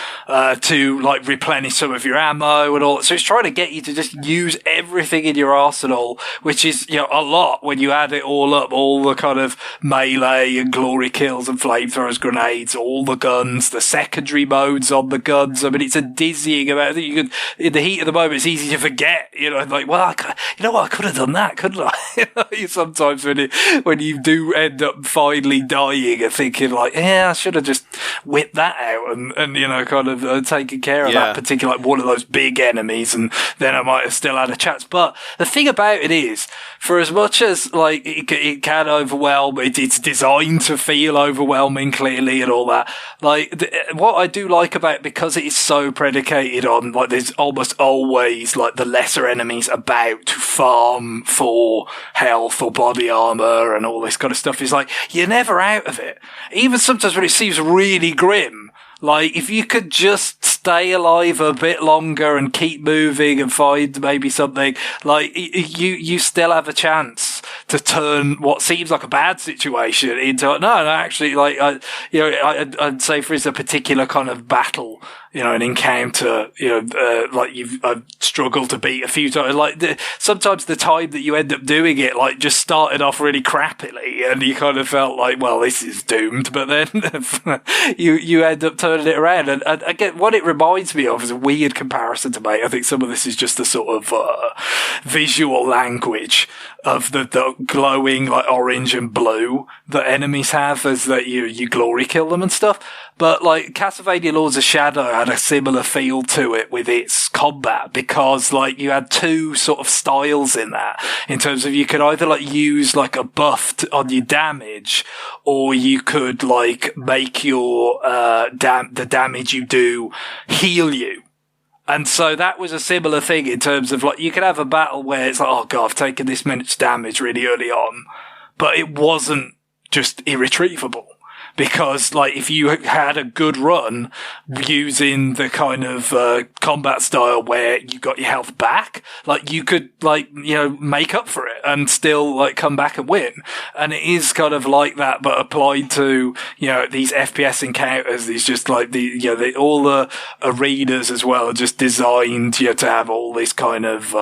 to like replenish some of your ammo and all that. So it's trying to get you to just use everything in your arsenal, which is a lot when you add it all up, all the kind of melee and glory kills and flamethrowers, grenades, all the guns, the secondary modes on the guns. I mean, it's a dizzying amount. I think you could, in the heat of the moment, it's easy to forget, like, well, I could have done that, couldn't I? Sometimes when you do end up finally dying and thinking like, yeah, I should have just whipped that out and kind of taken care of that particular, like one of those big enemies, and then I might have still had a chance. But the thing about it is, for as much as like it can overwhelm, it's designed to feel overwhelming clearly and all that. Like what I do like about it, because it is so predicated on like there's almost always like the lesser enemies about to farm for health or body armor and all this kind of stuff, is like you're never out of it. Even sometimes when it seems really grim, like if you could just stay alive a bit longer and keep moving and find maybe something, like you still have a chance to turn what seems like a bad situation into no actually, like I'd say for instance a particular kind of battle, an encounter, like I've struggled to beat a few times. Like sometimes the time that you end up doing it, like just started off really crappily, and you kind of felt like, well, this is doomed. But then you end up turning it around. And again, what it reminds me of is a weird comparison to make. I think some of this is just the sort of visual language of the glowing like orange and blue that enemies have as that you glory kill them and stuff. But like Castlevania Lords of Shadow had a similar feel to it with its combat, because like you had two sort of styles in that, in terms of you could either like use like a buff on your damage, or you could like make your the damage you do heal you. And so that was a similar thing in terms of like you could have a battle where it's like, oh god, I've taken this much damage really early on, but it wasn't just irretrievable. Because, like, if you had a good run using the kind of combat style where you got your health back, like, you could, like, make up for it and still, like, come back and win. And it is kind of like that, but applied to, these FPS encounters. These just, like, all the arenas as well are just designed, to have all this kind of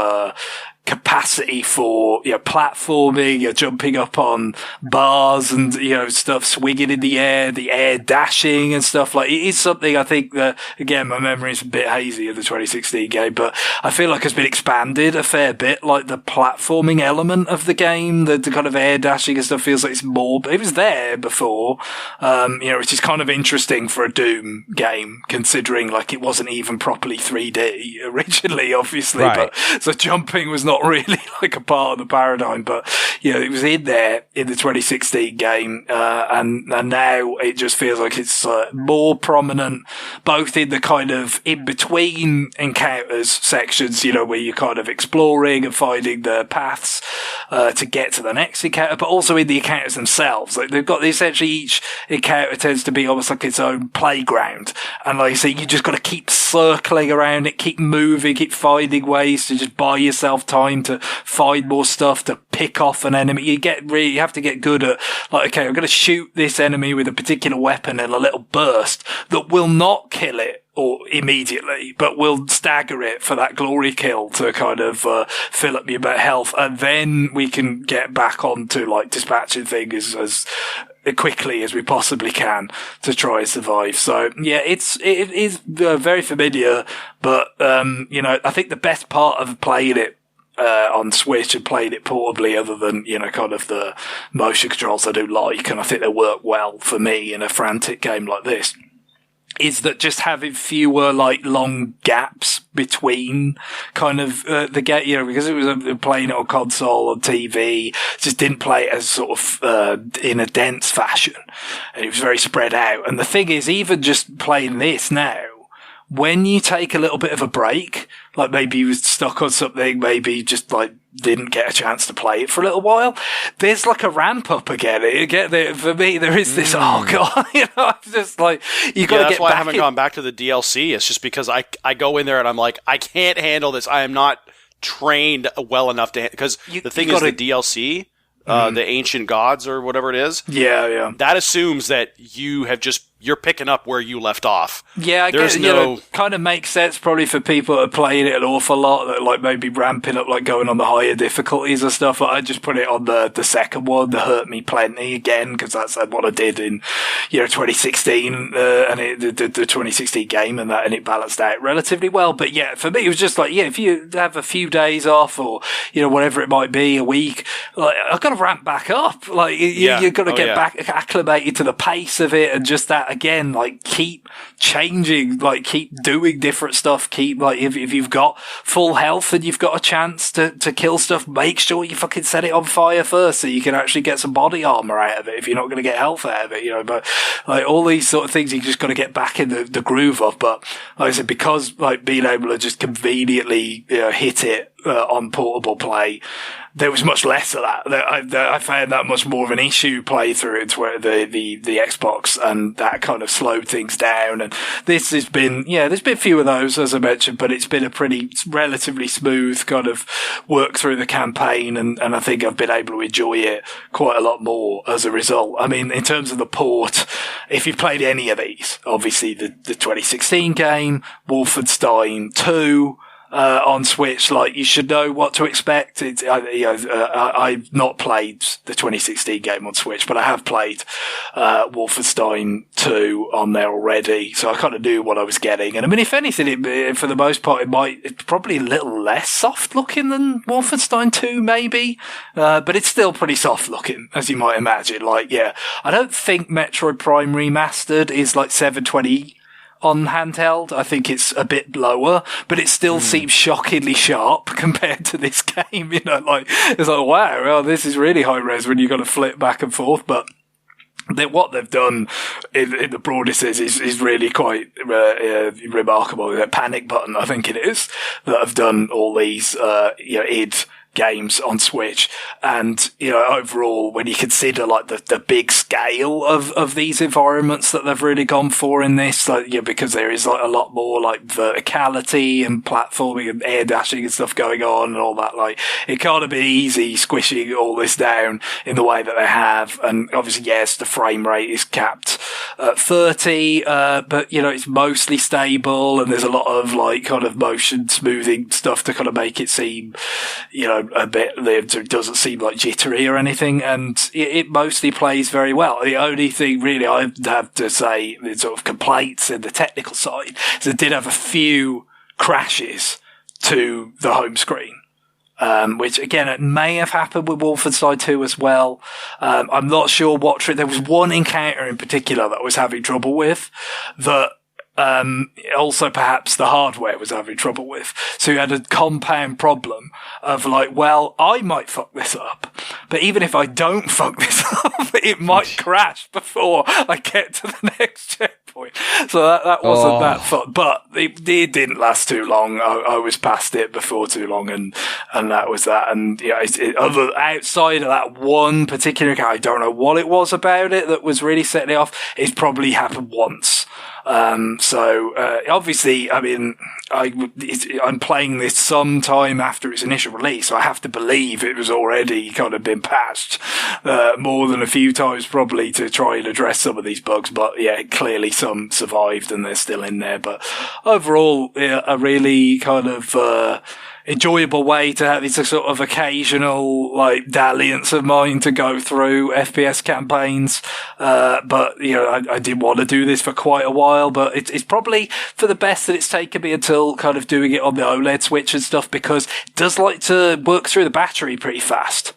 capacity for platforming, jumping up on bars and stuff, swinging in the air dashing and stuff. Like, it is something I think that, again, my memory is a bit hazy of the 2016 game, but I feel like it's been expanded a fair bit. Like the platforming element of the game, the kind of air dashing and stuff feels like it's more, but it was there before, which is kind of interesting for a Doom game, considering like it wasn't even properly 3D originally, obviously, right. But so jumping was not really like a part of the paradigm, but it was in there in the 2016 game, and now it just feels like it's more prominent, both in the kind of in between encounters sections, where you're kind of exploring and finding the paths to get to the next encounter, but also in the encounters themselves. Like they've got essentially each encounter tends to be almost like its own playground, and like I say, you just got to keep circling around it, keep moving, keep finding ways to just buy yourself time to find more stuff, to pick off an enemy. You have to get good at like, okay, I'm going to shoot this enemy with a particular weapon in a little burst that will not kill it or immediately, but will stagger it for that glory kill to kind of fill up your health, and then we can get back onto like dispatching things as quickly as we possibly can to try and survive. So yeah, it is very familiar, but I think the best part of playing it on Switch and playing it portably, other than kind of the motion controls I do like, and I think they work well for me in a frantic game like this, is that just having fewer like long gaps between kind of the game, you know, because it was playing it on console or TV, just didn't play it as sort of in a dense fashion, and it was very spread out. And the thing is, even just playing this now, when you take a little bit of a break, like maybe you was stuck on something, maybe just like didn't get a chance to play it for a little while, there's like a ramp up again. For me, there is this, oh god, you know, I'm just like, you got to get back. That's why I haven't gone back to the DLC. It's just because I go in there and I'm like, I can't handle this. I am not trained well enough to, because the thing is, the DLC, the Ancient Gods or whatever it is. Yeah. That assumes that you're picking up where you left off. Yeah, I guess, kind of makes sense probably for people that are playing it an awful lot, that like maybe ramping up, like going on the higher difficulties and stuff. I just put it on the second one that hurt me plenty again, because that's what I did in, 2016, and the 2016 game and that, and it balanced out relatively well. But yeah, for me, it was just like, if you have a few days off or, whatever it might be, a week, like, I've got to ramp back up. Like, you've got to get back acclimated to the pace of it, and just that, again, like, keep changing, like, keep doing different stuff, keep, like, if you've got full health and you've got a chance to kill stuff, make sure you fucking set it on fire first so you can actually get some body armor out of it if you're not going to get health out of it, but, like, all these sort of things you just got to get back in the groove of. But, like I said, because, like, being able to just conveniently, hit it on portable play, there was much less of that. I found that much more of an issue playthrough into the Xbox, and that kind of slowed things down. And this has been, there's been a few of those, as I mentioned, but it's been a pretty relatively smooth kind of work through the campaign, and I think I've been able to enjoy it quite a lot more as a result. I mean, in terms of the port, if you've played any of these, obviously the 2016 game, Wolfenstein 2, on Switch, like, you should know what to expect. I've not played the 2016 game on Switch, but I have played Wolfenstein 2 on there already, so I kind of knew what I was getting. And I mean, if anything, for the most part, it's probably a little less soft looking than Wolfenstein 2, maybe, but it's still pretty soft looking, as you might imagine. Like, I don't think Metroid Prime Remastered is like 720 on handheld. I think it's a bit lower, but it still seems shockingly sharp compared to this game. Like, it's like, wow, well, this is really high res when you've got to flip back and forth. But what they've done in the broadest is really quite remarkable. The Panic Button, I think it is, that have done all these id games on Switch. And, overall, when you consider like the big scale of these environments that they've really gone for in this, like, because there is like a lot more like verticality and platforming and air dashing and stuff going on and all that, like, it can't have been easy squishing all this down in the way that they have. And obviously, yes, the frame rate is capped at 30, but it's mostly stable, and there's a lot of like kind of motion smoothing stuff to kind of make it seem, a bit, it doesn't seem like jittery or anything, and it mostly plays very well. The only thing really I have to say, the sort of complaints in the technical side, is it did have a few crashes to the home screen. Which again, it may have happened with Wolfenstein 2 as well. I'm not sure there was one encounter in particular that I was having trouble with, that also perhaps the hardware was having trouble with. So you had a compound problem of like, well, I might fuck this up, but even if I don't fuck this up, it might crash before I get to the next checkpoint. So that wasn't that fun, but it didn't last too long. I was past it before too long, and that was that. And outside of that one particular guy, I don't know what it was about it that was really setting it off. It's probably happened once. Obviously, I mean, I'm playing this sometime after its initial release, so I have to believe it was already kind of been patched, more than a few times probably to try and address some of these bugs. But yeah, clearly some survived and they're still in there. But overall, a really kind of, enjoyable way to have. It's a sort of occasional like dalliance of mine to go through FPS campaigns. But I did want to do this for quite a while, but it's probably for the best that it's taken me until kind of doing it on the OLED Switch and stuff, because it does like to work through the battery pretty fast.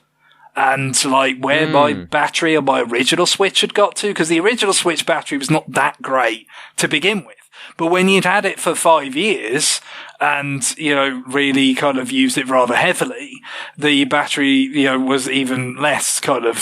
and like where my battery on my original Switch had got to, because the original Switch battery was not that great to begin with. But when you'd had it for 5 years and, really kind of used it rather heavily, the battery, was even less kind of,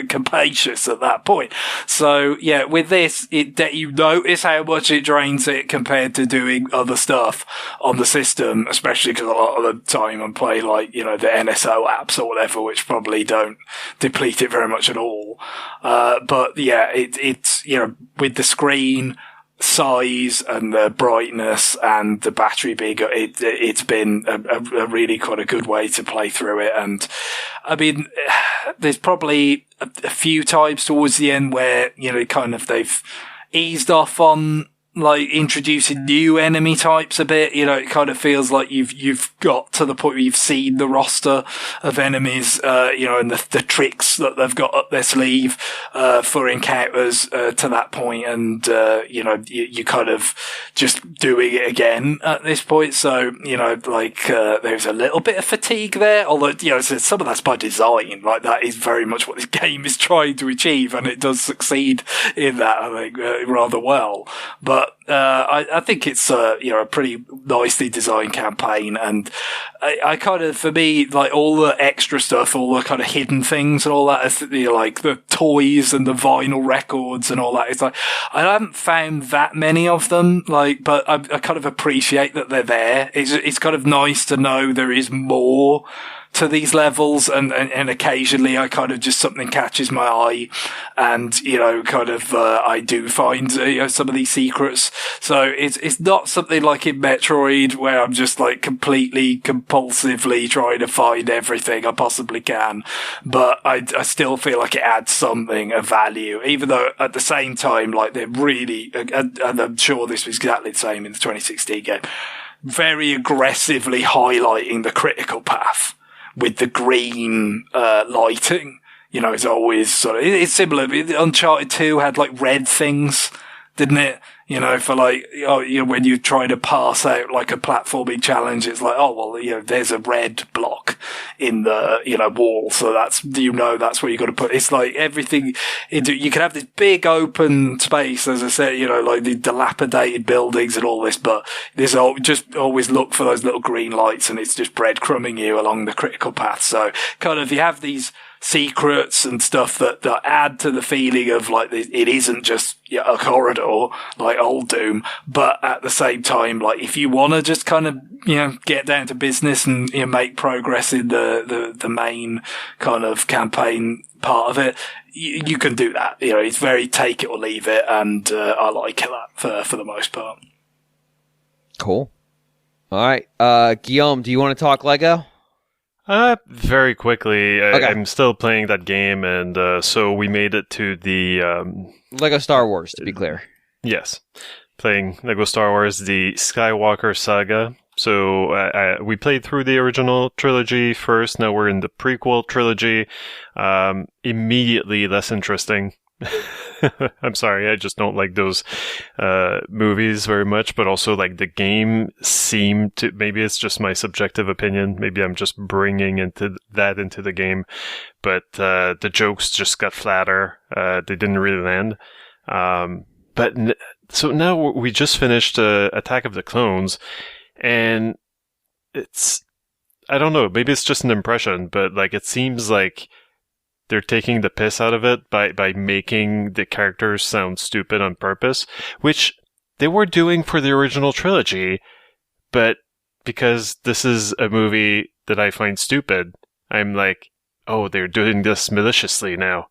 capacious at that point. So yeah, with this, you notice how much it drains it compared to doing other stuff on the system, especially because a lot of the time I'm playing like, the NSO apps or whatever, which probably don't deplete it very much at all. But yeah, it's, with the screen size and the brightness and the battery bigger, it's been a really quite a good way to play through it. And I mean, there's probably a few times towards the end where, kind of they've eased off on like introducing new enemy types a bit. It kind of feels like you've got to the point where you've seen the roster of enemies, and the tricks that they've got up their sleeve, for encounters, to that point. And, you kind of just doing it again at this point. So, there's a little bit of fatigue there, although, some of that's by design. Like that is very much what this game is trying to achieve. And it does succeed in that, I think, rather well. But I think it's a pretty nicely designed campaign, and I kind of, for me, like all the extra stuff, all the kind of hidden things and all that, like the toys and the vinyl records and all that. It's like I haven't found that many of them, but I kind of appreciate that they're there. It's kind of nice to know there is more to these levels, and occasionally I kind of just something catches my eye, and I do find some of these secrets. So it's not something like in Metroid where I'm just like completely compulsively trying to find everything I possibly can, but I still feel like it adds something of value, even though at the same time, like they're really, and I'm sure this was exactly the same in the 2016 game, very aggressively highlighting the critical path with the green lighting. It's always sort of, it's similar. Uncharted 2 had like red things, didn't it? For like, when you try to pass out like a platforming challenge, it's like, oh, well, there's a red block in the, wall. So that's where you got to put, it's like everything into, you can have this big open space, as I said, like the dilapidated buildings and all this, but there's just always look for those little green lights, and it's just breadcrumbing you along the critical path. So kind of, you have these secrets and stuff that add to the feeling of like it isn't just a corridor like old Doom, but at the same time, like if you want to just kind of get down to business and make progress in the main kind of campaign part of it, you can do that. It's very take it or leave it, and I like that for the most part. Cool. All right, Guillaume, do you want to talk Lego? Very quickly. Okay. I'm still playing that game, and so we made it to the Lego Star Wars, to be clear. Yes, playing Lego Star Wars, the Skywalker Saga. So we played through the original trilogy first. Now we're in the prequel trilogy. Immediately less interesting. I'm sorry, I just don't like those movies very much, but also like the game seemed to, maybe it's just my subjective opinion, maybe I'm just bringing into the game, but the jokes just got flatter. They didn't really land. So now we just finished Attack of the Clones, and it's, I don't know, maybe it's just an impression, but like it seems like they're taking the piss out of it by making the characters sound stupid on purpose, which they were doing for the original trilogy, but because this is a movie that I find stupid, I'm like, oh, they're doing this maliciously now.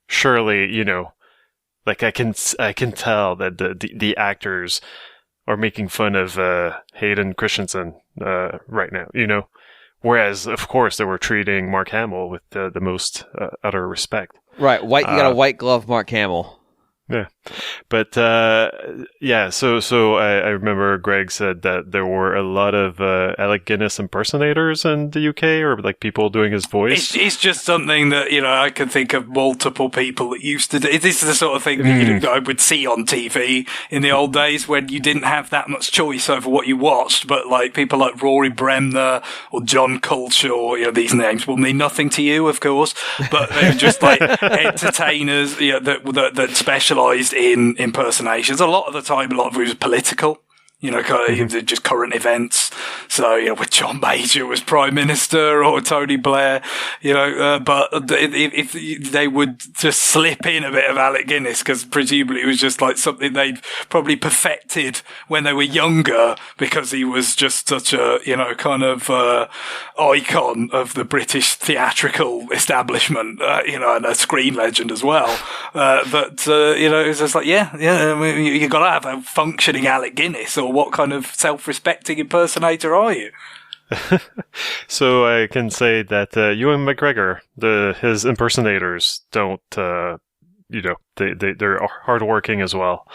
Surely, like I can tell that the actors are making fun of Hayden Christensen right now, Whereas, of course, they were treating Mark Hamill with the most utter respect. Right, you got a white glove Mark Hamill. Yeah. But yeah, so I remember Greg said that there were a lot of Alec Guinness impersonators in the UK, or like people doing his voice. It's just something that, I can think of multiple people that used to do. This is the sort of thing that I would see on TV in the old days when you didn't have that much choice over what you watched. But like people like Rory Bremner or John Culshaw, these names will mean nothing to you, of course, but they were just like entertainers that specialised in impersonations. A lot of the time, a lot of it was political. Kind of just current events. So, when John Major was Prime Minister or Tony Blair, but if they would just slip in a bit of Alec Guinness, because presumably it was just like something they'd probably perfected when they were younger, because he was just such a, kind of, icon of the British theatrical establishment, and a screen legend as well. But it was just like, you gotta have a functioning Alec Guinness, or what kind of self-respecting impersonator are you? So I can say that Ewan McGregor, his impersonators don't, they're hardworking as well.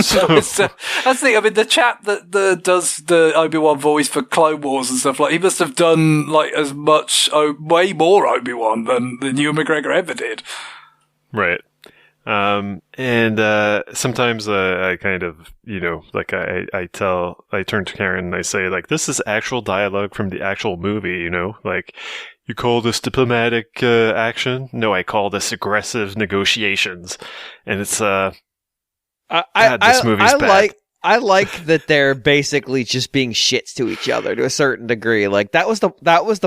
So that's the thing. I mean, the chap that does the Obi-Wan voice for Clone Wars and stuff, like, he must have done like as much, way more Obi-Wan than Ewan McGregor ever did. Right. And sometimes I kind of, I turn to Karen and I say, like, this is actual dialogue from the actual movie, like, you call this diplomatic action? No, I call this aggressive negotiations. And it's God, this movie's bad. I like that they're basically just being shits to each other to a certain degree. Like, that was the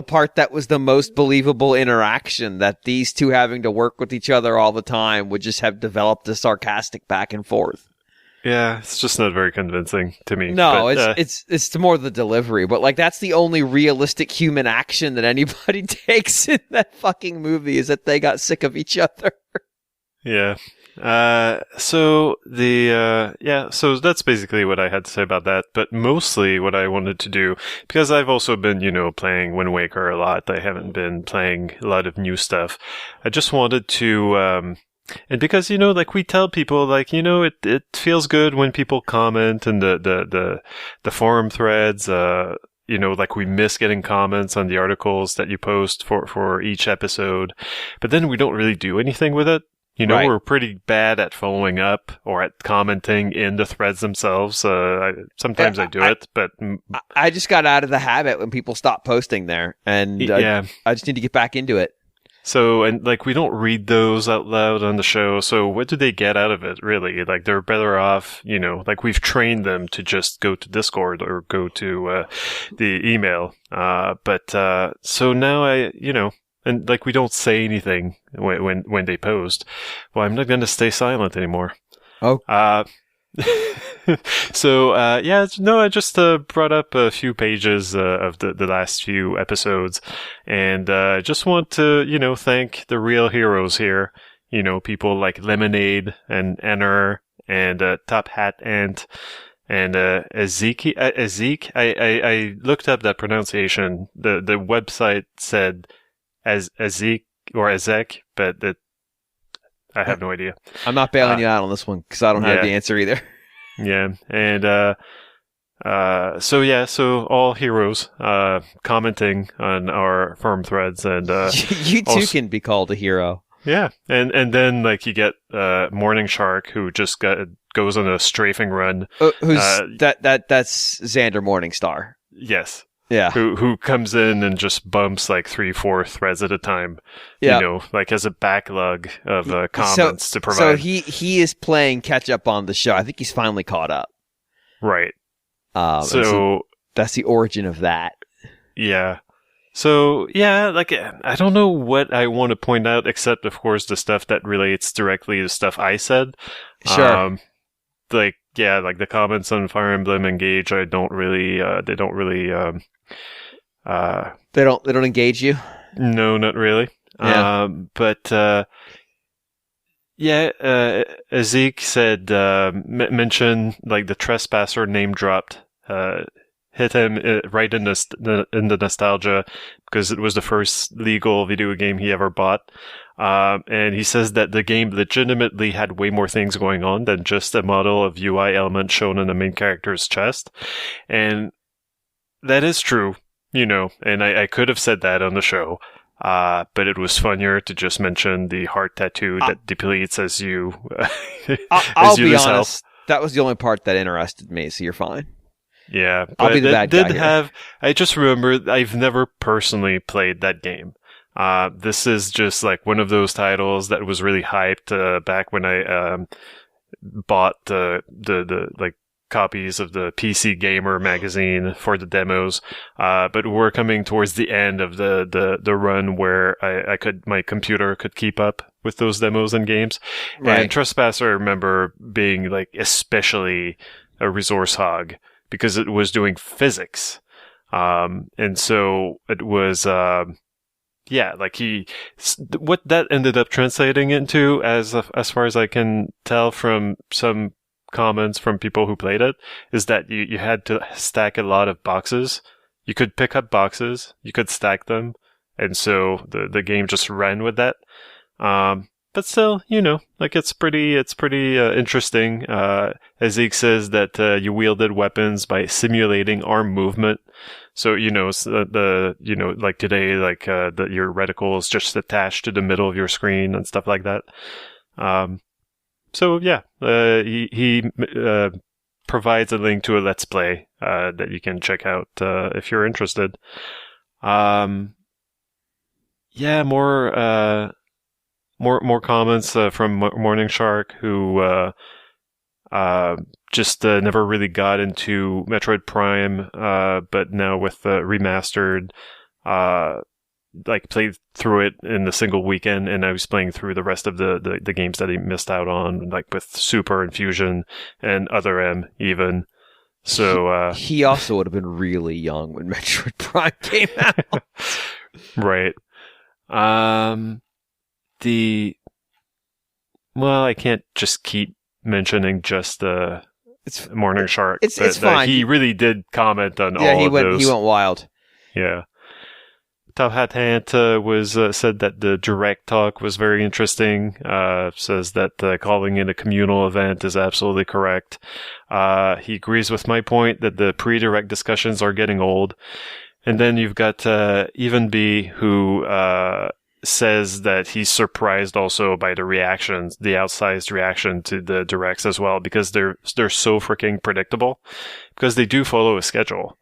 part that was the most believable interaction, that these two having to work with each other all the time would just have developed a sarcastic back and forth. Yeah, it's just not very convincing to me. No, but, it's more the delivery, but like, that's the only realistic human action that anybody takes in that fucking movie, is that they got sick of each other. Yeah. So that's basically what I had to say about that. But mostly what I wanted to do, because I've also been, playing Wind Waker a lot. I haven't been playing a lot of new stuff. I just wanted to, and because, like we tell people, like, it feels good when people comment in the forum threads, like we miss getting comments on the articles that you post for each episode, but then we don't really do anything with it. Right. We're pretty bad at following up or at commenting in the threads themselves. Sometimes I do it, but I just got out of the habit when people stopped posting there, and I just need to get back into it. So, and like, we don't read those out loud on the show. So what do they get out of it, really? Like, they're better off, like, we've trained them to just go to Discord or go to the email. So now and like, we don't say anything when they post. Well, I'm not going to stay silent anymore. Oh. So I just brought up a few pages of the last few episodes, and just want to thank the real heroes here. People like Lemonade and Enner and Top Hat Ant and Ezek. I looked up that pronunciation. The website said as Ezek or Ezek, but I have no idea. I'm not bailing you out on this one because I don't have the answer either. Yeah, and so all heroes commenting on our forum threads, and you too can be called a hero. Yeah, and then like you get Morning Shark, who just goes on a strafing run. That's Xander Morningstar. Yes. Yeah. Who comes in and just bumps like 3-4 threads at a time. Yeah. Like has a backlog of comments to provide. So he is playing catch up on the show. I think he's finally caught up. Right. So that's the origin of that. Yeah. So yeah, like I don't know what I want to point out, except of course the stuff that relates directly to stuff I said. Sure. Like the comments on Fire Emblem Engage, they don't really engage you? No, not really. Yeah. Ezek said, mention like the trespasser name dropped, hit him right in the nostalgia, because it was the first legal video game he ever bought. And he says that the game legitimately had way more things going on than just a model of UI element shown in the main character's chest. And that is true, and I could have said that on the show. But it was funnier to just mention the heart tattoo that depletes as you I'll be honest. That was the only part that interested me, so you're fine. Yeah, but I'll be the bad guy here. I just remember I've never personally played that game. This is just like one of those titles that was really hyped back when I bought the copies of the PC Gamer magazine for the demos. But we're coming towards the end of the run where my computer could keep up with those demos and games. Right. And Trespasser, I remember being like especially a resource hog because it was doing physics. And so it was, what that ended up translating into as far as I can tell from some comments from people who played it, is that you had to stack a lot of boxes. You could pick up boxes, you could stack them, and so the game just ran with that. But still, it's pretty interesting. As Zeke says that you wielded weapons by simulating arm movement. So like today, your reticle is just attached to the middle of your screen and stuff like that. So yeah, he provides a link to a Let's Play that you can check out if you're interested. More comments from Morning Shark, who just never really got into Metroid Prime, but now with remastered, played through it in a single weekend, and I was playing through the rest of the games that he missed out on, like with Super and Fusion and Other M even. So he also would have been really young when Metroid Prime came out. Right. I can't just keep mentioning just it's Morning Shark. It's fine. He really did comment on all of those. He went wild. Yeah. Top Hat Hant said that the direct talk was very interesting. Says that calling it a communal event is absolutely correct. He agrees with my point that the pre-direct discussions are getting old. And then you've got Even B, who says that he's surprised also by the reactions, the outsized reaction to the directs as well, because they're so freaking predictable, because they do follow a schedule.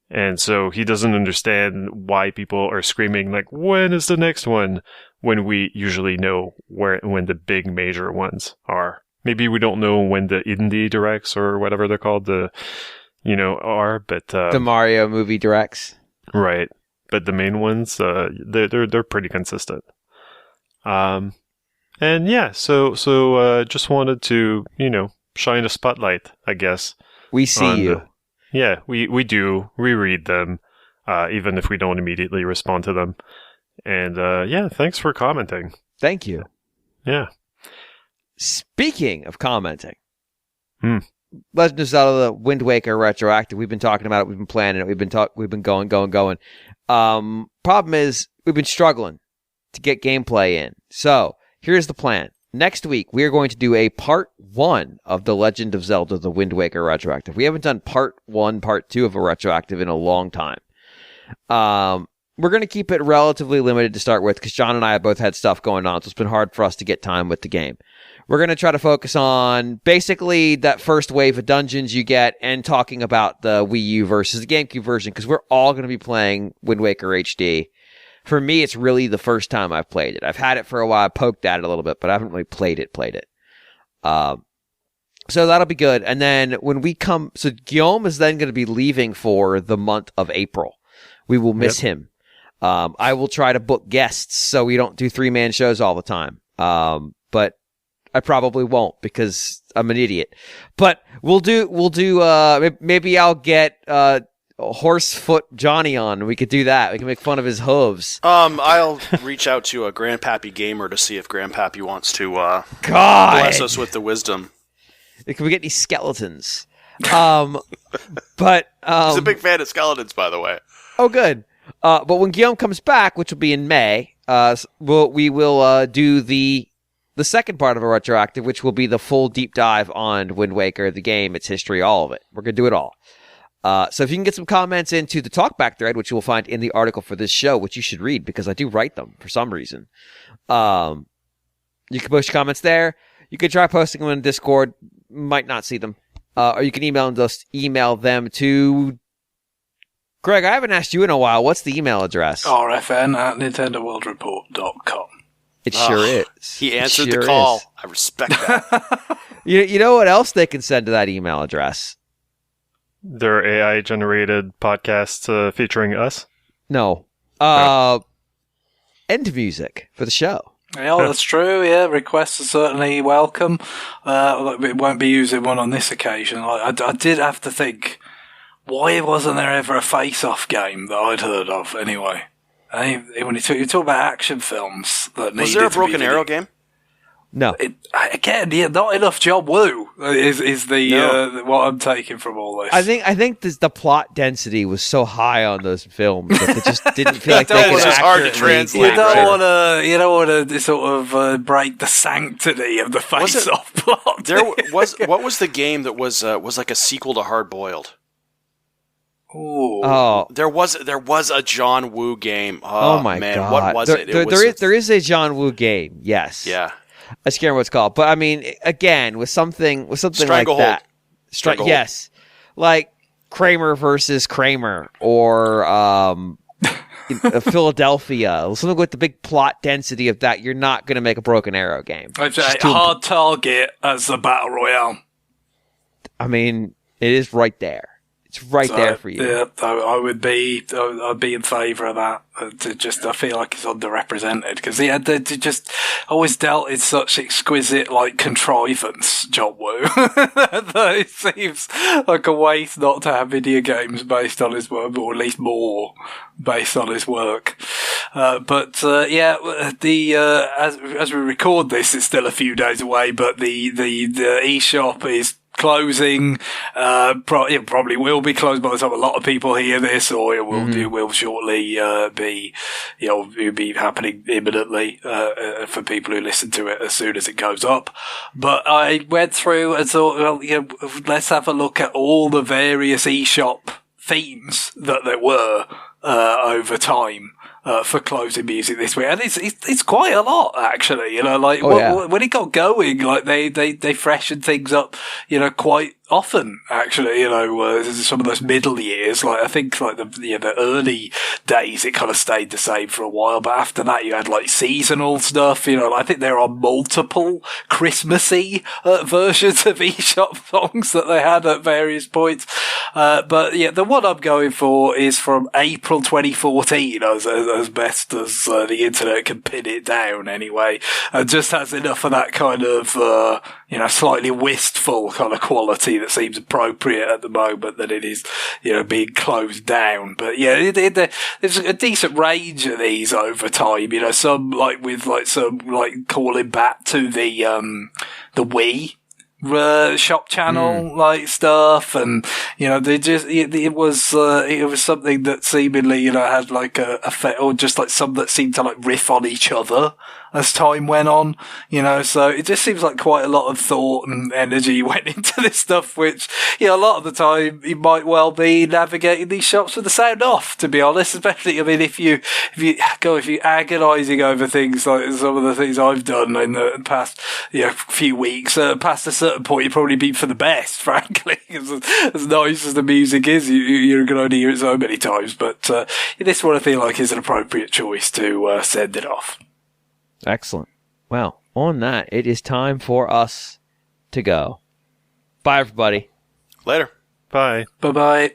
And so he doesn't understand why people are screaming, like, when is the next one? When we usually know when the big major ones are. Maybe we don't know when the indie directs or whatever they're called, are, but... the Mario movie directs. Right. But the main ones, they're pretty consistent. So just wanted to, shine a spotlight, I guess. We see you. Yeah, we do. We read them, even if we don't immediately respond to them. And thanks for commenting. Thank you. Yeah. Speaking of commenting, Legend of Zelda Wind Waker retroactive. We've been talking about it. We've been planning it. We've been going. Problem is, we've been struggling to get gameplay in. So here's the plan. Next week, we are going to do a part 1 of The Legend of Zelda, The Wind Waker retroactive. We haven't done part 1, part 2 of a retroactive in a long time. We're going to keep it relatively limited to start with, because John and I have both had stuff going on, so it's been hard for us to get time with the game. We're going to try to focus on basically that first wave of dungeons you get, and talking about the Wii U versus the GameCube version, because we're all going to be playing Wind Waker HD. For me, it's really the first time I've played it. I've had it for a while, I poked at it a little bit, but I haven't really played it. So that'll be good. And then when we come, so Guillaume is then going to be leaving for the month of April. We will miss him. I will try to book guests so we don't do 3-man shows all the time. But I probably won't, because I'm an idiot. But we'll do, maybe I'll get, Horsefoot Johnny on. We could do that. We can make fun of his hooves. I'll reach out to a Grandpappy Gamer to see if Grandpappy wants to bless us with the wisdom. Can we get any skeletons? But he's a big fan of skeletons, by the way. Oh, good. But when Guillaume comes back, which will be in May, we will do the second part of a retroactive, which will be the full deep dive on Wind Waker, the game, its history, all of it. We're going to do it all. So if you can get some comments into the talkback thread, which you will find in the article for this show, which you should read because I do write them for some reason. You can post your comments there. You can try posting them in Discord. Might not see them. Or you can email them to... Greg, I haven't asked you in a while. What's the email address? rfn@nintendoworldreport.com. It sure is. He answered the call. I respect that. You know what else they can send to that email address? Their AI-generated podcast featuring us? No. End music for the show. Yeah, that's true. Yeah, requests are certainly welcome. We won't be using one on this occasion. I did have to think, why wasn't there ever a face-off game that I'd heard of anyway? When you talk about action films that was there a Broken Arrow game? No. Not enough John Woo is the what I'm taking from all this. I think the plot density was so high on those films that they just didn't feel like they could accurately. Hard to translate. You don't want to sort of break the sanctity of the face-off plot. What was the game that was like a sequel to Hard Boiled? Ooh. Oh, there was a John Woo game. Oh my man, god! What was it? There is a John Woo game. Yes. Yeah. I just can't remember what it's called. But I mean, again, with something like that. Yes. Like Kramer versus Kramer or Philadelphia. Something with the big plot density of that. You're not going to make a Broken Arrow game. It's a hard target as a battle royale. I mean, it is right there. It's right there for you. Yeah, I'd be in favour of that. I feel like it's underrepresented because they just always dealt in such exquisite contrivance, John Woo. That it seems like a waste not to have video games based on his work, or at least more based on his work. As we record this, it's still a few days away, but the eShop is closing. It probably will be closed by the time a lot of people hear this, or it will shortly be happening imminently for people who listen to it as soon as it goes up. But I went through and thought, let's have a look at all the various eShop themes that there were over time. For closing music this week, and it's quite a lot actually. When it got going, they freshened things up, quite often actually. Some of those middle years, I think the early days, it kind of stayed the same for a while, but after that you had seasonal stuff. I think there are multiple Christmassy versions of eShop songs that they had at various points. But yeah, the one I'm going for is from April 2014, as best as the internet can pin it down anyway. Just has enough of that kind of, slightly wistful kind of quality that seems appropriate at the moment that it is, being closed down. But yeah, there's a decent range of these over time, some calling back to the Wii shop channel stuff, and it was something that seemingly had a effect, or just some that seemed to riff on each other as time went on, so it just seems like quite a lot of thought and energy went into this stuff, which, a lot of the time you might well be navigating these shops with the sound off, to be honest, especially, if you're agonizing over things like some of the things I've done in the past, few weeks, past a certain point, you'd probably be for the best, frankly. As nice as the music is, you're going to only hear it so many times, but, this one I feel like is an appropriate choice to, send it off. Excellent. Well, on that, it is time for us to go. Bye, everybody. Later. Bye. Bye-bye.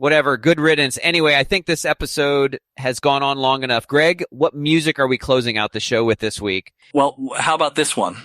Whatever. Good riddance. Anyway, I think this episode has gone on long enough. Greg, what music are we closing out the show with this week? Well, how about this one?